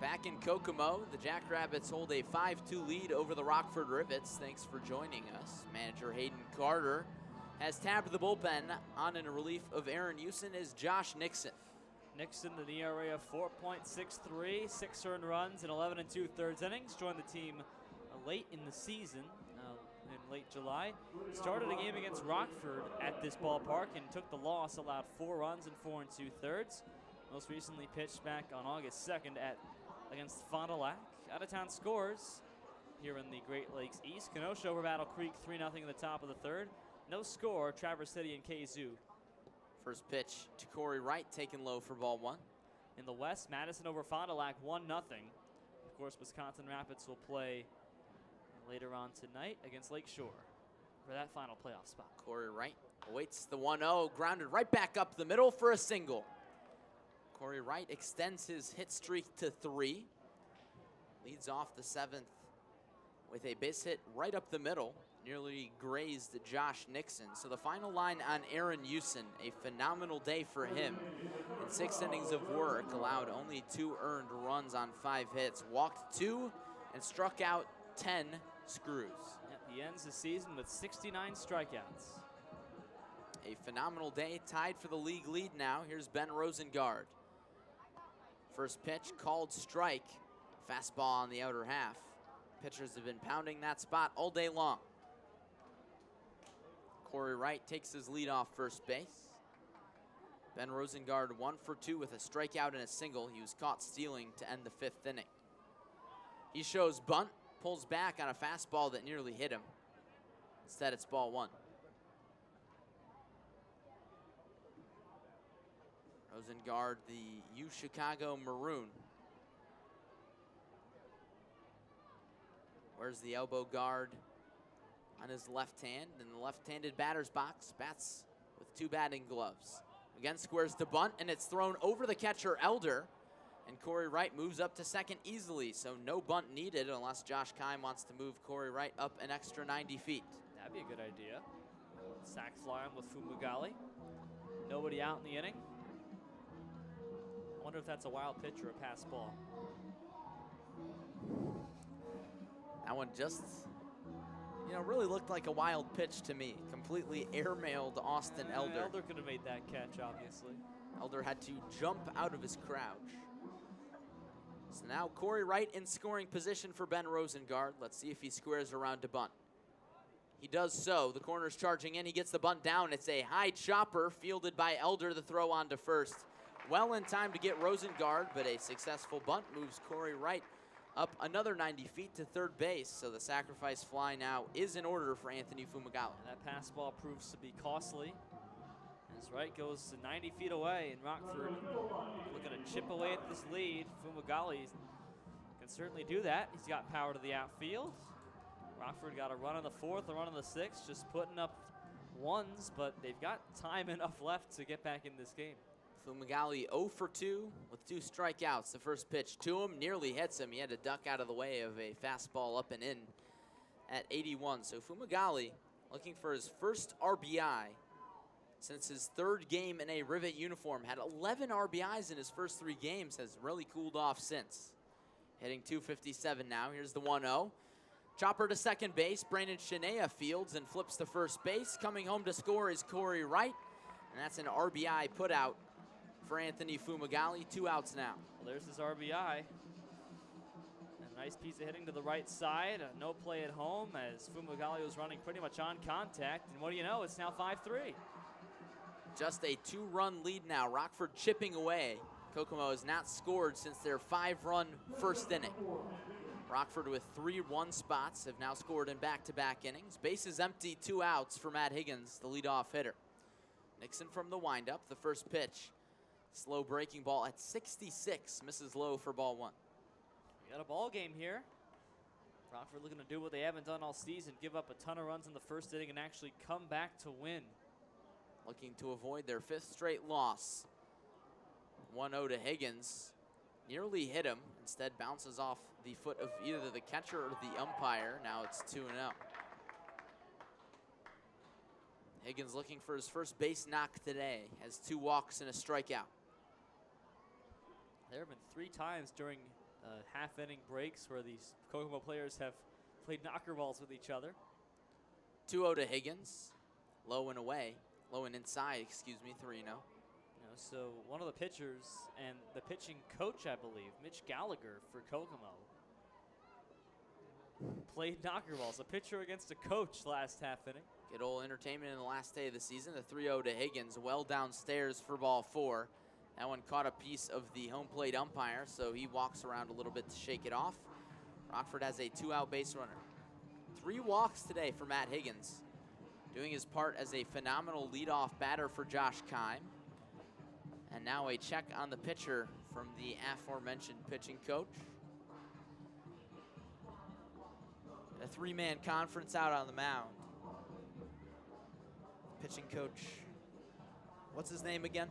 Back in Kokomo, the Jackrabbits hold a 5-2 lead over the Rockford Rivets. Thanks for joining us. Manager Hayden Carter has tabbed the bullpen. On in relief of Aaron Houston is Josh Nixon. Nixon, an ERA of 4.63, 6 earned runs in 11 2/3 innings. Joined the team late in the season, in late July. Started a game against Rockford at this ballpark and took the loss, allowed 4 runs in 4 2/3. Most recently pitched back on August 2nd against Fond du Lac. Out-of-town scores here in the Great Lakes East. Kenosha over Battle Creek 3-0 in the top of the 3rd. No score, Traverse City and Kazoo. First pitch to Cory Wright, taken low for ball 1. In the West, Madison over Fond du Lac 1-0. Of course, Wisconsin Rapids will play later on tonight against Lakeshore for that final playoff spot. Cory Wright awaits the 1-0, grounded right back up the middle for a single. Cory Wright extends his hit streak to 3. Leads off the 7th with a base hit right up the middle. Nearly grazed Josh Nixon. So the final line on Aaron Houston, a phenomenal day for him. In 6 innings of work, allowed only 2 earned runs on 5 hits. Walked 2 and struck out 10 screws. He ends the season with 69 strikeouts. A phenomenal day, tied for the league lead now. Here's Ben Rosengard. First pitch, called strike. Fastball on the outer half. Pitchers have been pounding that spot all day long. Cory Wright takes his lead off first base. Ben Rosengard 1 for 2 with a strikeout and a single. He was caught stealing to end the 5th inning. He shows bunt, pulls back on a fastball that nearly hit him. Instead, it's ball 1. Rosengard, the U Chicago Maroon. Where's the elbow guard on his left hand in the left-handed batter's box. Bats with 2 batting gloves. Again, squares the bunt, and it's thrown over the catcher, Elder. And Cory Wright moves up to second easily, so no bunt needed unless Josh Kime wants to move Cory Wright up an extra 90 feet. That'd be a good idea. Sack fly on with Fumagalli. Nobody out in the inning. I wonder if that's a wild pitch or a pass ball. That one just, really looked like a wild pitch to me. Completely airmailed Austin Elder. Elder could have made that catch, obviously. Elder had to jump out of his crouch. So now Cory Wright in scoring position for Ben Rosengard. Let's see if he squares around to bunt. He does so. The corner's charging in. He gets the bunt down. It's a high chopper fielded by Elder. The throw on to first. Well in time to get Rosengard, but a successful bunt moves Cory Wright up another 90 feet to third base. So the sacrifice fly now is in order for Anthony Fumagalli. That pass ball proves to be costly. As Wright goes to 90 feet away, and Rockford looking to chip away at this lead. Fumagalli can certainly do that. He's got power to the outfield. Rockford got a run on the 4th, a run on the 6th, just putting up ones, but they've got time enough left to get back in this game. Fumagalli 0 for 2 with 2 strikeouts. The first pitch to him nearly hits him. He had to duck out of the way of a fastball up and in at 81. So Fumagalli looking for his first RBI since his 3rd game in a Rivet uniform. Had 11 RBIs in his first 3 games. Has really cooled off since. Hitting .257 now. Here's the 1-0. Chopper to second base. Brandon Shinea fields and flips to first base. Coming home to score is Cory Wright. And that's an RBI put out for Anthony Fumagalli. 2 outs now. Well, there's his RBI. A nice piece of hitting to the right side. No play at home as Fumagalli was running pretty much on contact. And what do you know? It's now 5-3. Just a 2-run lead now. Rockford chipping away. Kokomo has not scored since their 5-run first inning. Rockford with 3 1 spots have now scored in back-to-back innings. Bases empty, 2 outs for Matt Higgins, the leadoff hitter. Nixon from the windup, the first pitch. Slow breaking ball at 66, misses low for ball 1. We got a ball game here. Rockford looking to do what they haven't done all season, give up a ton of runs in the first inning and actually come back to win. Looking to avoid their 5th straight loss. 1-0 to Higgins. Nearly hit him. Instead bounces off the foot of either the catcher or the umpire. Now it's 2-0. Higgins looking for his first base knock today. Has 2 walks and a strikeout. There have been 3 times during half-inning breaks where these Kokomo players have played knocker balls with each other. 2-0 to Higgins. Low and away. Low and inside, excuse me, 3-0. So one of the pitchers and the pitching coach, I believe, Mitch Gallagher for Kokomo, played knocker balls. A pitcher against a coach last half inning. Good old entertainment in the last day of the season. The 3-0 to Higgins, well downstairs for ball 4. That one caught a piece of the home plate umpire, so he walks around a little bit to shake it off. Rockford has a 2-out base runner. 3 walks today for Matt Higgins, doing his part as a phenomenal leadoff batter for Josh Kime. And now a check on the pitcher from the aforementioned pitching coach. A 3-man conference out on the mound. Pitching coach, what's his name again?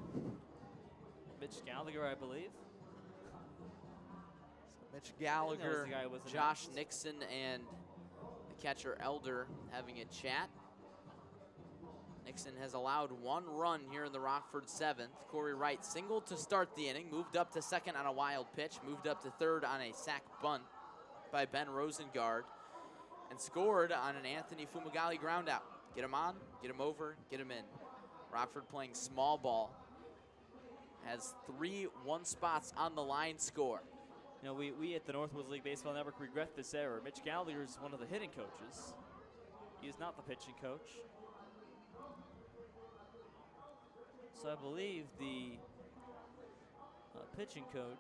Mitch Gallagher, I believe. Mitch Gallagher, Josh announced. Nixon, and the catcher Elder having a chat. Nixon has allowed 1 run here in the Rockford 7th. Cory Wright singled to start the inning, moved up to second on a wild pitch, moved up to third on a sac bunt by Ben Rosengard, and scored on an Anthony Fumagalli groundout. Get him on, get him over, get him in. Rockford playing small ball. Has 3 1 spots on the line score. You know, we at the Northwoods League Baseball Network regret this error. Mitch Gallagher is one of the hitting coaches. He is not the pitching coach. So I believe the pitching coach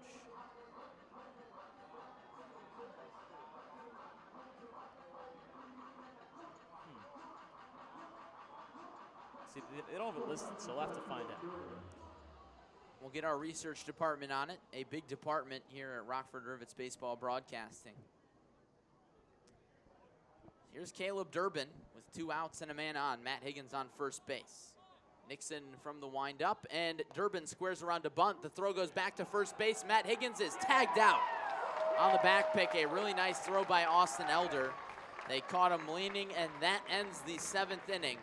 See, they don't have it listed, so we'll have to find out. We'll get our research department on it, a big department here at Rockford Rivets Baseball Broadcasting. Here's Caleb Durbin with 2 outs and a man on. Matt Higgins on first base. Nixon from the windup, and Durbin squares around to bunt. The throw goes back to first base. Matt Higgins is tagged out on the back pick. A really nice throw by Austin Elder. They caught him leaning, and that ends the 7th inning.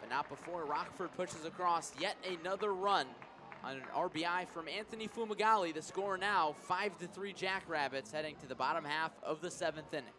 But not before Rockford pushes across yet another run on an RBI from Anthony Fumagalli. The score now 5-3 Jackrabbits, heading to the bottom half of the 7th inning.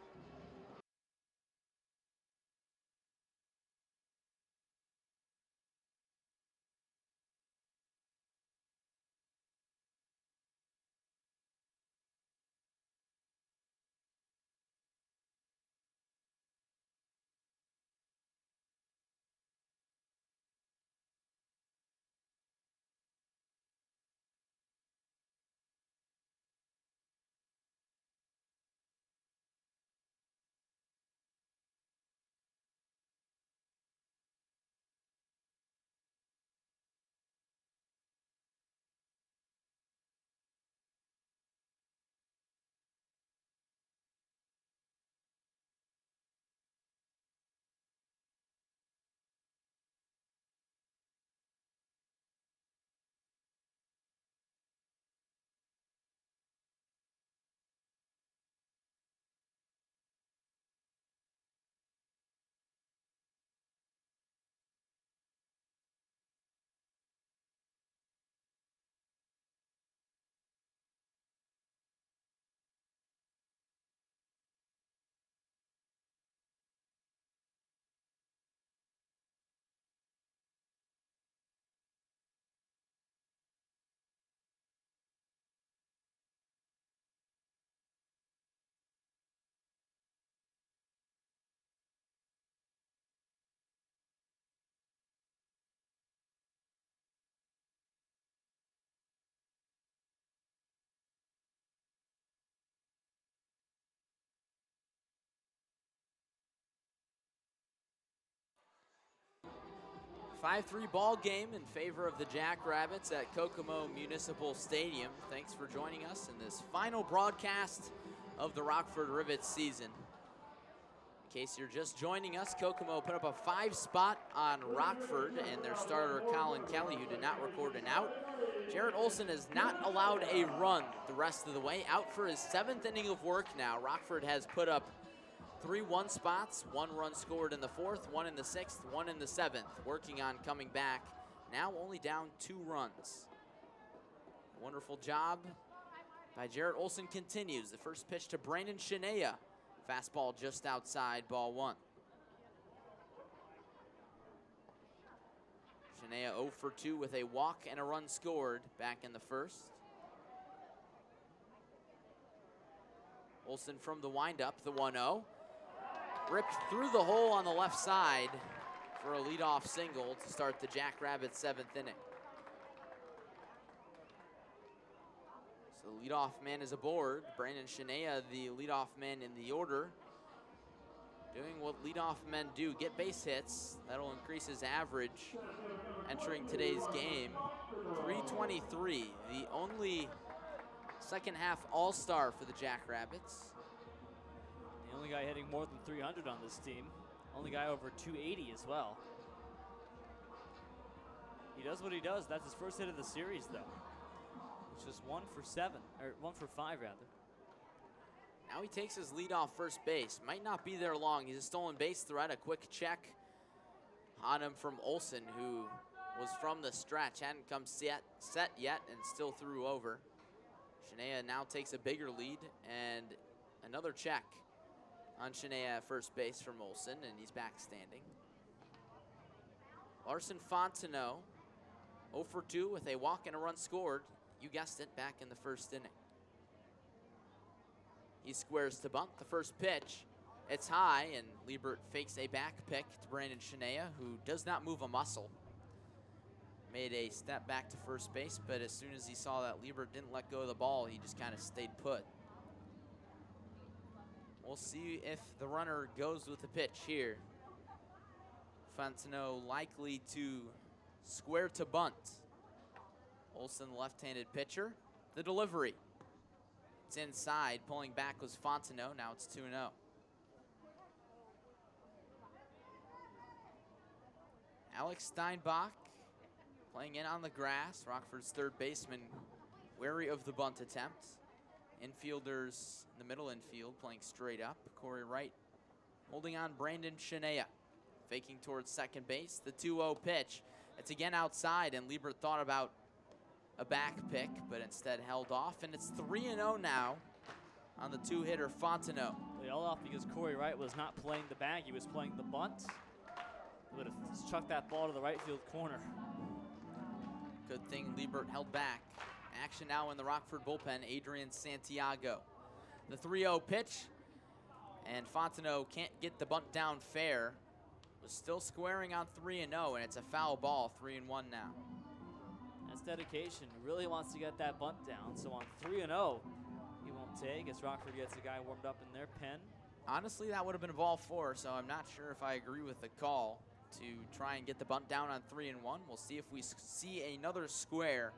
A 5-3 ball game in favor of the Jackrabbits at Kokomo Municipal Stadium. Thanks for joining us in this final broadcast of the Rockford Rivets season. In case you're just joining us, Kokomo put up a 5 spot on Rockford and their starter Colin Kelly, who did not record an out. Jarrett Olson has not allowed a run the rest of the way, out for his 7th inning of work now. Rockford has put up 3 1 spots, 1 run scored in the 4th, 1 in the 6th, 1 in the 7th, working on coming back. Now only down 2 runs. Wonderful job by Jarrett Olson continues. The first pitch to Brandon Shinea. Fastball just outside, ball 1. Shinea 0 for 2 with a walk and a run scored back in the 1st. Olson from the windup, the 1-0. Ripped through the hole on the left side for a leadoff single to start the Jackrabbits' 7th inning. So the leadoff man is aboard. Brandon Shinea, the leadoff man in the order, doing what leadoff men do, get base hits. That'll increase his average entering today's game. 323, the only second half all-star for the Jackrabbits. The only guy hitting more than 300 on this team. Only guy over 280 as well. He does what he does. That's his first hit of the series, though. It's just 1 for 7, or 1 for 5, rather. Now he takes his lead off first base. Might not be there long. He's a stolen base threat. A quick check on him from Olson, who was from the stretch. Hadn't come set yet and still threw over. Shinea now takes a bigger lead, and another check on Shinea at first base from Olson, and he's back standing. Larson Fontenot, 0 for 2 with a walk and a run scored. You guessed it, back in the 1st inning. He squares to bunt. The first pitch, it's high, and Liebert fakes a back pick to Brandon Shinea, who does not move a muscle. Made a step back to first base, but as soon as he saw that Liebert didn't let go of the ball, he just kind of stayed put. We'll see if the runner goes with the pitch here. Fontenot likely to square to bunt. Olson, left-handed pitcher. The delivery. It's inside. Pulling back was Fontenot. Now it's 2-0. Alex Steinbach playing in on the grass. Rockford's third baseman wary of the bunt attempt. Infielders in the middle infield playing straight up. Cory Wright holding on Brandon Shania. Faking towards second base. The 2-0 pitch. It's again outside, and Liebert thought about a back pick, but instead held off. And it's 3-0 now on the two-hitter Fontenot. They held off because Cory Wright was not playing the bag. He was playing the bunt. He would have chucked that ball to the right field corner. Good thing Liebert held back. Action now in the Rockford bullpen, Adrian Santiago. The 3-0 pitch, and Fontenot can't get the bunt down fair. Was still squaring on 3-0, and it's a foul ball, 3-1 now. That's dedication. He really wants to get that bunt down, so on 3-0, he won't take as Rockford gets a guy warmed up in their pen. Honestly, that would have been a ball 4, so I'm not sure if I agree with the call to try and get the bunt down on 3-1. We'll see if we see another square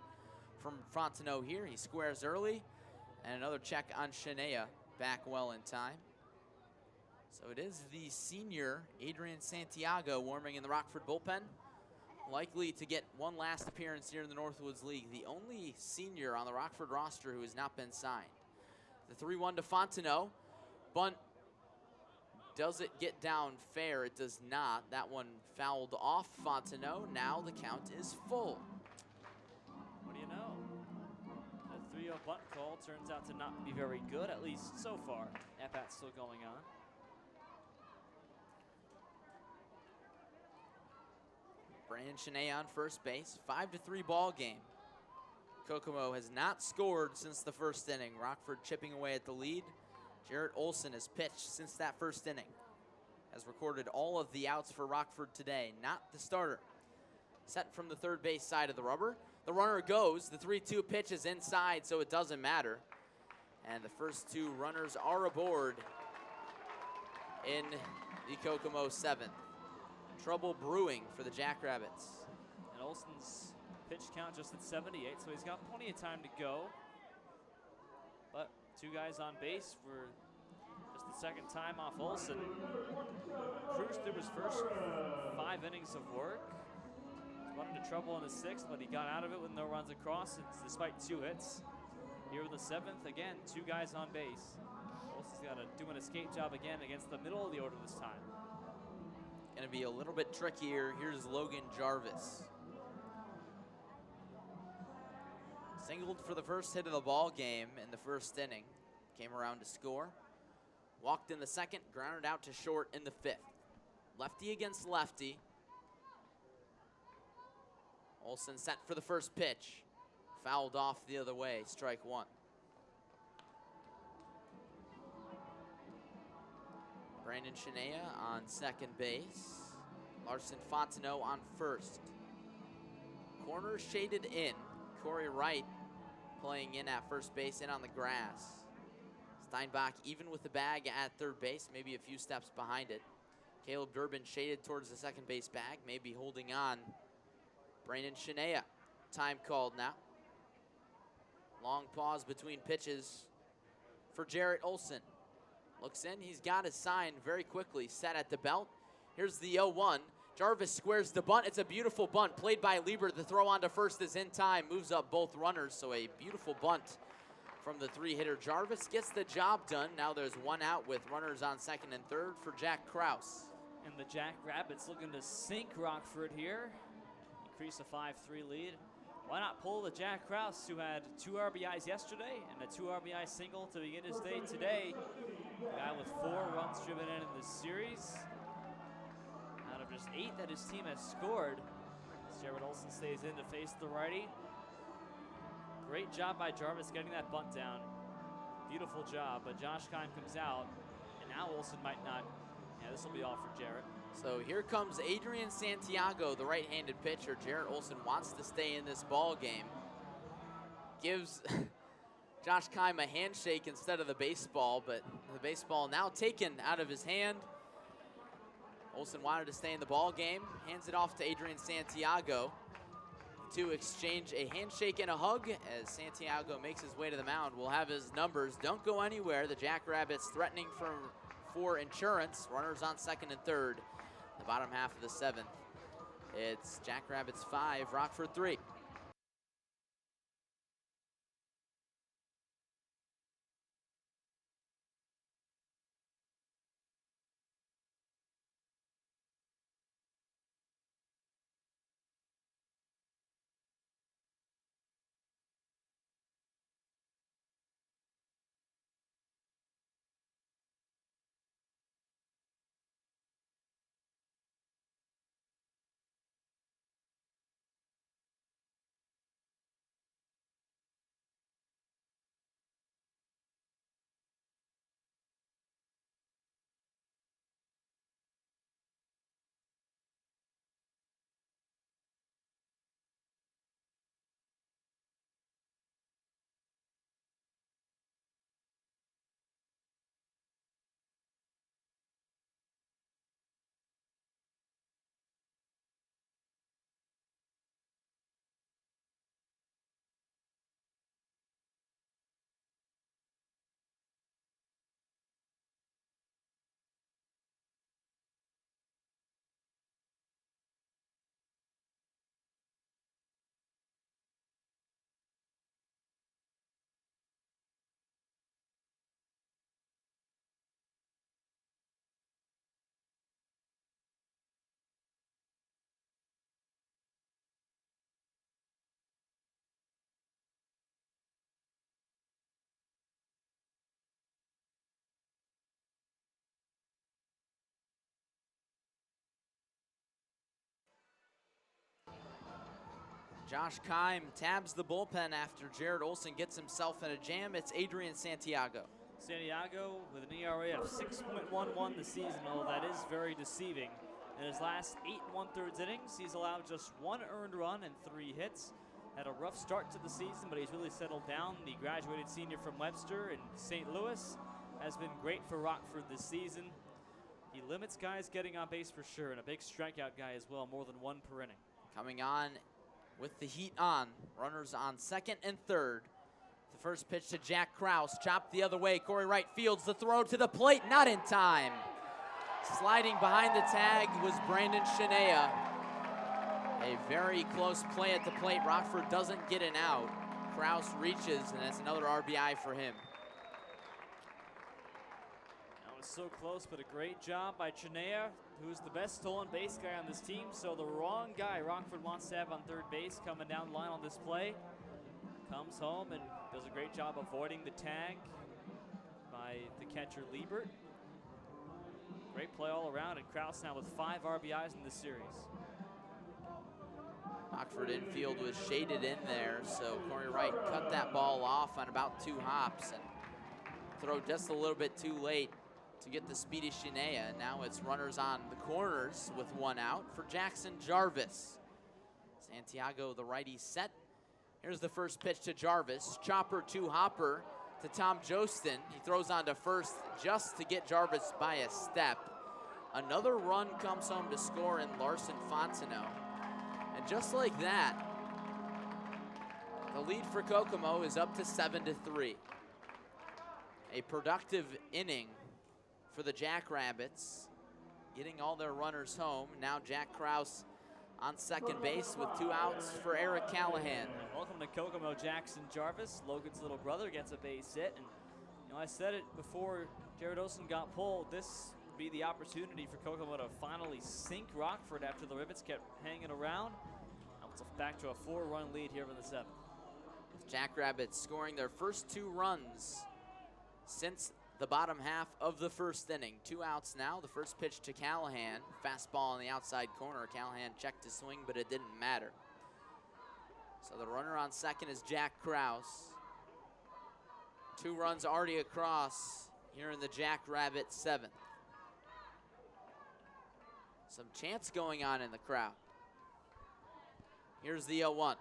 from Fontenot here. He squares early, and another check on Shania, back well in time. So it is the senior, Adrian Santiago, warming in the Rockford bullpen. Likely to get one last appearance here in the Northwoods League. The only senior on the Rockford roster who has not been signed. The 3-1 to Fontenot. Bunt, does it get down fair? It does not. That one fouled off Fontenot. Now the count is full. What do you know? The 3-0 bunt call turns out to not be very good, at least so far. At-bat's still going on. Brandon Shania on first base. 5-3 ball game. Kokomo has not scored since the first inning. Rockford chipping away at the lead. Jarrett Olson has pitched since that first inning. Has recorded all of the outs for Rockford today. Not the starter. Set from the third base side of the rubber. The runner goes. The 3-2 pitch is inside, so it doesn't matter. And the first two runners are aboard in the Kokomo 7th. Trouble brewing for the Jackrabbits. And Olson's pitch count just at 78, so he's got plenty of time to go. But two guys on base for just the second time off Olson. Cruised through his first 5 innings of work. Run into trouble in the 6th, but he got out of it with no runs across, despite 2 hits. Here in the 7th, again, 2 guys on base. Olson's got to do an escape job again against the middle of the order this time. Going to be a little bit trickier. Here's Logan Jarvis. Singled for the first hit of the ball game in the first inning. Came around to score. Walked in the second, grounded out to short in the 5th. Lefty against lefty. Olson set for the first pitch. Fouled off the other way, strike 1. Brandon Shania on second base. Larson Fontenot on first. Corner shaded in. Cory Wright playing in at first base, in on the grass. Steinbach even with the bag at third base, maybe a few steps behind it. Caleb Durbin shaded towards the second base bag, maybe holding on. Brandon Shania, time called now. Long pause between pitches for Jarrett Olson. Looks in, he's got his sign very quickly, set at the belt. Here's the 0-1. Jarvis squares the bunt. It's a beautiful bunt played by Liebert. The throw on to first is in time, moves up both runners, so a beautiful bunt from the 3-hitter. Jarvis gets the job done. Now there's 1 out with runners on second and third for Jack Kraus. And the Jackrabbits looking to sink Rockford here. Increase a 5-3 lead. Why not pull the Jack Kraus, who had 2 RBIs yesterday and a 2 RBI single to begin his day today. A guy with 4 runs driven in this series. Out of just 8 that his team has scored. Jarrett Olson stays in to face the righty. Great job by Jarvis getting that bunt down. Beautiful job, but Josh Kime comes out, and now Olson might not. Yeah, this will be all for Jarrett. So here comes Adrian Santiago, the right-handed pitcher. Jarrett Olson wants to stay in this ball game. Gives Josh Kime a handshake instead of the baseball, but the baseball now taken out of his hand. Olson wanted to stay in the ball game, hands it off to Adrian Santiago. The two exchange a handshake and a hug as Santiago makes his way to the mound. We'll have his numbers. Don't go anywhere. The Jackrabbits threatening for insurance. Runners on second and third. The bottom half of the 7th. It's Jackrabbits 5, Rockford 3. Josh Keim tabs the bullpen after Jared Olson gets himself in a jam. It's Adrian Santiago. Santiago with an ERA of 6.11 this season, although that is very deceiving. In his last 8 1/3 innings, he's allowed just 1 earned run and 3 hits. Had a rough start to the season, but he's really settled down. The graduated senior from Webster in St. Louis has been great for Rockford this season. He limits guys getting on base for sure, and a big strikeout guy as well, more than 1 per inning. Coming on with the heat on, runners on second and third. The first pitch to Jack Krause, chopped the other way. Cory right fields the throw to the plate, not in time. Sliding behind the tag was Brandon Shania. A very close play at the plate. Rockford doesn't get an out. Krause reaches, and that's another RBI for him. That was so close, but a great job by Chinea, who's the best stolen base guy on this team. So the wrong guy Rockford wants to have on third base coming down the line on this play comes home and does a great job avoiding the tag by the catcher Liebert. Great play all around, and Krause now with 5 RBIs in this series. Rockford infield was shaded in there, so Cory Wright cut that ball off on about 2 hops and throw just a little bit too late to get the speedy Chinea. And now it's runners on the corners with 1 out for Jackson Jarvis. Santiago, the righty, set. Here's the first pitch to Jarvis. Chopper to hopper to Tom Jostin. He throws on to first just to get Jarvis by a step. Another run comes home to score in Larson Fontenot. And just like that, the lead for Kokomo is up to 7-3. A productive inning for the Jackrabbits, getting all their runners home. Now Jack Krause on second base with 2 outs for Eric Callahan. And welcome to Kokomo, Jackson Jarvis. Logan's little brother gets a base hit. And I said it before Jared Olson got pulled, this would be the opportunity for Kokomo to finally sink Rockford after the Rivets kept hanging around. Now it's back to a 4-run lead here in the 7th. Jackrabbits scoring their first 2 runs since the bottom half of the first inning. 2 outs now. The first pitch to Callahan. Fastball on the outside corner. Callahan checked his swing, but it didn't matter. So the runner on second is Jack Krause. 2 runs already across here in the Jackrabbit 7th. Some chants going on in the crowd. Here's the 0-1.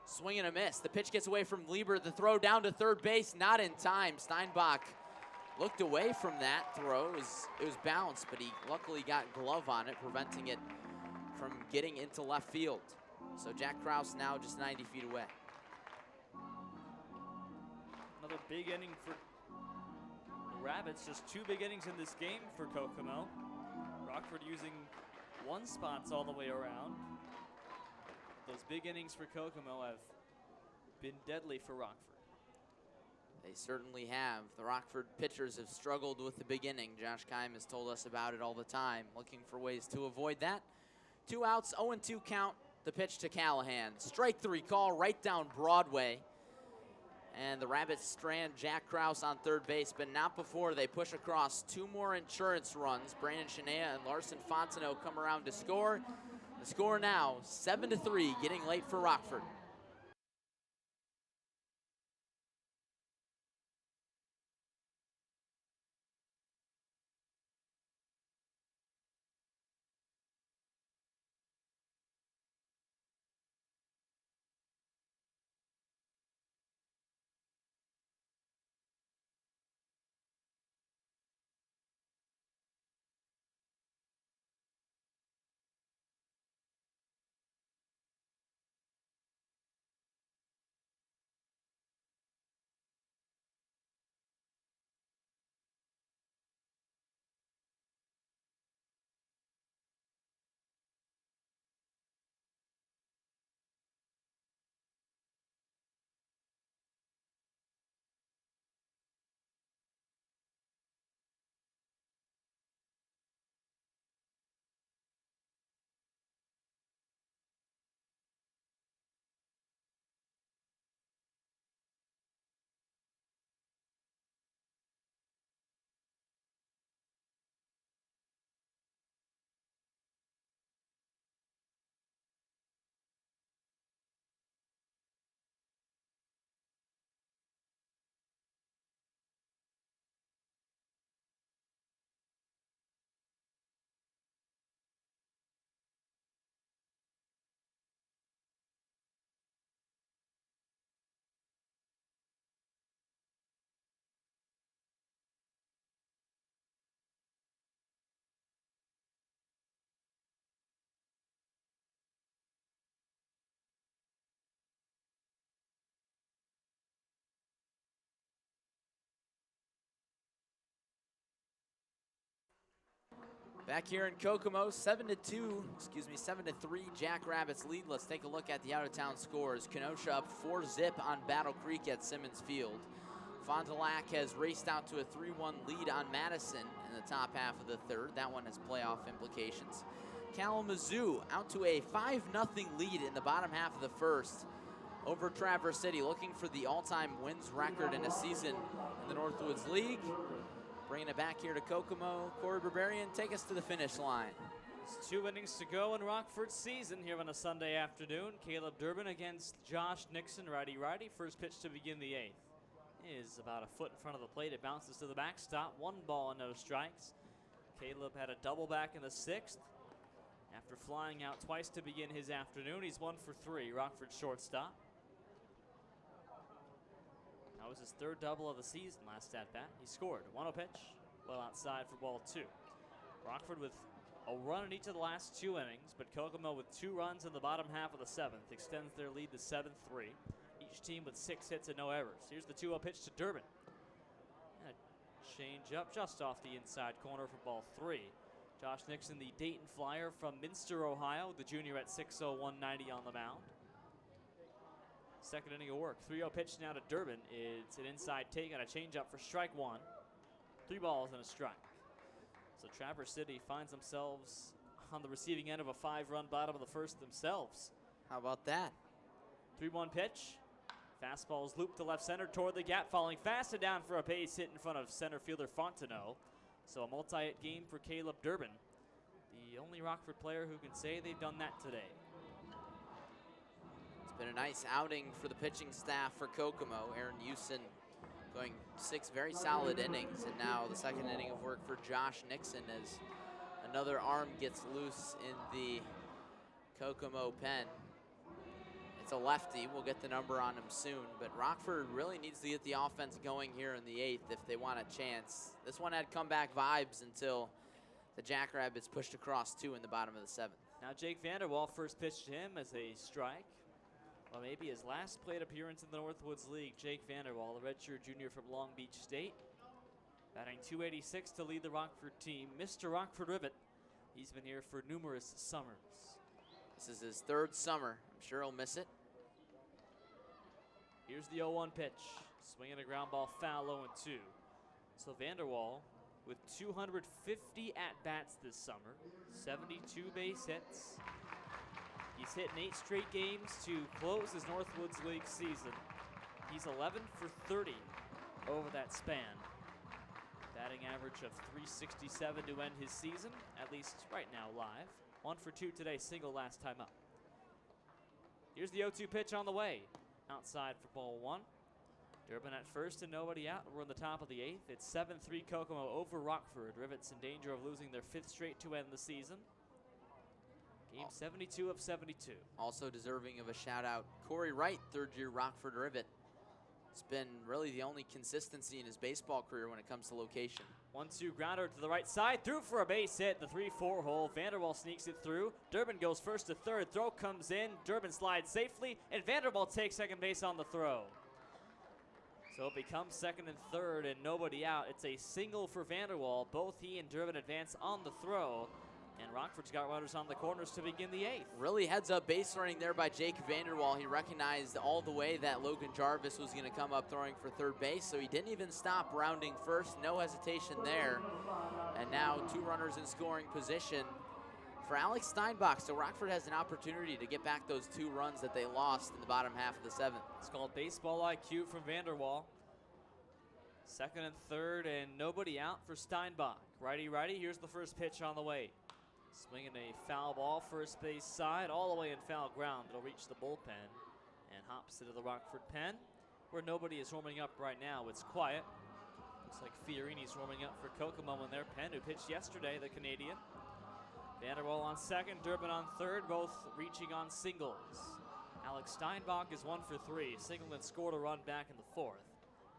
Swing and a miss. The pitch gets away from Liebert. The throw down to third base, not in time. Steinbach looked away from that throw. It was bounced, but he luckily got glove on it, preventing it from getting into left field. So Jack Krause now just 90 feet away. Another big inning for the Rabbits. Just 2 big innings in this game for Kokomo. Rockford using 1 spots all the way around. Those big innings for Kokomo have been deadly for Rockford. They certainly have. The Rockford pitchers have struggled with the beginning. Josh Keim has told us about it all the time, looking for ways to avoid that. 2 outs, 0-2 count. The pitch to Callahan. Strike 3 call right down Broadway. And the Rabbits strand Jack Krause on third base, but not before they push across 2 more insurance runs. Brandon Shanea and Larson Fontenot come around to score. The score now, 7-3, getting late for Rockford. Back here in Kokomo, 7-3 Jackrabbits lead. Let's take a look at the out-of-town scores. Kenosha up 4-zip on Battle Creek at Simmons Field. Fond du Lac has raced out to a 3-1 lead on Madison in the top half of the third. That one has playoff implications. Kalamazoo out to a 5-0 lead in the bottom half of the first over Traverse City, looking for the all-time wins record in a season in the Northwoods League. Bringing it back here to Kokomo. Cory Berberian, take us to the finish line. It's 2 innings to go in Rockford's season here on a Sunday afternoon. Caleb Durbin against Josh Nixon, righty-righty. First pitch to begin the 8th is about a foot in front of the plate. It bounces to the backstop. 1 ball and no strikes. Caleb had a double back in the 6th. After flying out twice to begin his afternoon, he's 1 for 3. Rockford shortstop. That was his 3rd double of the season last at bat. He scored. 1-0 pitch, well outside for ball 2. Rockford with a run in each of the last 2 innings, but Kokomo with 2 runs in the bottom half of the 7th extends their lead to 7-3. Each team with 6 hits and no errors. Here's the 2-0 pitch to Durbin. And a change up just off the inside corner for ball 3. Josh Nixon, the Dayton Flyer from Minster, Ohio, the junior at 6'0", 190 on the mound. Second inning of work. 3-0 pitch now to Durbin. It's an inside take and a changeup for strike 1. 3 balls and a strike. So Traverse City finds themselves on the receiving end of a 5-run bottom of the first themselves. How about that? 3-1 pitch. Fastball is looped to left center toward the gap, falling fast and down for a base hit in front of center fielder Fontenot. So a multi-hit game for Caleb Durbin, the only Rockford player who can say they've done that today. Been a nice outing for the pitching staff for Kokomo. Aaron Houston going 6 very solid innings, and now the 2nd inning of work for Josh Nixon as another arm gets loose in the Kokomo pen. It's a lefty. We'll get the number on him soon, but Rockford really needs to get the offense going here in the 8th if they want a chance. This one had comeback vibes until the Jackrabbits pushed across 2 in the bottom of the 7th. Now Jake Vanderwall first pitched to him as a strike. Well, maybe his last plate appearance in the Northwoods League. Jake Vanderwall, the redshirt junior from Long Beach State, batting .286 to lead the Rockford team. Mr. Rockford Rivet He's been here for numerous summers. This is his 3rd summer. I'm sure he'll miss it. Here's the 0-1 pitch. Swinging a ground ball foul, 0-2. So Vanderwall with 250 at-bats this summer, 72 base hits. He's hit in 8 straight games to close his Northwoods League season. He's 11 for 30 over that span. Batting average of .367 to end his season, at least right now live. 1 for 2 today, single last time up. Here's the 0-2 pitch on the way. Outside for ball 1. Durbin at first and nobody out. We're in the top of the 8th. It's 7-3 Kokomo over Rockford. Rivets in danger of losing their 5th straight to end the season. Game 72 of 72. Also deserving of a shout out, Cory Wright, 3rd-year Rockford Rivet. It's been really the only consistency in his baseball career when it comes to location. 1-2 grounder to the right side, through for a base hit, the 3-4 hole. Vanderwall sneaks it through. Durbin goes first to third, throw comes in. Durbin slides safely, and Vanderwall takes second base on the throw. So it becomes 2nd and 3rd and nobody out. It's a single for Vanderwall. Both he and Durbin advance on the throw. And Rockford's got runners on the corners to begin the 8th. Really heads up base running there by Jake Vanderwall. He recognized all the way that Logan Jarvis was going to come up throwing for 3rd base, so he didn't even stop rounding first. No hesitation there. And now 2 runners in scoring position for Alex Steinbach. So Rockford has an opportunity to get back those 2 runs that they lost in the bottom half of the 7th. It's called baseball IQ from Vanderwall. 2nd and 3rd and nobody out for Steinbach. Righty-righty, here's the first pitch on the way. Swinging a foul ball, first base side, all the way in foul ground. It'll reach the bullpen and hops into the Rockford pen, where nobody is warming up right now. It's quiet. Looks like Fiorini's warming up for Kokomo in their pen, who pitched yesterday, the Canadian. Vanderwall on 2nd, Durbin on 3rd, both reaching on singles. Alex Steinbach is 1 for 3. Singled and scored a run back in the 4th.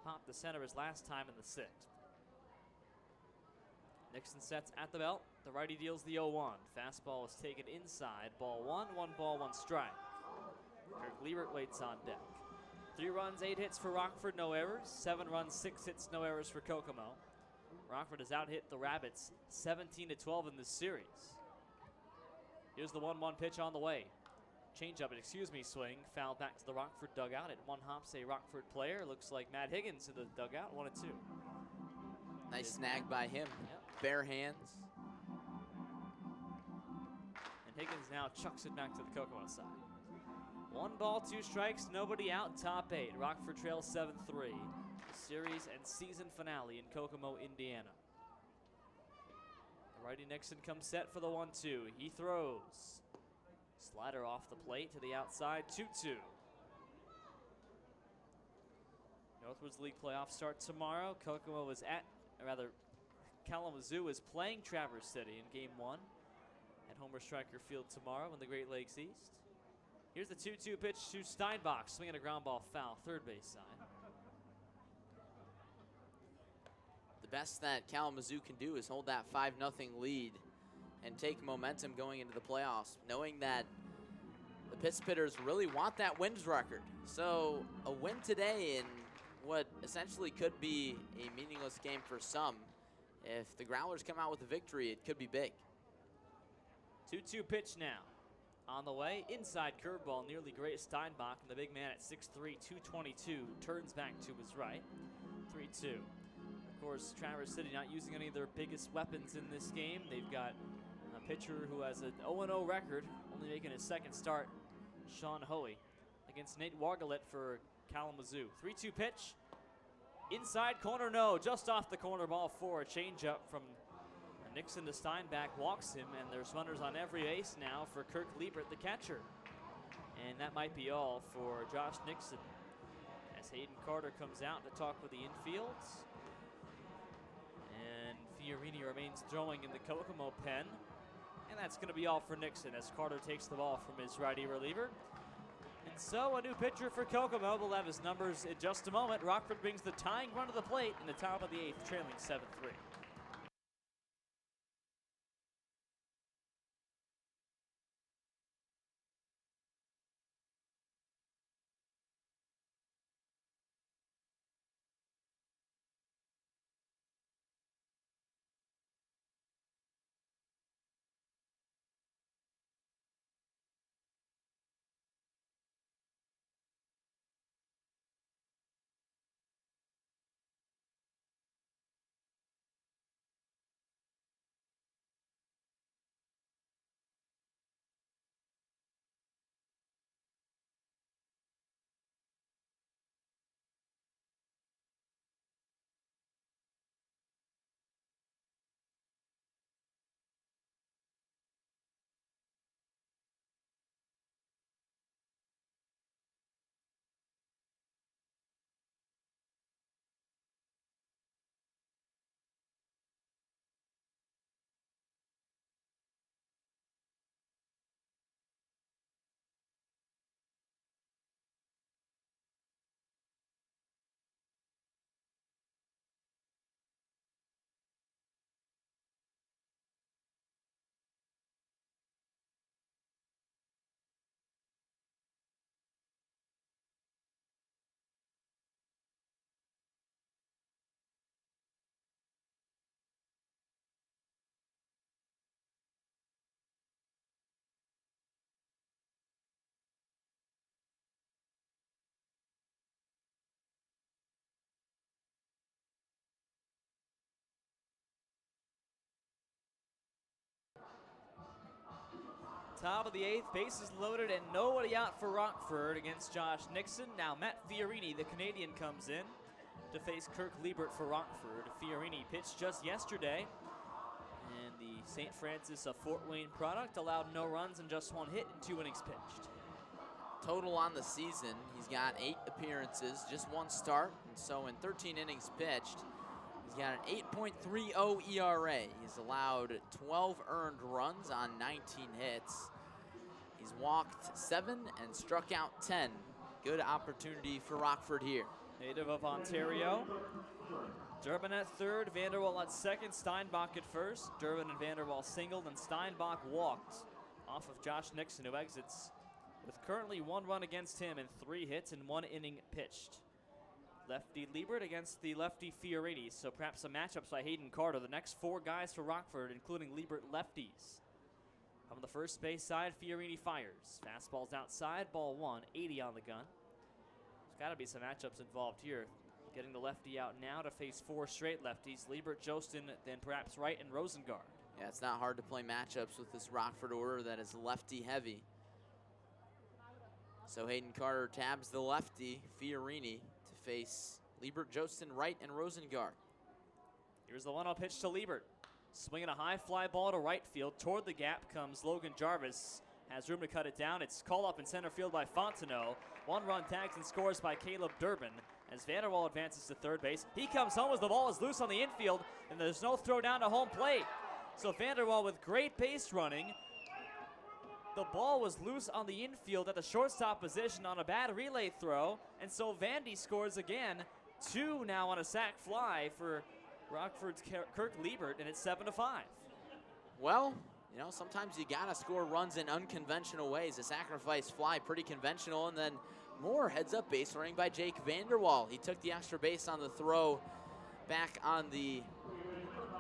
Popped the center his last time in the 6th. Nixon sets at the belt. The righty deals the 0-1. Fastball is taken inside. Ball 1, 1 ball, 1 strike. Kirk Liebert waits on deck. 3 runs, 8 hits for Rockford, no errors. 7 runs, 6 hits, no errors for Kokomo. Rockford has out-hit the Rabbits 17-12 in this series. Here's the 1-1 pitch on the way. Change up, swing. Foul back to the Rockford dugout. At 1 hops a Rockford player. Looks like Matt Higgins in the dugout, 1-2. Nice snag by him. Yep. Bare hands. And Higgins now chucks it back to the Kokomo side. 1 ball, 2 strikes, nobody out, top 8. Rockford trails 7-3. The series and season finale in Kokomo, Indiana. The righty Nixon comes set for the 1-2. He throws. Slider off the plate to the outside, 2-2. Northwoods League playoffs start tomorrow. Kokomo is Kalamazoo is playing Traverse City in Game 1 at Homer Stryker Field tomorrow in the Great Lakes East. Here's the 2-2 pitch to Steinbach, swinging a ground ball foul, 3rd base side. The best that Kalamazoo can do is hold that 5-0 lead and take momentum going into the playoffs, knowing that the Pitt Spitters really want that wins record. So a win today in what essentially could be a meaningless game for some, if the Growlers come out with a victory, it could be big. 2-2 pitch now. On the way, inside curveball, nearly great Steinbach, and the big man at 6'3", 222, turns back to his right. 3-2. Of course, Traverse City not using any of their biggest weapons in this game. They've got a pitcher who has an 0-0 record, only making his 2nd start, Sean Hoey, against Nate Wargalit for Kalamazoo. 3-2 pitch. Inside corner, no. Just off the corner, ball 4. A changeup from Nixon to Steinbach, walks him, and there's runners on every base now for Kirk Liebert, the catcher. And that might be all for Josh Nixon, as Hayden Carter comes out to talk with the infields. And Fiorini remains throwing in the Kokomo pen. And that's going to be all for Nixon as Carter takes the ball from his righty reliever. And so a new pitcher for Kokomo will have his numbers in just a moment. Rockford brings the tying run to the plate in the top of the 8th, trailing 7-3. Top of the 8th, bases loaded and nobody out for Rockford against Josh Nixon. Now Matt Fiorini, the Canadian, comes in to face Kirk Liebert for Rockford. Fiorini pitched just yesterday, and the St. Francis of Fort Wayne product allowed no runs and just 1 hit in 2 innings pitched. Total on the season, he's got 8 appearances, just 1 start, and so in 13 innings pitched, he's got an 8.30 ERA. He's allowed 12 earned runs on 19 hits. He's walked 7 and struck out 10. Good opportunity for Rockford here. Native of Ontario. Durbin at third, Vanderwall at second, Steinbach at first. Durbin and Vanderwall singled, and Steinbach walked off of Josh Nixon, who exits with currently 1 run against him and 3 hits in 1 inning pitched. Lefty Liebert against the lefty Fiorini, so perhaps some matchups by Hayden Carter. The next 4 guys for Rockford, including Liebert, lefties. On the first base side, Fiorini fires. Fastball's outside, ball 1, 80 on the gun. There's got to be some matchups involved here. Getting the lefty out now to face 4 straight lefties. Liebert, Jostin, then perhaps Wright and Rosengard. Yeah, it's not hard to play matchups with this Rockford order that is lefty heavy. So Hayden Carter tabs the lefty, Fiorini, to face Liebert, Jostin, Wright, and Rosengard. Here's the 1-0 pitch to Liebert. Swinging a high fly ball to right field. Toward the gap comes Logan Jarvis. Has room to cut it down. It's called up in center field by Fontenot. 1 run tags and scores by Caleb Durbin as Vanderwall advances to third base. He comes home as the ball is loose on the infield, and there's no throw down to home plate. So Vanderwall with great base running. The ball was loose on the infield at the shortstop position on a bad relay throw, and so Vandy scores again. 2 now on a sac fly for Rockford's Kirk Liebert, and it's 7-5. Well, you know, sometimes you gotta score runs in unconventional ways. A sacrifice fly, pretty conventional, and then more heads-up base running by Jake Vanderwall. He took the extra base on the throw back on the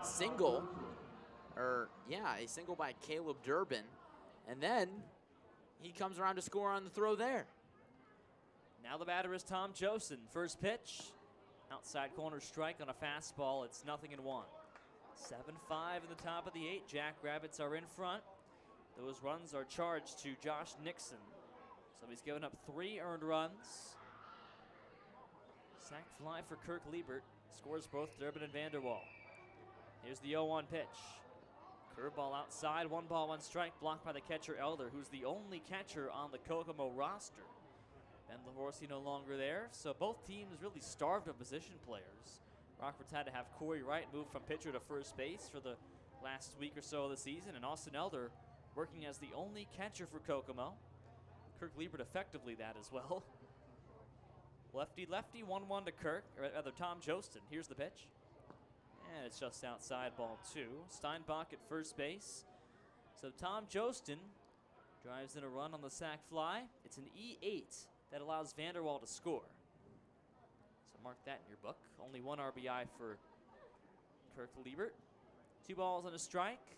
single, a single by Caleb Durbin, and then he comes around to score on the throw there. Now the batter is Tom Jostin. First pitch, outside corner strike on a fastball. It's 0-1. 7-5 in the top of the 8. Jackrabbits are in front. Those runs are charged to Josh Nixon. So he's given up 3 earned runs. Sac fly for Kirk Liebert. Scores both Durbin and Vanderwall. Here's the 0-1 pitch. Curveball outside, 1 ball, 1 strike, blocked by the catcher Elder, who's the only catcher on the Kokomo roster. Ben Lavorsi no longer there, so both teams really starved of position players. Rockford's had to have Cory Wright move from pitcher to first base for the last week or so of the season, and Austin Elder working as the only catcher for Kokomo. Kirk Liebert effectively that as well. Lefty, 1-1 to Kirk, or rather Tom Jostin. Here's the pitch. And it's just outside, ball 2. Steinbach at first base. So Tom Jostin drives in a run on the sac fly. It's an E8 that allows Vanderwall to score. So mark that in your book. Only 1 RBI for Kirk Liebert. 2 balls and a strike.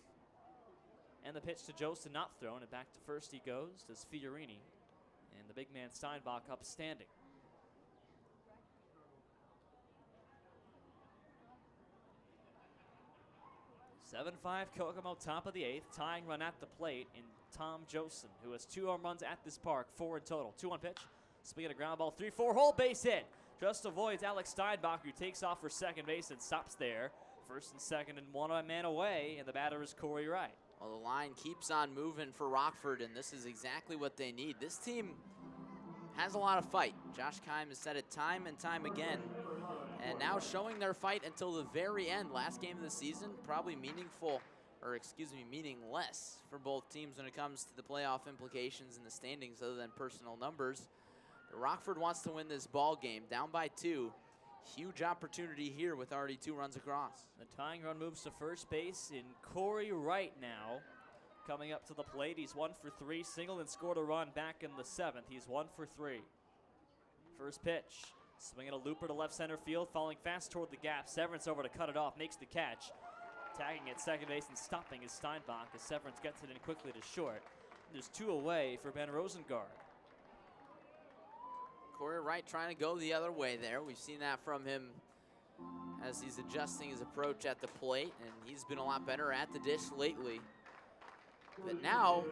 And the pitch to Jostin not thrown, and back to first he goes. Does Fiorini. And the big man Steinbach upstanding. (7-5) Kokomo, top of the 8th. Tying run at the plate in Tom Jostin, who has 2 home runs at this park, 4 in total. 2-1 pitch. Swinging a ground ball, 3-4 hole, base hit. Just avoids Alex Steinbach, who takes off for second base and stops there. First and second and 1 man away, and the batter is Cory Wright. Well, the line keeps on moving for Rockford, and this is exactly what they need. This team has a lot of fight. Josh Keim has said it time and time again. And now showing their fight until the very end. Last game of the season, probably meaningless for both teams when it comes to the playoff implications and the standings other than personal numbers. But Rockford wants to win this ball game, down by 2. Huge opportunity here with already 2 runs across. The tying run moves to first base in Cory Wright now. Coming up to the plate, he's 1 for 3, singled and scored a run back in the 7th. He's 1 for 3. First pitch. Swinging a looper to left center field, falling fast toward the gap. Severance over to cut it off, makes the catch. Tagging at second base and stopping is Steinbach as Severance gets it in quickly to short. There's 2 away for Ben Rosengard. Cory Wright trying to go the other way there. We've seen that from him as he's adjusting his approach at the plate, and he's been a lot better at the dish lately. But now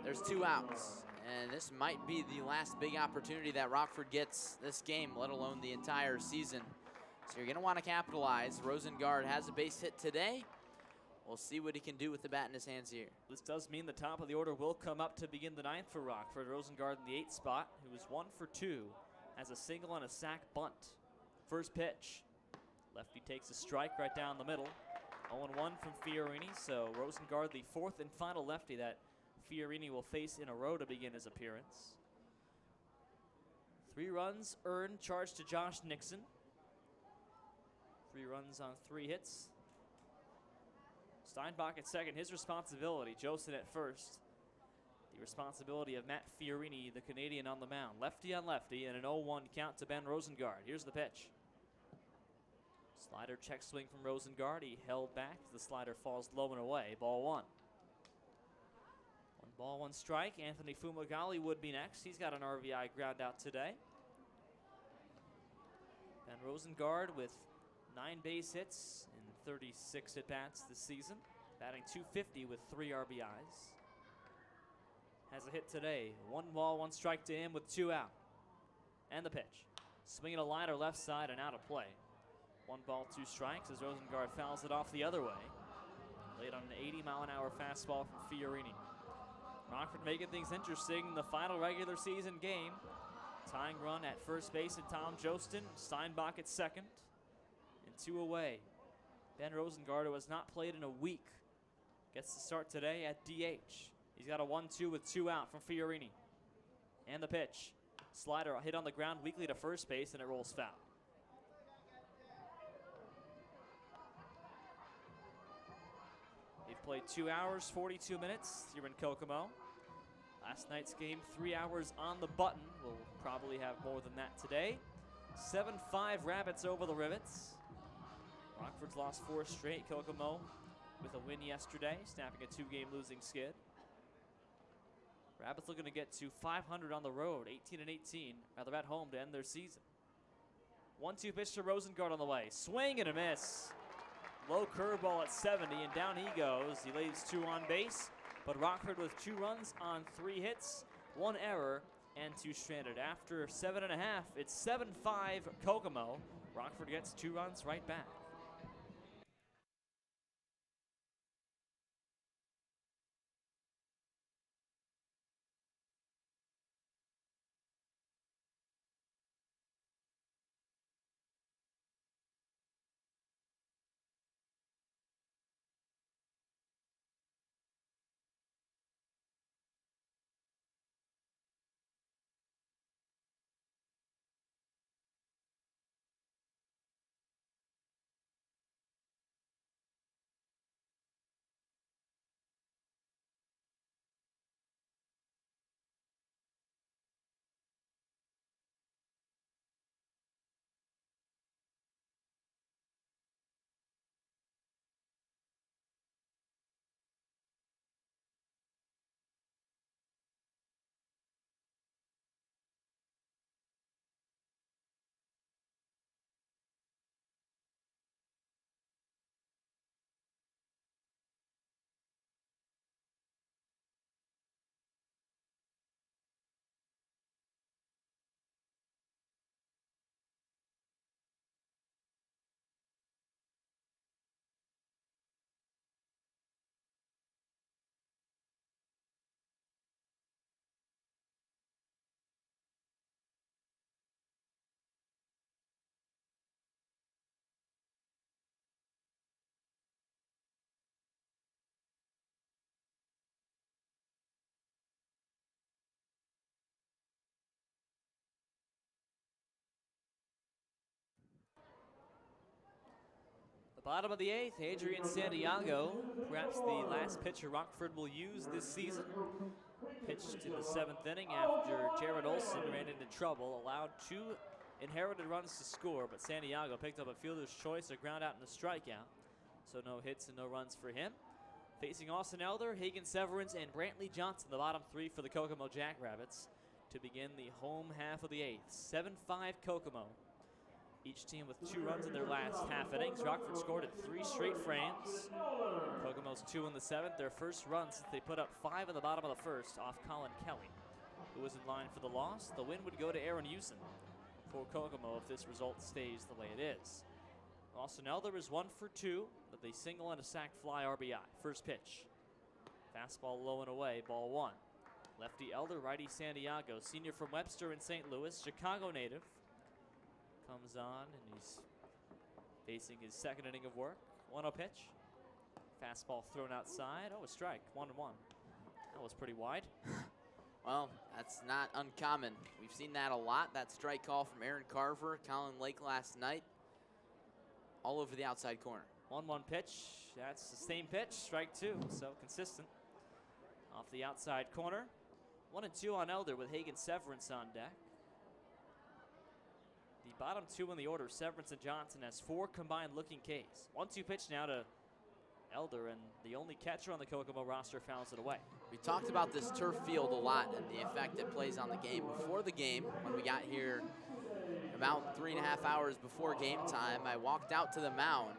there's 2 outs. And this might be the last big opportunity that Rockford gets this game, let alone the entire season. So you're going to want to capitalize. Rosengard has a base hit today. We'll see what he can do with the bat in his hands here. This does mean the top of the order will come up to begin the 9th for Rockford. Rosengard in the 8th spot, who is 1 for 2, has a single and a sac bunt. First pitch. Lefty takes a strike right down the middle. 0-1 from Fiorini, so Rosengard, the 4th and final lefty that Fiorini will face in a row to begin his appearance. 3 runs earned, charged to Josh Nixon. 3 runs on 3 hits. Steinbach at second, his responsibility. Josten at first. The responsibility of Matt Fiorini, the Canadian, on the mound. Lefty on lefty, and an 0-1 count to Ben Rosengard. Here's the pitch. Slider check swing from Rosengard. He held back. The slider falls low and away. Ball 1. 1 ball, 1 strike. Anthony Fumagalli would be next. He's got an RBI ground out today. Ben Rosengard with 9 base hits in 36 at-bats this season, batting .250 with 3 RBIs. Has a hit today. 1 ball, 1 strike to him with 2 out. And the pitch. Swinging a liner left side and out of play. 1 ball, 2 strikes as Rosengard fouls it off the other way. Laid on an 80-mile-an-hour fastball from Fiorini. Rockford making things interesting in the final regular season game. Tying run at first base and Tom Josten. Steinbach at second. And 2 away. Ben Rosengard, who has not played in a week, gets to start today at DH. He's got a 1-2 with 2 out from Fiorini. And the pitch. Slider hit on the ground weakly to first base, and it rolls foul. They've played 2 hours, 42 minutes here in Kokomo. Last night's game, 3 hours on the button. We'll probably have more than that today. 7-5 Rabbits over the Rivets. Rockford's lost 4 straight. Kokomo with a win yesterday, snapping a 2-game losing skid. Rabbits looking to get to 500 on the road, 18-18, rather at home to end their season. 1-2 pitch to Rosengard on the way. Swing and a miss. Low curveball at 70, and down he goes. He leaves 2 on base, but Rockford with 2 runs on 3 hits, 1 error, and 2 stranded. After 7.5, it's 7-5 Kokomo. Rockford gets 2 runs right back. The bottom of the 8th, Adrian Santiago, perhaps the last pitcher Rockford will use this season. Pitched in the 7th inning after Jared Olson ran into trouble, allowed 2 inherited runs to score, but Santiago picked up a fielder's choice, a ground out and a strikeout. So no hits and no runs for him. Facing Austin Elder, Hagen Severance, and Brantley Johnson, the bottom 3 for the Kokomo Jackrabbits, to begin the home half of the 8th. 7-5 Kokomo. Each team with 2 runs in their last half innings. Rockford scored in 3 straight frames. Kokomo's 2 in the 7th, their first run since they put up 5 in the bottom of the first off Colin Kelly, who was in line for the loss. The win would go to Aaron Houston for Kokomo if this result stays the way it is. Austin Elder is 1 for 2 with a single and a sac fly RBI. First pitch. Fastball low and away, ball 1. Lefty Elder, righty Santiago, senior from Webster in St. Louis, Chicago native. Comes on and he's facing his second inning of work. 1-0 pitch. Fastball thrown outside. Oh, a strike. 1-1. That was pretty wide. Well, that's not uncommon. We've seen that a lot. That strike call from Aaron Carver, Colin Lake last night, all over the outside corner. 1-1 pitch. That's the same pitch. Strike 2. So consistent. Off the outside corner. 1-2 on Elder with Hagen Severance on deck. The bottom 2 in the order, Severance and Johnson, has 4 combined looking Ks. 1-2 pitch now to Elder, and the only catcher on the Kokomo roster fouls it away. We talked about this turf field a lot and the effect it plays on the game. Before the game, when we got here about 3.5 hours before game time, I walked out to the mound,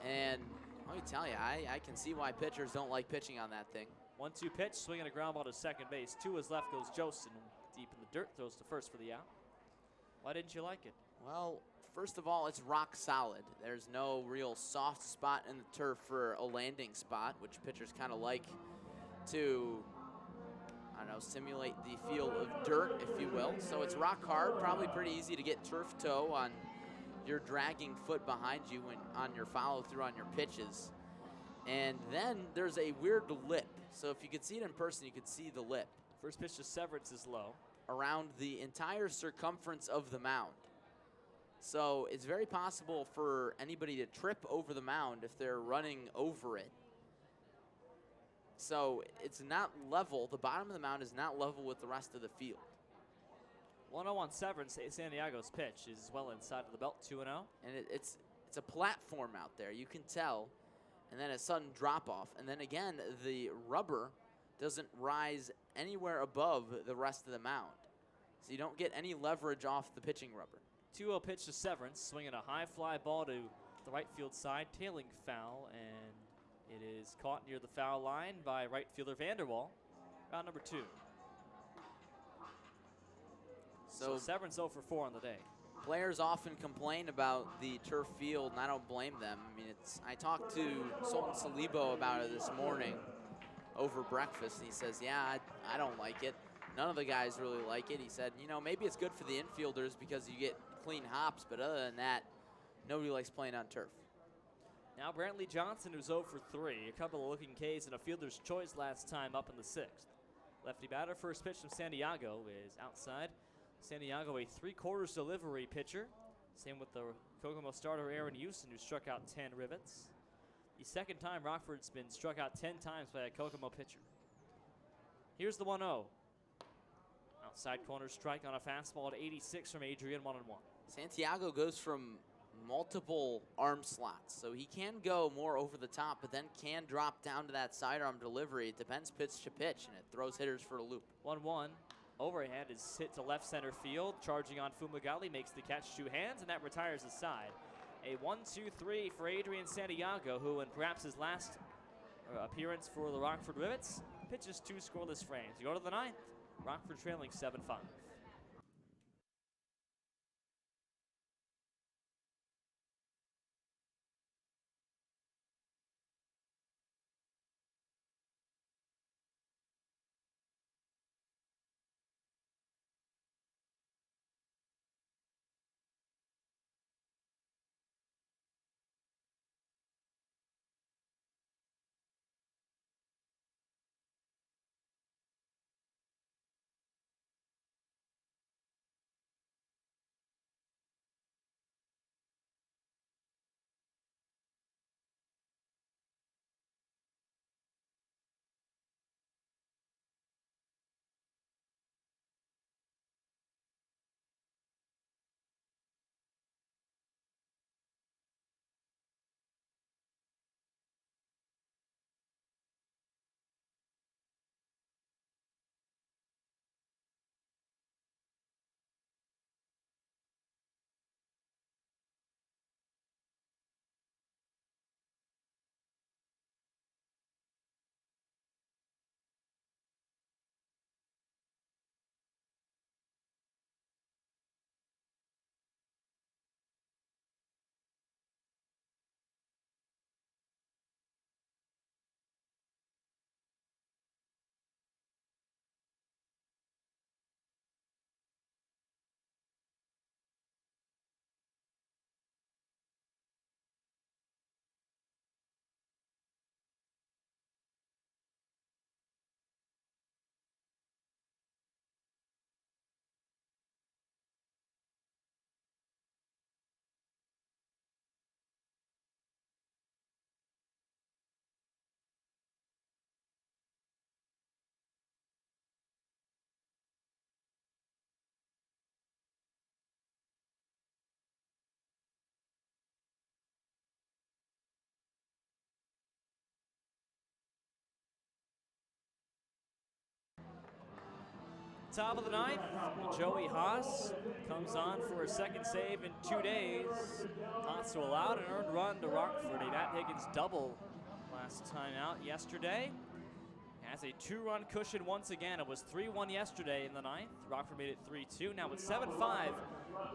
and let me tell you, I can see why pitchers don't like pitching on that thing. 1-2 pitch, swinging a ground ball to second base. 2 is left, goes Jostin. Deep in the dirt, throws to first for the out. Why didn't you like it? Well, first of all, it's rock solid. There's no real soft spot in the turf for a landing spot, which pitchers kind of like to, I don't know, simulate the feel of dirt, if you will. So it's rock hard, probably pretty easy to get turf toe on your dragging foot behind you when on your follow through on your pitches. And then there's a weird lip. So if you could see it in person, you could see the lip. First pitch to Severance is low. Around the entire circumference of the mound. So it's very possible for anybody to trip over the mound if they're running over it. So it's not level. The bottom of the mound is not level with the rest of the field. 1-0 on Severance. Santiago's pitch is well inside of the belt, 2-0. And it's a platform out there. You can tell. And then a sudden drop off. And then again, the rubber doesn't rise anywhere above the rest of the mound. So you don't get any leverage off the pitching rubber. 2-0 pitch to Severance, swinging a high fly ball to the right field side, tailing foul, and it is caught near the foul line by right fielder Vanderwall. Round number 2. So Severance 0 for 4 on the day. Players often complain about the turf field, and I don't blame them. I mean, I talked to Sultan Salibo about it this morning over breakfast, and he says, yeah, I don't like it. None of the guys really like it. He said, you know, maybe it's good for the infielders because you get clean hops, but other than that, nobody likes playing on turf. Now Brantley Johnson, who's 0 for 3. A couple of looking Ks and a fielder's choice last time up in the 6th. Lefty batter, first pitch from Santiago is outside. Santiago, a 3/4 delivery pitcher. Same with the Kokomo starter Aaron Houston, who struck out 10 rivets. The second time Rockford's been struck out 10 times by a Kokomo pitcher. Here's the 1-0. Outside corner strike on a fastball at 86 from Adrian, 1-1. Santiago goes from multiple arm slots, so he can go more over the top, but then can drop down to that sidearm delivery. It depends pitch to pitch, and it throws hitters for a loop. 1-1. Overhand is hit to left center field. Charging on Fumagalli, makes the catch 2 hands, and that retires his side. A 1-2-3 for Adrian Santiago, who in perhaps his last appearance for the Rockford Rivets, pitches 2 scoreless frames. You go to the 9th, Rockford trailing 7-5. top of the ninth. Joey Haas comes on for a second save in 2 days. Haas allowed an earned run to Rockford. A Matt Higgins double last time out yesterday. Has a 2-run cushion once again. It was 3-1 yesterday in the ninth. Rockford made it 3-2. Now it's 7-5.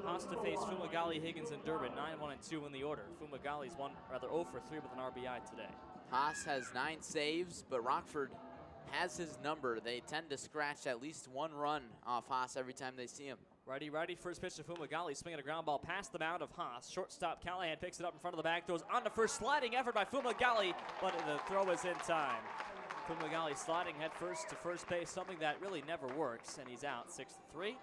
Haas to face Fumagalli, Higgins, and Durbin. 9-1-2 in the order. Fumagalli's 0 for 3 with an RBI today. Haas has 9 saves, but Rockford has his number. They tend to scratch at least 1 run off Haas every time they see him. Righty, first pitch to Fumagalli, swinging a ground ball past the mound of Haas. Shortstop Callahan picks it up in front of the bag, throws on the first, sliding effort by Fumagalli, but the throw is in time. Fumagalli sliding head first to first base, something that really never works, and he's out 6-3.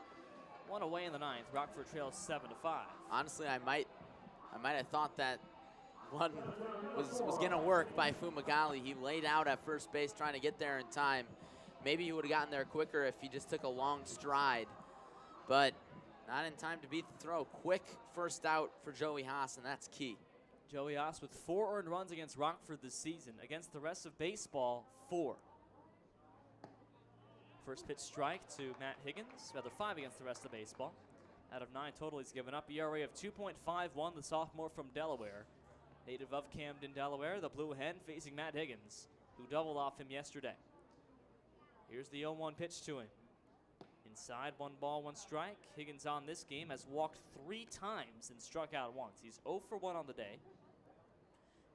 1 away in the ninth. Rockford trails 7-5. Honestly, I might have thought that one was going to work by Fumagalli. He laid out at first base trying to get there in time. Maybe he would have gotten there quicker if he just took a long stride, but not in time to beat the throw. Quick first out for Joey Haas, and that's key. Joey Haas with 4 earned runs against Rockford this season. Against the rest of baseball, 4. First pitch strike to Matt Higgins, rather 5 against the rest of baseball. Out of 9 total he's given up. ERA of 2.51, the sophomore from Delaware. Native of Camden, Delaware, the Blue Hen facing Matt Higgins, who doubled off him yesterday. Here's the 0-1 pitch to him. Inside, 1 ball, 1 strike. Higgins on this game has walked 3 times and struck out once. He's 0 for 1 on the day.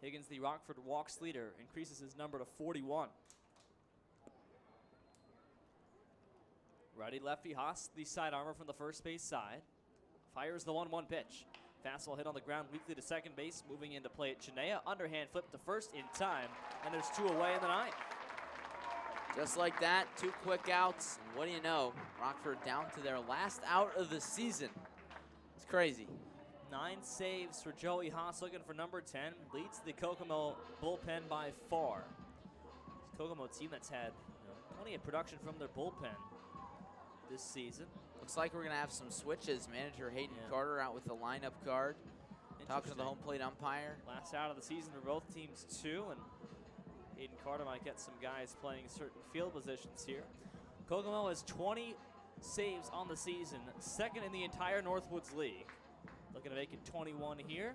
Higgins, the Rockford walks leader, increases his number to 41. Righty-lefty, Haas, the side armor from the first base side. Fires the 1-1 pitch. Fastball hit on the ground weakly to second base, moving into play at Chinea. Underhand flip to first in time, and there's 2 away in the ninth. Just like that, 2 quick outs, and what do you know? Rockford down to their last out of the season. It's crazy. 9 saves for Joey Haas, looking for number 10. Leads the Kokomo bullpen by far. This Kokomo team that's had plenty of production from their bullpen this season. Looks like we're going to have some switches. Manager Hayden Carter out with the lineup card. Talking to the home plate umpire. Last out of the season for both teams, too, and Hayden Carter might get some guys playing certain field positions here. Kokomo has 20 saves on the season, second in the entire Northwoods League. Looking to make it 21 here.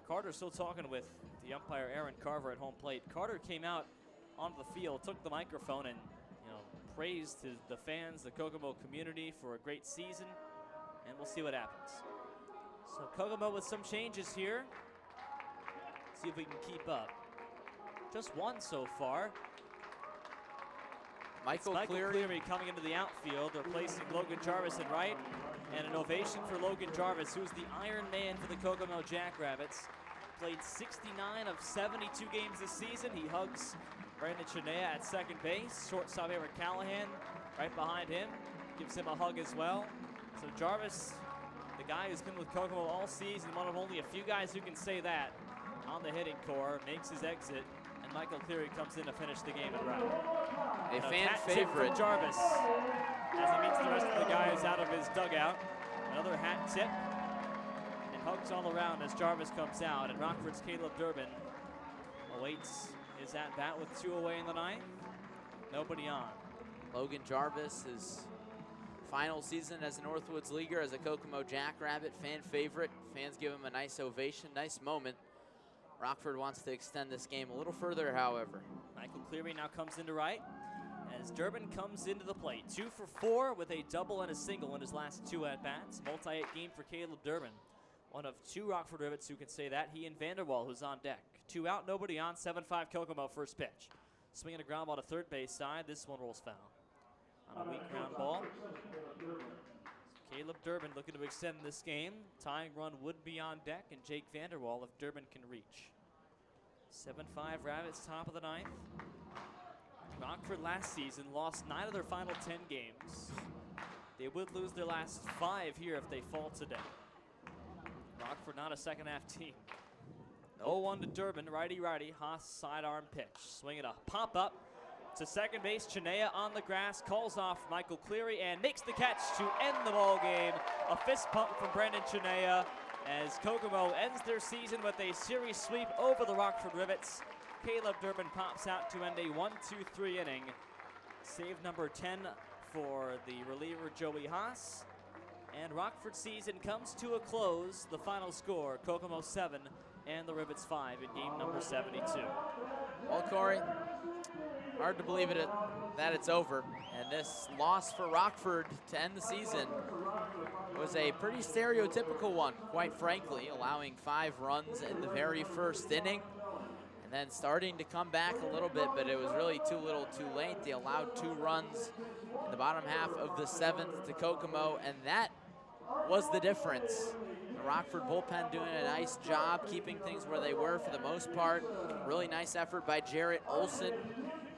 Carter's still talking with the umpire Aaron Carver at home plate. Carter came out onto the field, took the microphone, and praised the fans, the Kokomo community for a great season, and we'll see what happens. So Kokomo with some changes here. See if we can keep up. Just 1 so far. Michael Cleary coming into the outfield, replacing Logan Jarvis in right. And an ovation for Logan Jarvis, who's the Iron Man for the Kokomo Jackrabbits. Played 69 of 72 games this season. He hugs Brandon Chinea at second base. Shortstop Eric Callahan right behind him, gives him a hug as well. So Jarvis, the guy who's been with Kokomo all season, one of only a few guys who can say that on the hitting core, makes his exit, and Michael Cleary comes in to finish the game at right. A fan favorite. From Jarvis as he meets the rest of the guys out of his dugout. Another hat tip and hugs all around as Jarvis comes out, and Rockford's Caleb Durbin awaits his at-bat with 2 away in the ninth. Nobody on. Logan Jarvis, his final season as a Northwoods Leaguer, as a Kokomo Jackrabbit, fan favorite. Fans give him a nice ovation, nice moment. Rockford wants to extend this game a little further, however. Michael Cleary now comes into right as Durbin comes into the plate. 2 for 4 with a double and a single in his last 2 at-bats. Multi-hit game for Caleb Durbin. One of 2 Rockford Rivets who can say that. He and Vanderwall, who's on deck. 2 out, nobody on. 7-5 Kokomo, first pitch. Swinging a ground ball to third base side. This one rolls foul on a weak ground ball. Caleb Durbin looking to extend this game. Tying run would be on deck, and Jake Vanderwall if Durbin can reach. 7-5 Rabbits, top of the ninth. Rockford last season lost 9 of their final 10 games. They would lose their last 5 here if they fall today. Rockford not a second half team. 0-1 to Durbin, righty-righty, Haas sidearm pitch. Swinging a pop-up to second base. Chinea on the grass, calls off Michael Cleary and makes the catch to end the ball game. A fist pump from Brandon Chinea as Kokomo ends their season with a series sweep over the Rockford Rivets. Caleb Durbin pops out to end a 1-2-3 inning. Save number 10 for the reliever Joey Haas. And Rockford season comes to a close. The final score, Kokomo 7 and the Rivets 5 in game number 72. Well, Cory, hard to believe that it's over. And this loss for Rockford to end the season was a pretty stereotypical one, quite frankly, allowing 5 runs in the very first inning and then starting to come back a little bit, but it was really too little too late. They allowed 2 runs in the bottom half of the 7th to Kokomo, and that was the difference. The Rockford bullpen doing a nice job keeping things where they were for the most part. Really nice effort by Jarrett Olson,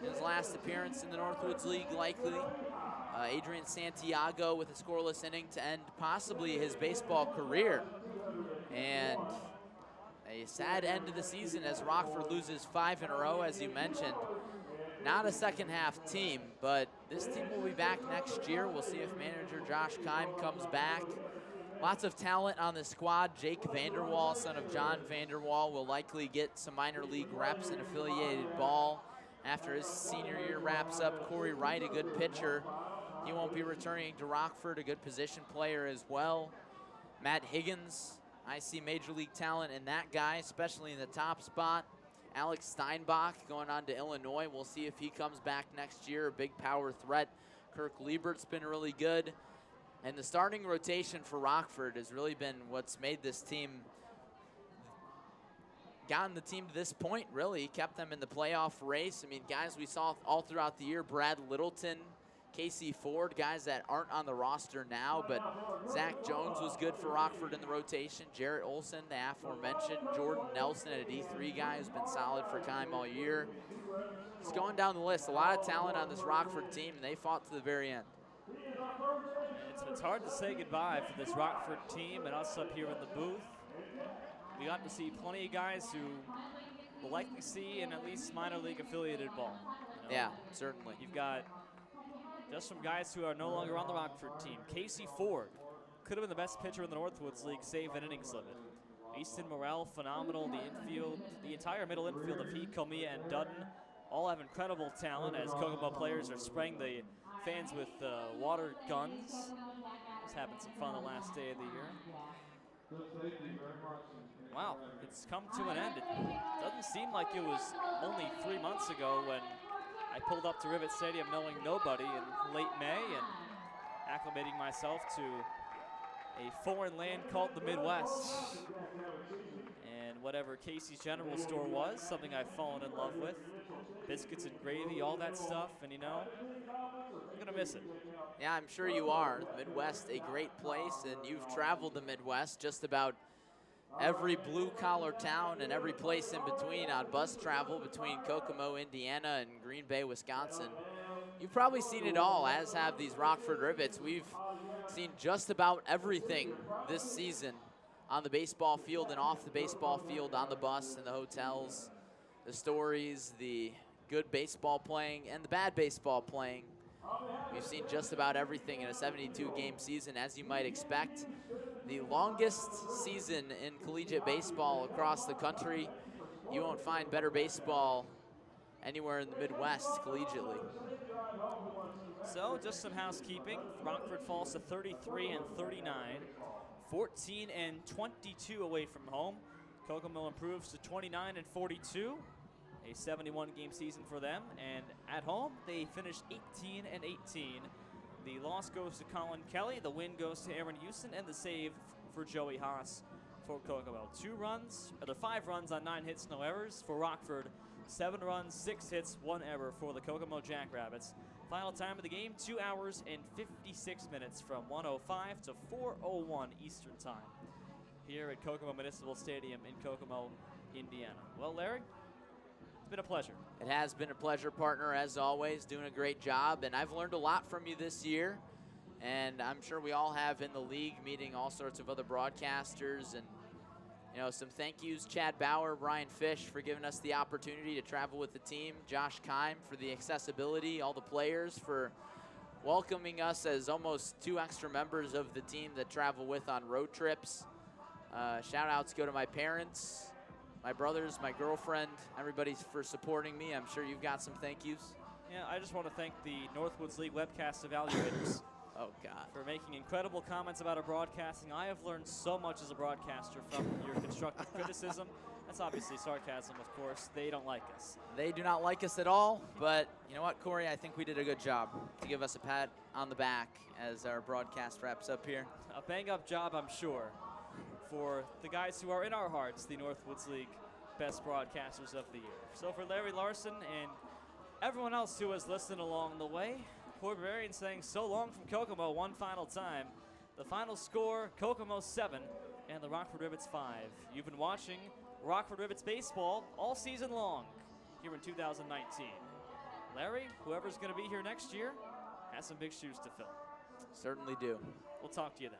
his last appearance in the Northwoods League likely. Adrian Santiago with a scoreless inning to end possibly his baseball career. And a sad end to the season as Rockford loses 5 in a row, as you mentioned. Not a second half team, but this team will be back next year. We'll see if manager Josh Keim comes back. Lots of talent on the squad. Jake Vanderwall, son of John Vanderwall, will likely get some minor league reps in affiliated ball after his senior year wraps up. Cory Wright, a good pitcher. He won't be returning to Rockford, a good position player as well. Matt Higgins, I see major league talent in that guy, especially in the top spot. Alex Steinbach going on to Illinois. We'll see if he comes back next year, a big power threat. Kirk Liebert's been really good. And the starting rotation for Rockford has really been what's made this team, gotten the team to this point, really. Kept them in the playoff race. I mean, guys we saw all throughout the year, Brad Littleton, Casey Ford, guys that aren't on the roster now, but Zach Jones was good for Rockford in the rotation. Jarrett Olson, the aforementioned. Jordan Nelson, a D3 guy who's been solid for Keim all year. Just going down the list, a lot of talent on this Rockford team, and they fought to the very end. It's hard to say goodbye for this Rockford team and us up here in the booth. We got to see plenty of guys who we'll likely see in at least minor league affiliated ball. You know? Yeah, certainly. You've got just some guys who are no longer on the Rockford team. Casey Ford could have been the best pitcher in the Northwoods League, save an innings limit. Easton Morrell, phenomenal. The infield, the entire middle infield of he, Comia, and Dutton all have incredible talent as Kokomo players are spraying the fans with water guns. Just having some fun the last day of the year. Wow, it's come to an end. It doesn't seem like it was only 3 months ago when I pulled up to Rivet Stadium knowing nobody in late May and acclimating myself to a foreign land called the Midwest. And whatever Casey's General Store was, something I've fallen in love with. Biscuits and gravy, all that stuff, and you know, I'm gonna miss it. Yeah, I'm sure you are. The Midwest, a great place, and you've traveled the Midwest, just about every blue-collar town and every place in between on bus travel between Kokomo, Indiana, and Green Bay, Wisconsin. You've probably seen it all, as have these Rockford Rivets. We've seen just about everything this season on the baseball field and off the baseball field, on the bus, in the hotels, the stories, the good baseball playing, and the bad baseball playing. We've seen just about everything in a 72-game season, as you might expect. The longest season in collegiate baseball across the country. You won't find better baseball anywhere in the Midwest collegiately. So just some housekeeping. Rockford falls to 33 and 39, 14 and 22 away from home. Kokomo improves to 29 and 42. A 71-game season for them, and at home they finished 18 and 18. The loss goes to Colin Kelly, the win goes to Aaron Houston, and the save for Joey Haas for Kokomo. 5 runs on 9 hits, no errors for Rockford. 7 runs, 6 hits, 1 error for the Kokomo Jackrabbits. Final time of the game, 2 hours and 56 minutes from 1:05 to 4:01 Eastern Time here at Kokomo Municipal Stadium in Kokomo, Indiana. Well, Larry, it's been a pleasure. It has been a pleasure, partner, as always, doing a great job. And I've learned a lot from you this year. And I'm sure we all have in the league, meeting all sorts of other broadcasters. And, you know, some thank yous, Chad Bauer, Brian Fish, for giving us the opportunity to travel with the team. Josh Keim for the accessibility, all the players for welcoming us as almost 2 extra members of the team that travel with on road trips. Shout outs go to my parents, my brothers, my girlfriend, everybody for supporting me. I'm sure you've got some thank yous. Yeah, I just want to thank the Northwoods League webcast evaluators Oh, God. for making incredible comments about our broadcasting. I have learned so much as a broadcaster from your constructive criticism. That's obviously sarcasm, of course. They don't like us. They do not like us at all, but you know what, Corey? I think we did a good job to give us a pat on the back as our broadcast wraps up here. A bang-up job, I'm sure, for the guys who are in our hearts, the Northwoods League best broadcasters of the year. So for Larry Larson and everyone else who has listened along the way, Berberian saying so long from Kokomo one final time. The final score, Kokomo 7 and the Rockford Rivets 5. You've been watching Rockford Rivets baseball all season long here in 2019. Larry, whoever's going to be here next year has some big shoes to fill. Certainly do. We'll talk to you then.